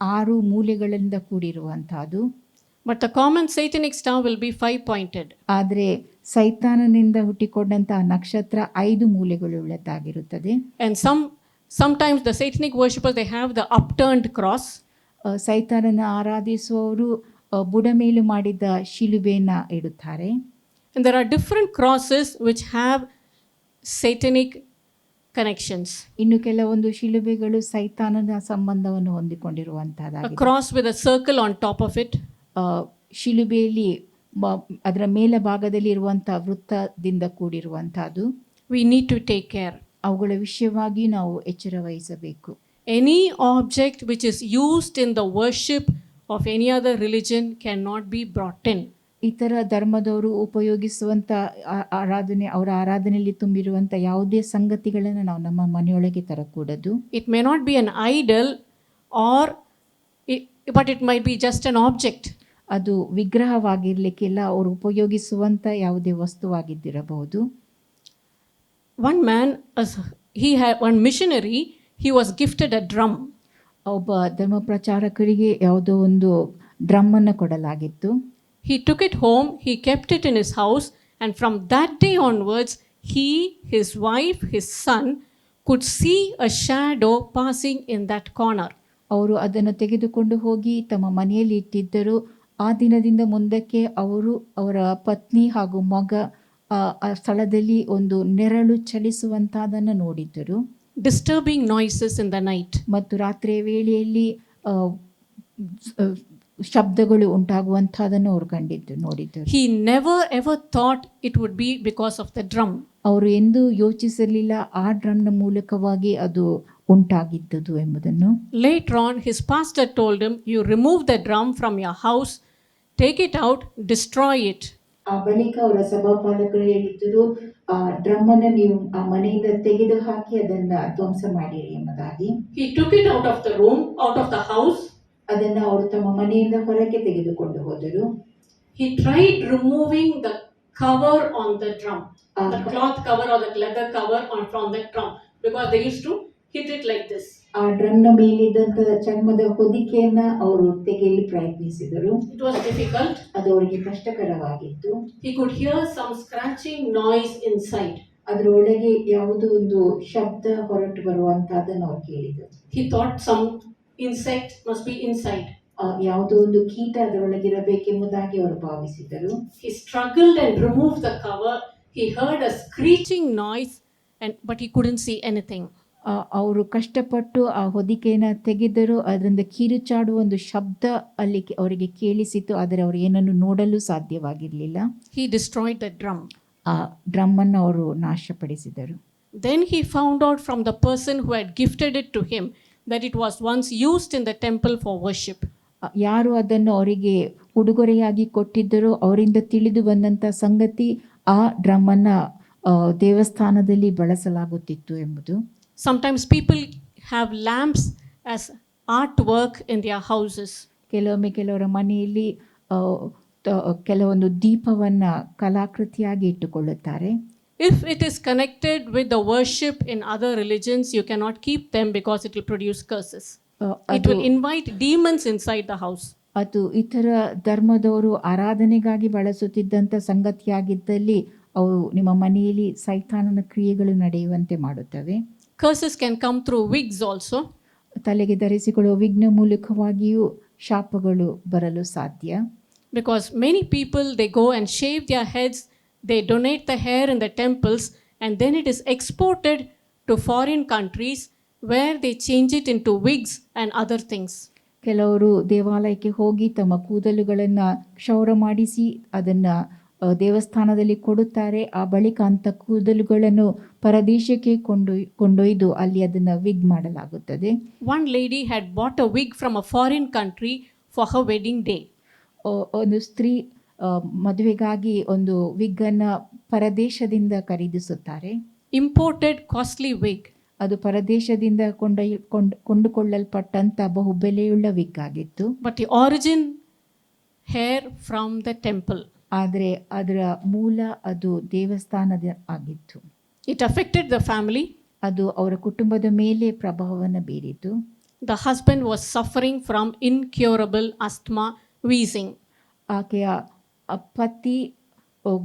6 ಮೂಲೆಗಳಿಂದ ಕೂಡಿರುವಂತಹದ್ದು. But the common satanic star will be 5-pointed. ಆದರೆ ಸೈತಾನನಿಂದ ಹುಟ್ಟಿಕೊಂಡಂತಹ ನಕ್ಷತ್ರ 5 ಮೂಲೆಗಳುಳ್ಳದ್ದಾಗಿರುತ್ತದೆ. And sometimes the satanic worshippers, they have the upturned cross. ಸೈತಾನನ ಆರಾಧಿಸುವವರು ಬುಡಮೇಲು ಮಾಡಿದ ಶಿಲುಬೆಯನ್ನು ಇಡುತ್ತಾರೆ. And there are different crosses which have satanic connections. ಇನ್ನು ಕೆಲವೊಂದು ಶಿಲುಬೆಗಳು ಸೈತಾನನ ಸಂಬಂಧವನ್ನು A ಹೊಂದಿಕೊಂಡಿರುವಂತಹದ್ದಾಗಿದೆ. cross with a circle on top of it. ಶಿಲುಬೆಯಲ್ಲಿ ಅದರ ಮೇಲ ಭಾಗದಲ್ಲಿ ಇರುವಂತಹ ವೃತ್ತದಿಂದ ಕೂಡಿರುವಂತಹದ್ದು. We need to take care. ಅವುಗಳ ವಿಷಯವಾಗಿ ನಾವು ಎಚ್ಚರ ವಹಿಸಬೇಕು. Any object which is used in the worship of any other religion cannot be brought in. ಇತರ ಧರ್ಮದವರು ಉಪಯೋಗಿಸುವಂತ ಅವರ ಆರಾಧನೆಯಲ್ಲಿ ತುಂಬಿರುವಂತ ಯಾವುದೇ ಸಂಗತಿಗಳನ್ನು ನಾವು ನಮ್ಮ ಮನೆಯೊಳಗೆ ತರಕೂಡದು. It may not be an idol but it might be just an object. ಅದು ವಿಗ್ರಹವಾಗಿರ್ಲಿಕ್ಕಿಲ್ಲ, ಅವರು ಉಪಯೋಗಿಸುವಂತ ಯಾವುದೇ ವಸ್ತುವಾಗಿದ್ದಿರಬಹುದು. One missionary, he was gifted a drum. ಒಬ್ಬ ಧರ್ಮ ಪ್ರಚಾರಕರಿಗೆ ಯಾವುದೋ ಒಂದು ಡ್ರಮ್ ಅನ್ನು ಕೊಡಲಾಗಿತ್ತು. He took it home, he kept it in his house, and from that day onwards, he, his wife, his son could see a shadow passing in that corner. ಅವರು ಅದನ್ನು ತೆಗೆದುಕೊಂಡು ಹೋಗಿ ತಮ್ಮ ಮನೆಯಲ್ಲಿ ಇಟ್ಟಿದ್ದರು. ಆ ದಿನದಿಂದ ಮುಂದಕ್ಕೆ ಅವರ ಪತ್ನಿ ಹಾಗೂ ಮಗ ಆ ಸ್ಥಳದಲ್ಲಿ ಒಂದು ನೆರಳು ಚಲಿಸುವಂತಹದನ್ನು ನೋಡಿದ್ದರು. Disturbing noises in the night. ಮತ್ತು ರಾತ್ರಿಯ ವೇಳೆಯಲ್ಲಿ ಶಬ್ದಗಳು ಉಂಟಾಗುವಂತಹದನ್ನು ಅವರು ನೋಡಿದ್ದರು. He never ever thought it would be because of the drum. ಅವರು ಎಂದೂ ಯೋಚಿಸಲಿಲ್ಲ ಆ ಡ್ರಮ್ನ ಮೂಲಕವಾಗಿ ಅದು ಉಂಟಾಗಿದ್ದುದು ಎಂಬುದನ್ನು. Later on, his pastor told him, you remove the drum from your house, take it out, destroy it. ಆ ಬಳಿಕ ಅವರ ಸಭಾಪಾಲಕರು ಹೇಳಿದ್ದರು, ಆ ಡ್ರಮ್ ಅನ್ನು ನೀವು ಆ ಮನೆಯಿಂದ ತೆಗೆದು ಹಾಕಿ ಅದನ್ನ ಧ್ವಂಸ ಮಾಡಿರಿ ಎಂಬುದಾಗಿ. He took it out of the room, out of the house. ಅದನ್ನ ಅವರು ತಮ್ಮ ಮನೆಯಿಂದ ಹೊರಗೆ ತೆಗೆದುಕೊಂಡು ಹೋದರು. He tried removing the cover on the drum, the cloth cover or the leather cover from the drum, because they used to hit it like this. ಆ ಡ್ರಮ್ನ ಮೇಲಿದ್ದಂತ ಚರ್ಮದ ಹೊದಿಕೆಯನ್ನ ಅವರು ತೆಗೆಯಲು ಪ್ರಯತ್ನಿಸಿದರು. It was difficult. ಅದು ಅವರಿಗೆ ಕಷ್ಟಕರವಾಗಿತ್ತು. He could hear some scratching noise inside. ಅದರ ಒಳಗೆ ಯಾವುದೋ ಒಂದು ಶಬ್ದ ಹೊರಟು ಬರುವಂತಹದನ್ನು ಅವರು ಕೇಳಿದರು. He thought some insect must be inside. ಯಾವುದೋ ಒಂದು ಕೀಟ ಅದರೊಳಗಿರಬೇಕೆಂಬುದಾಗಿ ಅವರು ಭಾವಿಸಿದರು. He struggled and removed the cover. He heard a screeching noise, but he couldn't see anything. ಅವರು ಕಷ್ಟಪಟ್ಟು ಆ ಹೊದಿಕೆಯನ್ನು ತೆಗೆದರು. ಅದರಿಂದ ಕಿರುಚಾಡುವ ಒಂದು ಶಬ್ದ ಅಲ್ಲಿ ಅವರಿಗೆ ಕೇಳಿಸಿತು, ಆದರೆ ಅವರು ಏನನ್ನು ನೋಡಲು ಸಾಧ್ಯವಾಗಿರಲಿಲ್ಲ. He destroyed the drum. ಆ ಡ್ರಮ್ಮನ್ನು ಅವರು ನಾಶಪಡಿಸಿದರು. Then he found out from the person who had gifted it to him that it was once used in the temple for worship. ಯಾರು ಅದನ್ನು ಅವರಿಗೆ ಉಡುಗೊರೆಯಾಗಿ ಕೊಟ್ಟಿದ್ದರೋ ಅವರಿಂದ ತಿಳಿದು ಬಂದಂಥ ಸಂಗತಿ ಆ ಡ್ರಮ್ಮನ್ನು ದೇವಸ್ಥಾನದಲ್ಲಿ ಬಳಸಲಾಗುತ್ತಿತ್ತು ಎಂಬುದು. Sometimes people have lamps as artwork in their houses. ಕೆಲವೊಮ್ಮೆ ಕೆಲವರ ಮನೆಯಲ್ಲಿ ಕೆಲವೊಂದು ದೀಪವನ್ನು ಕಲಾಕೃತಿಯಾಗಿ ಇಟ್ಟುಕೊಳ್ಳುತ್ತಾರೆ. If it is connected with the worship in other religions, you cannot keep them because it will produce curses. It will invite demons inside the house. ಅದು ಇತರ ಧರ್ಮದವರು ಆರಾಧನೆಗಾಗಿ ಬಳಸುತ್ತಿದ್ದಂಥ ಸಂಗತಿಯಾಗಿದ್ದಲ್ಲಿ ಅವು ನಿಮ್ಮ ಮನೆಯಲ್ಲಿ ಸೈತಾನನ ಕ್ರಿಯೆಗಳು ನಡೆಯುವಂತೆ ಮಾಡುತ್ತವೆ. Curses can come through wigs also. ತಲೆಗೆ ಧರಿಸಿಕೊಳ್ಳುವ ವಿಘ್ನ ಮೂಲಕವಾಗಿಯೂ ಶಾಪಗಳು ಬರಲು ಸಾಧ್ಯ. Because many people, they go and shave their heads, they donate the hair in the temples, and then it is exported to foreign countries where they change it into wigs and other things. ಕೆಲವರು ದೇವಾಲಯಕ್ಕೆ ಹೋಗಿ ತಮ್ಮ ಕೂದಲುಗಳನ್ನು ಕ್ಷೌರ ಮಾಡಿಸಿ ಅದನ್ನು ದೇವಸ್ಥಾನದಲ್ಲಿ ಕೊಡುತ್ತಾರೆ. ಆ ಬಳಿಕ ಅಂಥ ಕೂದಲುಗಳನ್ನು ಪರದೇಶಕ್ಕೆ ಕೊಂಡೊಯ್ದು ಅಲ್ಲಿ ಅದನ್ನು ವಿಗ್ ಮಾಡಲಾಗುತ್ತದೆ. One lady had bought a wig from a foreign country for her wedding day. ಒಂದು ಸ್ತ್ರೀ ಮದುವೆಗಾಗಿ ಒಂದು ವಿಗ್ಗನ್ನು ಪರದೇಶದಿಂದ ಖರೀದಿಸುತ್ತಾರೆ. Imported costly wig. ಅದು ಪರದೇಶದಿಂದ ಕೊಂಡುಕೊಳ್ಳಲ್ಪಟ್ಟಂಥ ಬಹು ಬೆಲೆಯುಳ್ಳ ವಿಗ್ ಆಗಿತ್ತು. But the origin hair from the temple. ಆದರೆ ಅದರ ಮೂಲ ಅದು ದೇವಸ್ಥಾನದ ಆಗಿತ್ತು. It affected the family. ಅದು ಅವರ ಕುಟುಂಬದ ಮೇಲೆ ಪ್ರಭಾವವನ್ನು ಬೀರಿತು. The husband was suffering from incurable asthma, wheezing. ಆಕೆಯ ಪತಿ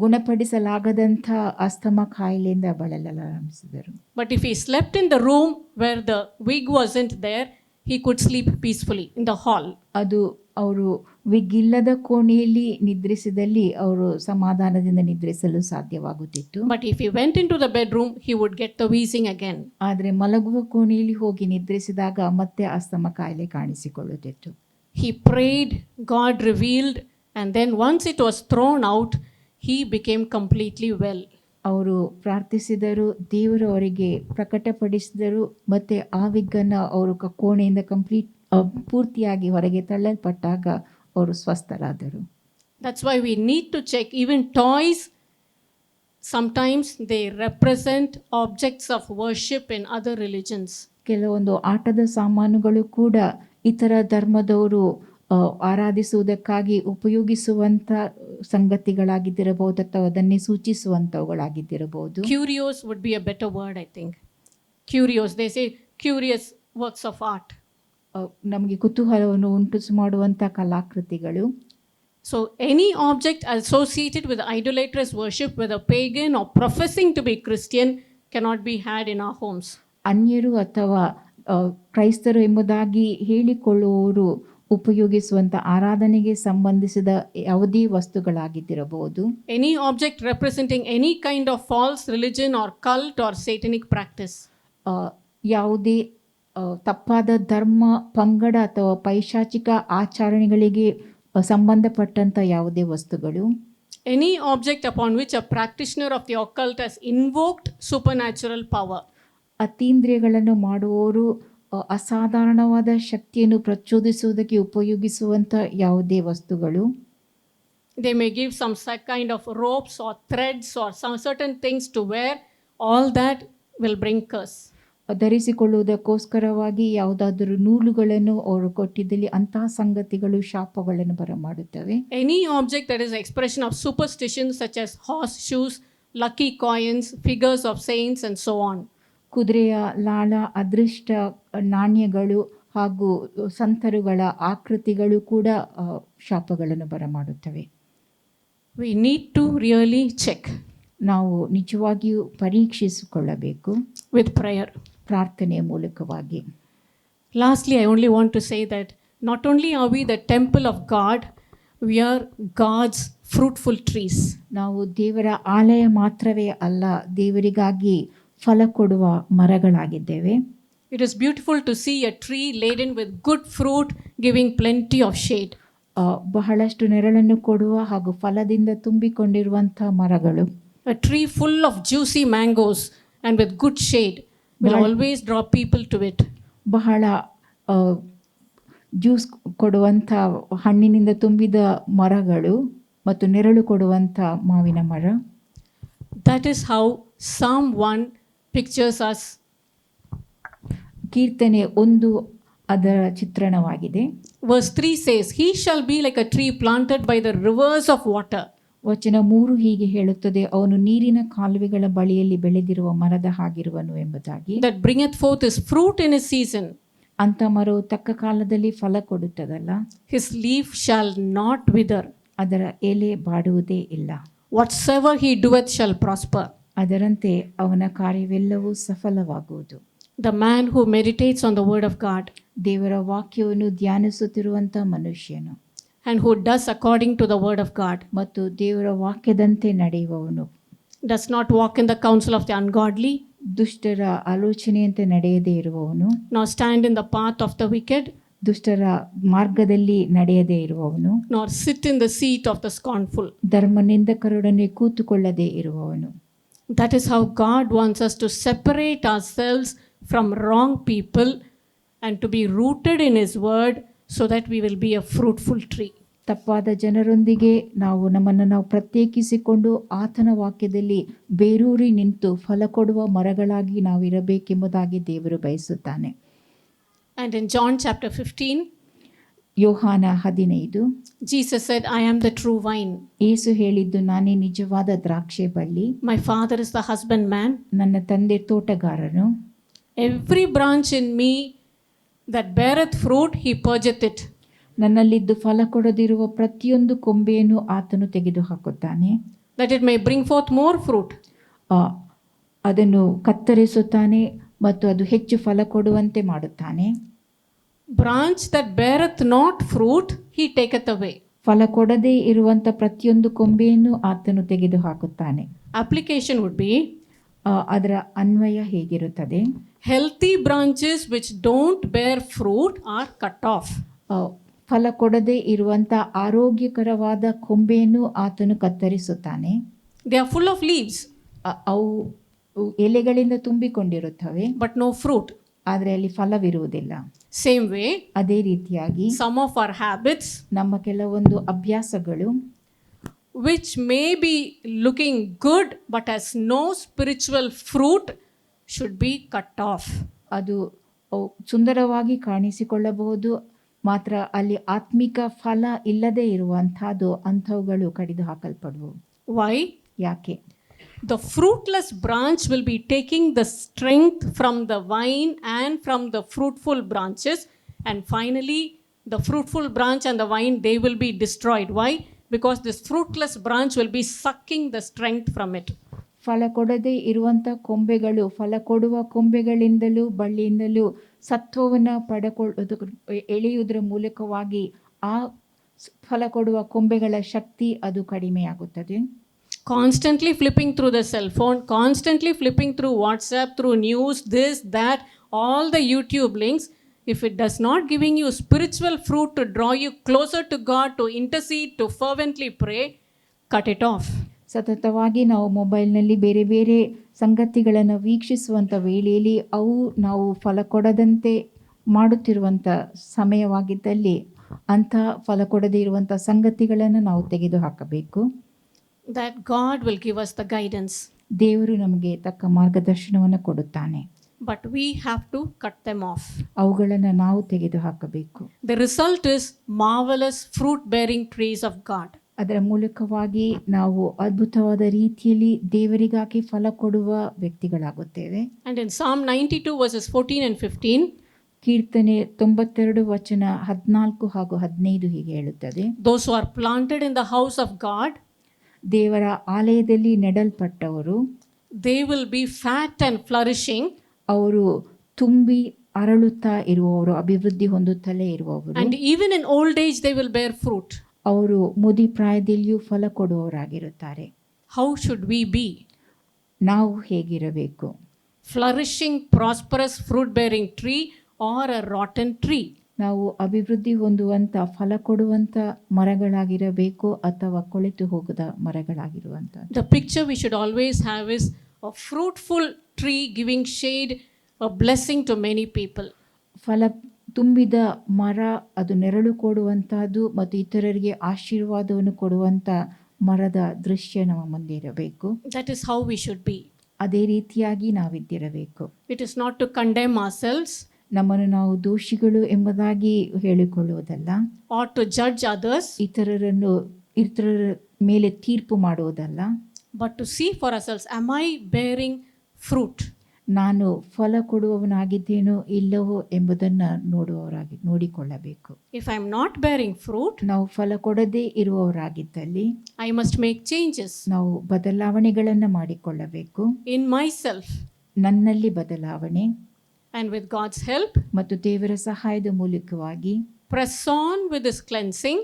ಗುಣಪಡಿಸಲಾಗದಂಥ ಅಸ್ತಮ ಕಾಯಿಲೆಯಿಂದ ಬಳಲಲಾರಂಭಿಸಿದರು. But if he slept in the room where the wig wasn't there, he could sleep peacefully in the hall. ಅದು ಅವರು ವಿಗ್ ಇಲ್ಲದ ಕೋಣೆಯಲ್ಲಿ ನಿದ್ರಿಸಿದಲ್ಲಿ ಅವರು ಸಮಾಧಾನದಿಂದ ನಿದ್ರಿಸಲು ಸಾಧ್ಯವಾಗುತ್ತಿತ್ತು. But if he went into the bedroom, he would get the wheezing again. ಆದರೆ ಮಲಗುವ ಕೋಣೆಯಲ್ಲಿ ಹೋಗಿ ನಿದ್ರಿಸಿದಾಗ ಮತ್ತೆ ಅಸ್ತಮ ಕಾಯಿಲೆ ಕಾಣಿಸಿಕೊಳ್ಳುತ್ತಿತ್ತು. He prayed, God revealed, and then once it was thrown out, he became completely well. ಅವರು ಪ್ರಾರ್ಥಿಸಿದರು, ದೇವರು ಅವರಿಗೆ ಪ್ರಕಟಪಡಿಸಿದರು, ಮತ್ತೆ ಆ ವಿಗ್ಗನ್ನು ಅವರು ಕೋಣೆಯಿಂದ ಪೂರ್ತಿಯಾಗಿ ಹೊರಗೆ ತಳ್ಳಲ್ಪಟ್ಟಾಗ ಅವರು ಸ್ವಸ್ಥರಾದರು. That's why we need to check. Even toys, sometimes they represent objects of worship in other religions. ಕೆಲವೊಂದು ಆಟದ ಸಾಮಾನುಗಳು ಕೂಡ ಇತರ ಧರ್ಮದವರು ಆರಾಧಿಸುವುದಕ್ಕಾಗಿ ಉಪಯೋಗಿಸುವಂಥ ಸಂಗತಿಗಳಾಗಿದ್ದಿರಬಹುದು ಅಥವಾ ಅದನ್ನೇ ಸೂಚಿಸುವಂಥವುಗಳಾಗಿದ್ದಿರಬಹುದು. Curios would be a better word, I think. Curios, they say curious works of art. ನಮಗೆ ಕುತೂಹಲವನ್ನು ಉಂಟು ಮಾಡುವಂಥ ಕಲಾಕೃತಿಗಳು. So any object associated with idolatrous worship, whether pagan or professing to be Christian, cannot be had in our homes. ಅನ್ಯರು ಅಥವಾ ಕ್ರೈಸ್ತರು ಎಂಬುದಾಗಿ ಹೇಳಿಕೊಳ್ಳುವವರು ಉಪಯೋಗಿಸುವಂಥ ಆರಾಧನೆಗೆ ಸಂಬಂಧಿಸಿದ ಯಾವುದೇ ವಸ್ತುಗಳಾಗಿದ್ದಿರಬಹುದು. Any object representing any kind of false religion or cult or satanic practice. ಯಾವುದೇ ತಪ್ಪಾದ ಧರ್ಮ, ಪಂಗಡ ಅಥವಾ ಪೈಶಾಚಿಕ ಆಚರಣೆಗಳಿಗೆ ಸಂಬಂಧಪಟ್ಟಂಥ ಯಾವುದೇ ವಸ್ತುಗಳು. Any object upon which a practitioner of the occult has invoked supernatural power. ಅತೀಂದ್ರಿಯಗಳನ್ನು ಮಾಡುವವರು ಅಸಾಧಾರಣವಾದ ಶಕ್ತಿಯನ್ನು ಪ್ರಚೋದಿಸುವುದಕ್ಕೆ ಉಪಯೋಗಿಸುವಂಥ ಯಾವುದೇ ವಸ್ತುಗಳು. They may give some kind of ropes or threads or some certain things to wear. All that will bring curse. ಧರಿಸಿಕೊಳ್ಳುವುದಕ್ಕೋಸ್ಕರವಾಗಿ ಯಾವುದಾದರೂ ನೂಲುಗಳನ್ನು ಅವರು ಕೊಟ್ಟಿದ್ದಲ್ಲಿ ಅಂತಹ ಸಂಗತಿಗಳು ಶಾಪಗಳನ್ನು ಬರಮಾಡುತ್ತವೆ. Any object that is expression of superstition such as horseshoes, lucky coins, figures of saints and so on. ಕುದುರೆಯ ಲಾಳ, ಅದೃಷ್ಟ ನಾಣ್ಯಗಳು ಹಾಗೂ ಸಂತರುಗಳ ಆಕೃತಿಗಳು ಕೂಡ ಶಾಪಗಳನ್ನು ಬರಮಾಡುತ್ತವೆ. We need to really check. ನಾವು ನಿಜವಾಗಿಯೂ ಪರೀಕ್ಷಿಸಿಕೊಳ್ಳಬೇಕು with prayer. ಪ್ರಾರ್ಥನೆಯ ಮೂಲಕವಾಗಿ. Lastly, I only want to say that not only are we the temple of God, we are God's fruitful trees. ನಾವು ದೇವರ ಆಲಯ ಮಾತ್ರವೇ ಅಲ್ಲ, ದೇವರಿಗಾಗಿ ಫಲ ಕೊಡುವ ಮರಗಳಾಗಿದ್ದೇವೆ. It is beautiful to see a tree laden with good fruit, giving plenty of shade. ಬಹಳಷ್ಟು ನೆರಳನ್ನು ಕೊಡುವ ಹಾಗೂ ಫಲದಿಂದ ತುಂಬಿಕೊಂಡಿರುವಂಥ ಮರಗಳು. A tree full of juicy mangoes and with good shade will always draw people to it. ಬಹಳ juice ಕೊಡುವಂಥ ಹಣ್ಣಿನಿಂದ ತುಂಬಿದ ಮರಗಳು ಮತ್ತು ನೆರಳು ಕೊಡುವಂಥ ಮಾವಿನ ಮರ. That is how Psalm 1 pictures us. ಕೀರ್ತನೆ 1 ಅದರ ಚಿತ್ರಣವಾಗಿದೆ. Verse 3 says, "He shall be like a tree planted by the rivers of water." ವಚನ 3 ಹೀಗೆ ಹೇಳುತ್ತದೆ, ಅವನು ನೀರಿನ ಕಾಲುವೆಗಳ ಬಳಿಯಲ್ಲಿ ಬೆಳೆದಿರುವ ಮರದ ಹಾಗಿರುವನು ಎಂಬುದಾಗಿ. That bringeth forth his fruit in his season. ಅಂಥ ಮರವು ತಕ್ಕ ಕಾಲದಲ್ಲಿ ಫಲ ಕೊಡುತ್ತದಲ್ಲ. His leaf shall not wither. ಅದರ ಎಲೆ ಬಾಡುವುದೇ ಇಲ್ಲ. Whatsoever he doeth shall prosper. ಅದರಂತೆ ಅವನ ಕಾರ್ಯವೆಲ್ಲವೂ ಸಫಲವಾಗುವುದು. The man who meditates on the word of God ದೇವರ ವಾಕ್ಯವನ್ನು ಧ್ಯಾನಿಸುತ್ತಿರುವಂಥ ಮನುಷ್ಯನು and who does according to the word of God ಮತ್ತು ದೇವರ ವಾಕ್ಯದಂತೆ ನಡೆಯುವವನು, does not walk in the counsel of the ungodly, ದುಷ್ಟರ ಆಲೋಚನೆಯಂತೆ ನಡೆಯದೇ ಇರುವವನು, nor stand in the path of the wicked, ದುಷ್ಟರ ಮಾರ್ಗದಲ್ಲಿ ನಡೆಯದೇ ಇರುವವನು, nor sit in the seat of the scornful. ಧರ್ಮನಿಂದಕರೊಡನೆ ಕೂತುಕೊಳ್ಳದೇ ಇರುವವನು. That is how God wants us to separate ourselves from wrong people and to be rooted in his word so that we will be a fruitful tree. ತಪ್ಪಾದ ಜನರೊಂದಿಗೆ ನಮ್ಮನ್ನು ನಾವು ಪ್ರತ್ಯೇಕಿಸಿಕೊಂಡು ಆತನ ವಾಕ್ಯದಲ್ಲಿ ಬೇರೂರಿ ನಿಂತು ಫಲ ಕೊಡುವ ಮರಗಳಾಗಿ ನಾವು ಇರಬೇಕೆಂಬುದಾಗಿ ದೇವರು ಬಯಸುತ್ತಾನೆ. And in John chapter 15, ಯೋಹಾನ 15 Jesus said, "I am the true vine. ಯೇಸು ಹೇಳಿದ್ದು, ನಾನೇ ನಿಜವಾದ ದ್ರಾಕ್ಷೆ ಬಳ್ಳಿ, My Father is the husbandman. ನನ್ನ ತಂದೆ ತೋಟಗಾರನು. Every branch in me that beareth fruit, he purgeth it. ನನ್ನಲ್ಲಿದ್ದು ಫಲ ಕೊಡದಿರುವ ಪ್ರತಿಯೊಂದು ಕೊಂಬೆಯನ್ನು ಆತನು ತೆಗೆದುಹಾಕುತ್ತಾನೆ, that it may bring forth more fruit." ಅದನ್ನು ಕತ್ತರಿಸುತ್ತಾನೆ ಮತ್ತು ಅದು ಹೆಚ್ಚು ಫಲ ಕೊಡುವಂತೆ ಮಾಡುತ್ತಾನೆ. Branch that beareth not fruit, he taketh away. ಫಲ ಕೊಡದೇ ಇರುವಂಥ ಪ್ರತಿಯೊಂದು ಕೊಂಬೆಯನ್ನು ಆತನು ತೆಗೆದುಹಾಕುತ್ತಾನೆ. Application would be, ಅದರ ಅನ್ವಯ ಹೇಗಿರುತ್ತದೆ? healthy branches which don't bear fruit are cut off. ಫಲ ಕೊಡದೇ ಇರುವಂಥ ಆರೋಗ್ಯಕರವಾದ ಕೊಂಬೆಯನ್ನು ಆತನು ಕತ್ತರಿಸುತ್ತಾನೆ. They are full of leaves, ಅವು ಎಲೆಗಳಿಂದ ತುಂಬಿಕೊಂಡಿರುತ್ತವೆ, but no fruit. ಆದರೆ ಅಲ್ಲಿ ಫಲವಿರುವುದಿಲ್ಲ. Same way, ಅದೇ ರೀತಿಯಾಗಿ some of our habits, ನಮ್ಮ ಕೆಲವೊಂದು ಅಭ್ಯಾಸಗಳು which may be looking good but has no spiritual fruit, should be cut off. ಅದು ಸುಂದರವಾಗಿ ಕಾಣಿಸಿಕೊಳ್ಳಬಹುದು, ಮಾತ್ರ ಅಲ್ಲಿ ಆತ್ಮಿಕ ಫಲ ಇಲ್ಲದೆ ಇರುವಂಥದ್ದು ಅಂಥವುಗಳು ಕಡಿದು ಹಾಕಲ್ಪಡುವವು. Why? ಯಾಕೆ? The fruitless branch will be taking the strength from the vine and from the fruitful branches, and finally the fruitful branch and the vine, they will be destroyed. Why? Because this fruitless branch will be sucking the strength from it. ಫಲ ಕೊಡದೇ ಇರುವಂಥ ಕೊಂಬೆಗಳು ಫಲ ಕೊಡುವ ಕೊಂಬೆಗಳಿಂದಲೂ ಬಳ್ಳಿಯಿಂದಲೂ ಸತ್ವವನ್ನು ಎಳೆಯುವುದರ ಮೂಲಕವಾಗಿ ಆ ಫಲ ಕೊಡುವ ಕೊಂಬೆಗಳ ಶಕ್ತಿ ಅದು ಕಡಿಮೆಯಾಗುತ್ತದೆ. Constantly flipping through the cell phone, constantly flipping through WhatsApp, through news, this, that, all the YouTube links, if it does not giving you spiritual fruit to draw you closer to God, to intercede, to fervently pray, cut it off. ಸತತವಾಗಿ ನಾವು ಮೊಬೈಲ್ನಲ್ಲಿ ಬೇರೆ ಬೇರೆ ಸಂಗತಿಗಳನ್ನು ವೀಕ್ಷಿಸುವಂಥ ವೇಳೆಯಲ್ಲಿ ಅವು ನಾವು ಫಲ ಕೊಡದಂತೆ ಮಾಡುತ್ತಿರುವಂಥ ಸಮಯವಾಗಿದ್ದಲ್ಲಿ ಅಂಥ ಫಲ ಕೊಡದೇ ಇರುವಂಥ ಸಂಗತಿಗಳನ್ನು ನಾವು ತೆಗೆದುಹಾಕಬೇಕು. That God will give us the guidance. ದೇವರು ನಮಗೆ ತಕ್ಕ ಮಾರ್ಗದರ್ಶನವನ್ನು ಕೊಡುತ್ತಾನೆ. But we have to cut them off. ಅವುಗಳನ್ನು ನಾವು ತೆಗೆದುಹಾಕಬೇಕು. The result is marvelous fruit-bearing trees of God. ಅದರ ಮೂಲಕವಾಗಿ ನಾವು ಅದ್ಭುತವಾದ ರೀತಿಯಲ್ಲಿ ದೇವರಿಗಾಗಿ ಫಲ ಕೊಡುವ ವ್ಯಕ್ತಿಗಳಾಗುತ್ತೇವೆ. And in Psalm 92 verses 14 and 15, ಕೀರ್ತನೆ 92 ವಚನ 14 ಹಾಗೂ 15 ಹೀಗೆ ಹೇಳುತ್ತದೆ, those who are planted in the house of God, ದೇವರ ಆಲಯದಲ್ಲಿ ನೆಡಲ್ಪಟ್ಟವರು, they will be fat and flourishing, ಅವರು ತುಂಬಿ ಅರಳುತ್ತಾ ಇರುವವರು, ಅಭಿವೃದ್ಧಿ ಹೊಂದುತ್ತಲೇ ಇರುವವರು, and even in old age they will bear fruit. ಅವರು ಮುದಿ ಪ್ರಾಯದಲ್ಲಿಯೂ ಫಲ ಕೊಡುವವರಾಗಿರುತ್ತಾರೆ. How should we be? ನಾವು ಹೇಗಿರಬೇಕು? flourishing, prosperous, fruit-bearing tree or a rotten tree. ನಾವು ಅಭಿವೃದ್ಧಿ ಹೊಂದುವಂಥ ಫಲ ಕೊಡುವಂಥ ಮರಗಳಾಗಿರಬೇಕು ಅಥವಾ ಕೊಳೆತು ಹೋಗದ ಮರಗಳಾಗಿರುವಂಥ. The picture we should always have is a fruitful tree giving shade, a blessing to many people. ಫಲ ತುಂಬಿದ ಮರ ಅದು ನೆರಳು ಕೊಡುವಂತಹದ್ದು ಮತ್ತು ಇತರರಿಗೆ ಆಶೀರ್ವಾದವನ್ನು ಕೊಡುವಂಥ ಮರದ ದೃಶ್ಯ ನಮ್ಮ ಮುಂದೆ ಇರಬೇಕು. That is how we should be. ಅದೇ ರೀತಿಯಾಗಿ ನಾವಿದ್ದಿರಬೇಕು. It is not to condemn ourselves ನಮ್ಮನ್ನು ನಾವು ದೋಷಿಗಳು ಎಂಬುದಾಗಿ ಹೇಳಿಕೊಳ್ಳುವುದಲ್ಲ, or to judge others, ಇತರರ ಮೇಲೆ ತೀರ್ಪು ಮಾಡುವುದಲ್ಲ, but to see for ourselves, am I bearing fruit? ನಾನು ಫಲ ಕೊಡುವವನಾಗಿದ್ದೇನೋ ಇಲ್ಲವೋ ಎಂಬುದನ್ನು ನೋಡಿಕೊಳ್ಳಬೇಕು. If I am not bearing fruit, ನಾವು ಫಲ ಕೊಡದೇ ಇರುವವರಾಗಿದ್ದಲ್ಲಿ I must make changes ನಾವು ಬದಲಾವಣೆಗಳನ್ನು ಮಾಡಿಕೊಳ್ಳಬೇಕು. in myself, ನನ್ನಲ್ಲಿ ಬದಲಾವಣೆ and with God's help, ಮತ್ತು ದೇವರ ಸಹಾಯದ ಮೂಲಕವಾಗಿ press on with this cleansing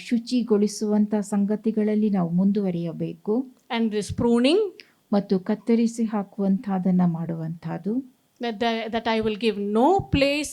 ಶುಚಿಗೊಳಿಸುವಂಥ ಸಂಗತಿಗಳಲ್ಲಿ ನಾವು ಮುಂದುವರಿಯಬೇಕು. and this pruning, ಮತ್ತು ಕತ್ತರಿಸಿ ಹಾಕುವಂಥದ್ದನ್ನು ಮಾಡುವಂಥದ್ದು. that I will give no place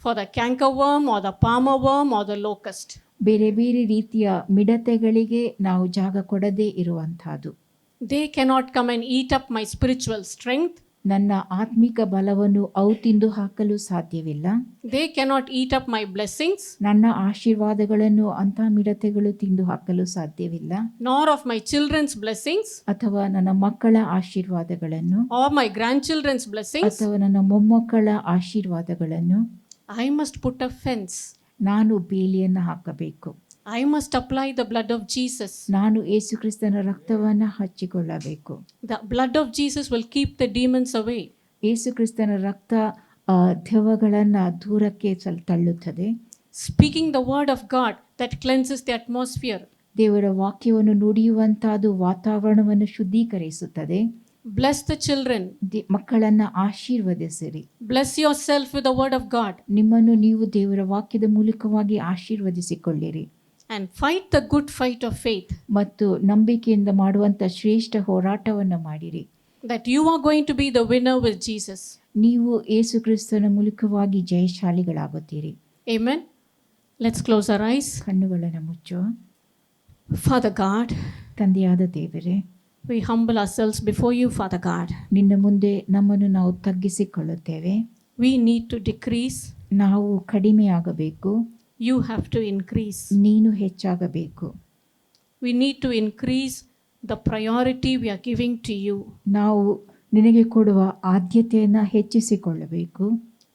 for the cankerworm or the palmer worm or the locust. ಬೇರೆ ಬೇರೆ ರೀತಿಯ ಮಿಡತೆಗಳಿಗೆ ನಾವು ಜಾಗ ಕೊಡದೇ ಇರುವಂಥದ್ದು. They cannot come and eat up my spiritual strength. ನನ್ನ ಆತ್ಮಿಕ ಬಲವನ್ನು ಅವು ತಿಂದು ಹಾಕಲು ಸಾಧ್ಯವಿಲ್ಲ. They cannot eat up my blessings. ನನ್ನ ಆಶೀರ್ವಾದಗಳನ್ನು ಅಂಥ ಮಿಡತೆಗಳು ತಿಂದು ಹಾಕಲು ಸಾಧ್ಯವಿಲ್ಲ. Nor of my children's blessings. ಅಥವಾ ನನ್ನ ಮಕ್ಕಳ ಆಶೀರ್ವಾದಗಳನ್ನು Or my grandchildren's blessings. ಅಥವಾ ನನ್ನ ಮೊಮ್ಮಕ್ಕಳ ಆಶೀರ್ವಾದಗಳನ್ನು I must put a fence. ನಾನು ಬೇಲಿಯನ್ನು ಹಾಕಬೇಕು. I must apply the blood of Jesus. ನಾನು ಯೇಸು ಕ್ರಿಸ್ತನ ರಕ್ತವನ್ನು ಹಚ್ಚಿಕೊಳ್ಳಬೇಕು. The blood of Jesus will keep the demons away. ಯೇಸು ಕ್ರಿಸ್ತನ ರಕ್ತ ದೆವ್ವಗಳನ್ನು ದೂರಕ್ಕೆ ತಳ್ಳುತ್ತದೆ. Speaking the word of God that cleanses the atmosphere. ದೇವರ ವಾಕ್ಯವನ್ನು ನುಡಿಯುವಂತಹದ್ದು ವಾತಾವರಣವನ್ನು ಶುದ್ಧೀಕರಿಸುತ್ತದೆ. Bless the children. ಮಕ್ಕಳನ್ನು ಆಶೀರ್ವದಿಸಿರಿ. Bless yourself with the word of God. ನಿಮ್ಮನ್ನು ನೀವು ದೇವರ ವಾಕ್ಯದ ಮೂಲಕವಾಗಿ ಆಶೀರ್ವದಿಸಿಕೊಳ್ಳಿರಿ. And fight the good fight of faith. ಮತ್ತು ನಂಬಿಕೆಯಿಂದ ಮಾಡುವಂಥ ಶ್ರೇಷ್ಠ ಹೋರಾಟವನ್ನು ಮಾಡಿರಿ. That you are going to be the winner with Jesus. ನೀವು ಯೇಸು ಕ್ರಿಸ್ತನ ಮೂಲಕವಾಗಿ ಜಯಶಾಲಿಗಳಾಗುತ್ತೀರಿ. Amen. Let's close our eyes. ಕಣ್ಣುಗಳನ್ನು ಮುಚ್ಚುವ. Father God, ತಂದೆಯಾದ ದೇವರೇ, we humble ourselves before you, Father God. ನಿನ್ನ ಮುಂದೆ ನಮ್ಮನ್ನು ನಾವು ತಗ್ಗಿಸಿಕೊಳ್ಳುತ್ತೇವೆ. We need to decrease. ನಾವು ಕಡಿಮೆಯಾಗಬೇಕು. You have to increase. ನೀನು ಹೆಚ್ಚಾಗಬೇಕು. We need to increase the priority we are giving to you. ನಾವು ನಿನಗೆ ಕೊಡುವ ಆದ್ಯತೆಯನ್ನು ಹೆಚ್ಚಿಸಿಕೊಳ್ಳಬೇಕು.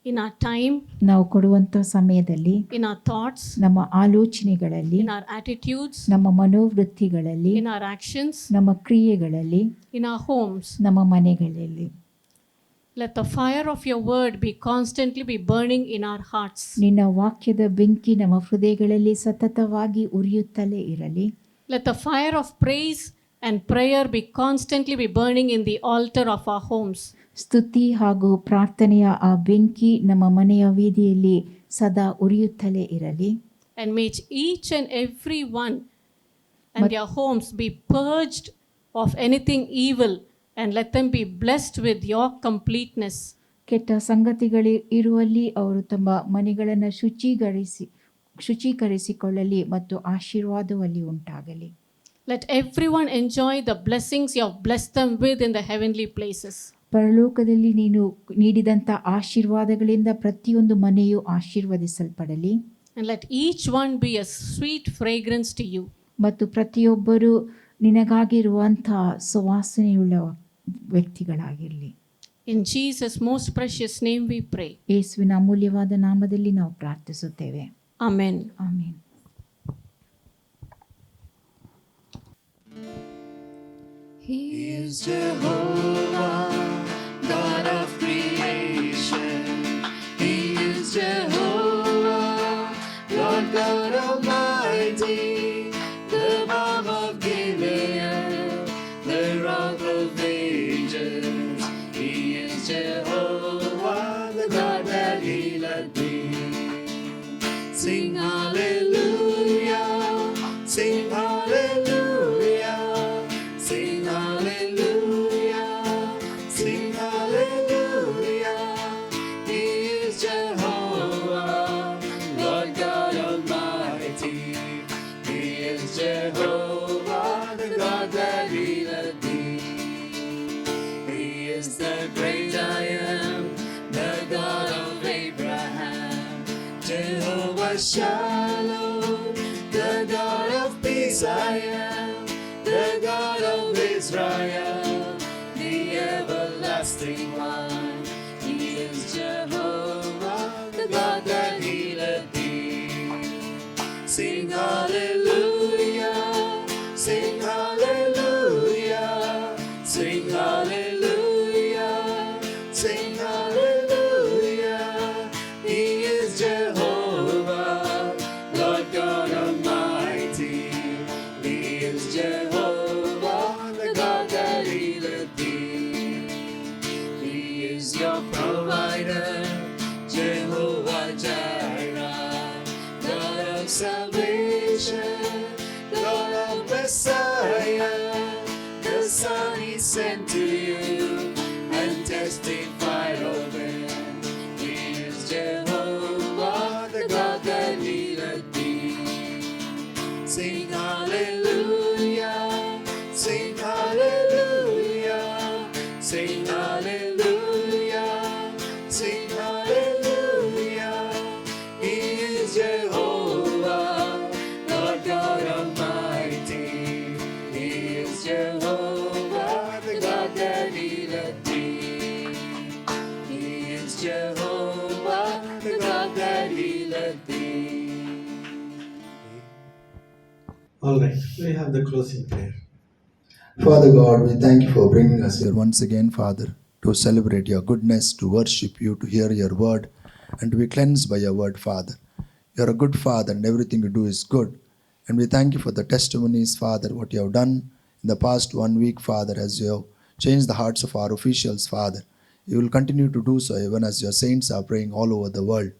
In our time, ನಾವು ಕೊಡುವಂಥ ಸಮಯದಲ್ಲಿ, in our thoughts, ನಮ್ಮ ಆಲೋಚನೆಗಳಲ್ಲಿ, in our attitudes, ನಮ್ಮ ಮನೋವೃತ್ತಿಗಳಲ್ಲಿ, in our actions, ನಮ್ಮ ಕ್ರಿಯೆಗಳಲ್ಲಿ, in our homes. ನಮ್ಮ ಮನೆಗಳಲ್ಲಿ. Let the fire of your word be constantly burning in our hearts. ನಿನ್ನ ವಾಕ್ಯದ ಬೆಂಕಿ ನಮ್ಮ ಹೃದಯಗಳಲ್ಲಿ ಸತತವಾಗಿ ಉರಿಯುತ್ತಲೇ ಇರಲಿ. Let the fire of praise and prayer be constantly burning in the altar of our homes. ಸ್ತುತಿ ಹಾಗೂ ಪ್ರಾರ್ಥನೆಯ ಆ ಬೆಂಕಿ ನಮ್ಮ ಮನೆಯ ವೇದಿಯಲ್ಲಿ ಸದಾ ಉರಿಯುತ್ತಲೇ ಇರಲಿ. And may each and every one and their homes be purged of anything evil, and let them be blessed with your completeness. ಕೆಟ್ಟ ಸಂಗತಿಗಳು ಇರುವಲ್ಲಿ ಅವರು ತಮ್ಮ ಮನೆಗಳನ್ನು ಶುಚೀಕರಿಸಿಕೊಳ್ಳಲಿ ಮತ್ತು ಆಶೀರ್ವಾದವಲ್ಲಿ ಉಂಟಾಗಲಿ. Let everyone enjoy the blessings you have blessed them with in the heavenly places. ಪರಲೋಕದಲ್ಲಿ ನೀನು ನೀಡಿದಂಥ ಆಶೀರ್ವಾದಗಳಿಂದ ಪ್ರತಿಯೊಂದು ಮನೆಯು ಆಶೀರ್ವದಿಸಲ್ಪಡಲಿ. And let each one be a sweet fragrance to you. ಮತ್ತು ಪ್ರತಿಯೊಬ್ಬರು ನಿನಗಾಗಿರುವಂಥ ಸುವಾಸನೆಯುಳ್ಳ ವ್ಯಕ್ತಿಗಳಾಗಿರಲಿ. In Jesus' most precious name we pray. ಯೇಸುವಿನ ಅಮೂಲ್ಯವಾದ ನಾಮದಲ್ಲಿ ನಾವು ಪ್ರಾರ್ಥಿಸುತ್ತೇವೆ. Amen. Amen. He is Jehovah, God of creation. He is Jehovah, Lord God Almighty, the balm of Gilead, the rock of ages. He is Jehovah, the God that healeth thee. Sing hallelujah, sing hallelujah, sing hallelujah, sing hallelujah. Shalom, the God of peace I am, the God of Israel, the everlasting one. He is Jehovah, the God that healeth thee. Sing hallelujah, sing hallelujah, sing hallelujah, sing hallelujah. He is Jehovah, Lord God Almighty. He is Jehovah, the God that healeth thee. He is your provider, Jehovah Jireh, God of salvation, God of Messiah. The Son He sent to you and testified of Him. He is Jehovah, the God that healeth thee. Sing hallelujah, sing hallelujah, sing hallelujah, sing hallelujah. He is Jehovah, Lord God Almighty. He is Jehovah, the God that healeth thee. He is Jehovah, the God that healeth thee. All right, we have the closing prayer. Father God, we thank you for bringing us here once again, Father, to celebrate your goodness, to worship you, to hear your word, and to be cleansed by your word, Father. You're a good Father, and everything you do is good. And we thank you for the testimonies, Father, what you have done in the past 1 week, Father, as you have changed the hearts of our officials, Father. You will continue to do so even as your saints are praying all over the world.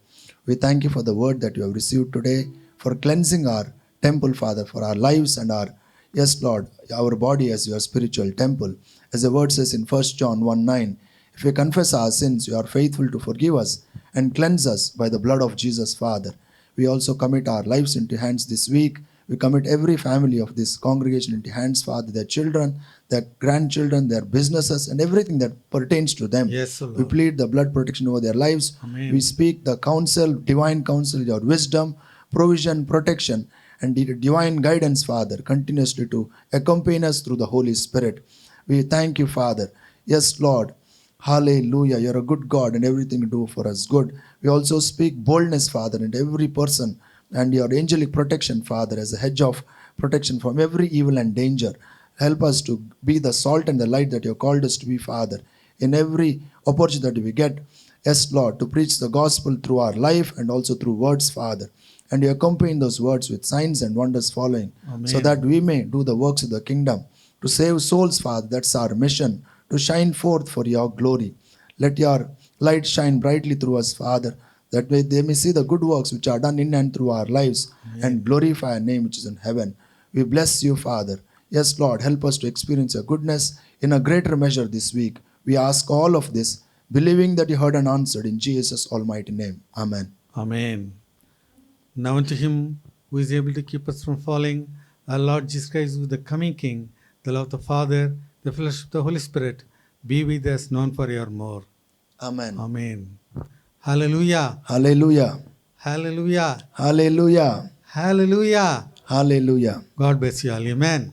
We thank you for the word that you have received today, for cleansing our temple, Father, for our lives and our, yes, Lord, our body as your spiritual temple. As the word says in 1 John 1:9, if we confess our sins, you are faithful to forgive us and cleanse us by the blood of Jesus, Father. We also commit our lives into hands this week. We commit every family of this congregation into hands, Father, their children, their grandchildren, their businesses, and everything that pertains to them. Yes, O Lord. We plead the blood protection over their lives. Amen. We speak the counsel, divine counsel, your wisdom, provision, protection, and the divine guidance, Father, continuously to accompany us through the Holy Spirit. We thank you, Father. Yes, Lord. Hallelujah. You're a good God and everything you do for us good. We also speak boldness, Father, into every person and your angelic protection, Father, as a hedge of protection from every evil and danger. Help us to be the salt and the light that you have called us to be, Father, in every opportunity we get. Yes, Lord, to preach the gospel through our life and also through words, Father. And you accompany those words with signs and wonders following, Amen. so that we may do the works of the kingdom, to save souls, Father. That's our mission, to shine forth for your glory. Let your light shine brightly through us, Father, that they may see the good works which are done in and through our lives, and glorify your name which is in heaven. We bless you, Father. Yes, Lord, help us to experience your goodness in a greater measure this week. We ask all of this, believing that you heard and answered in Jesus' almighty name. Amen. Amen. Now unto him who is able to keep us from falling, our Lord Jesus Christ, who is the coming King, the love of the Father, the fellowship of the Holy Spirit, be with us known forevermore. Amen. Amen. Hallelujah. Hallelujah. Hallelujah. Hallelujah. Hallelujah. Hallelujah. God bless you all. Amen.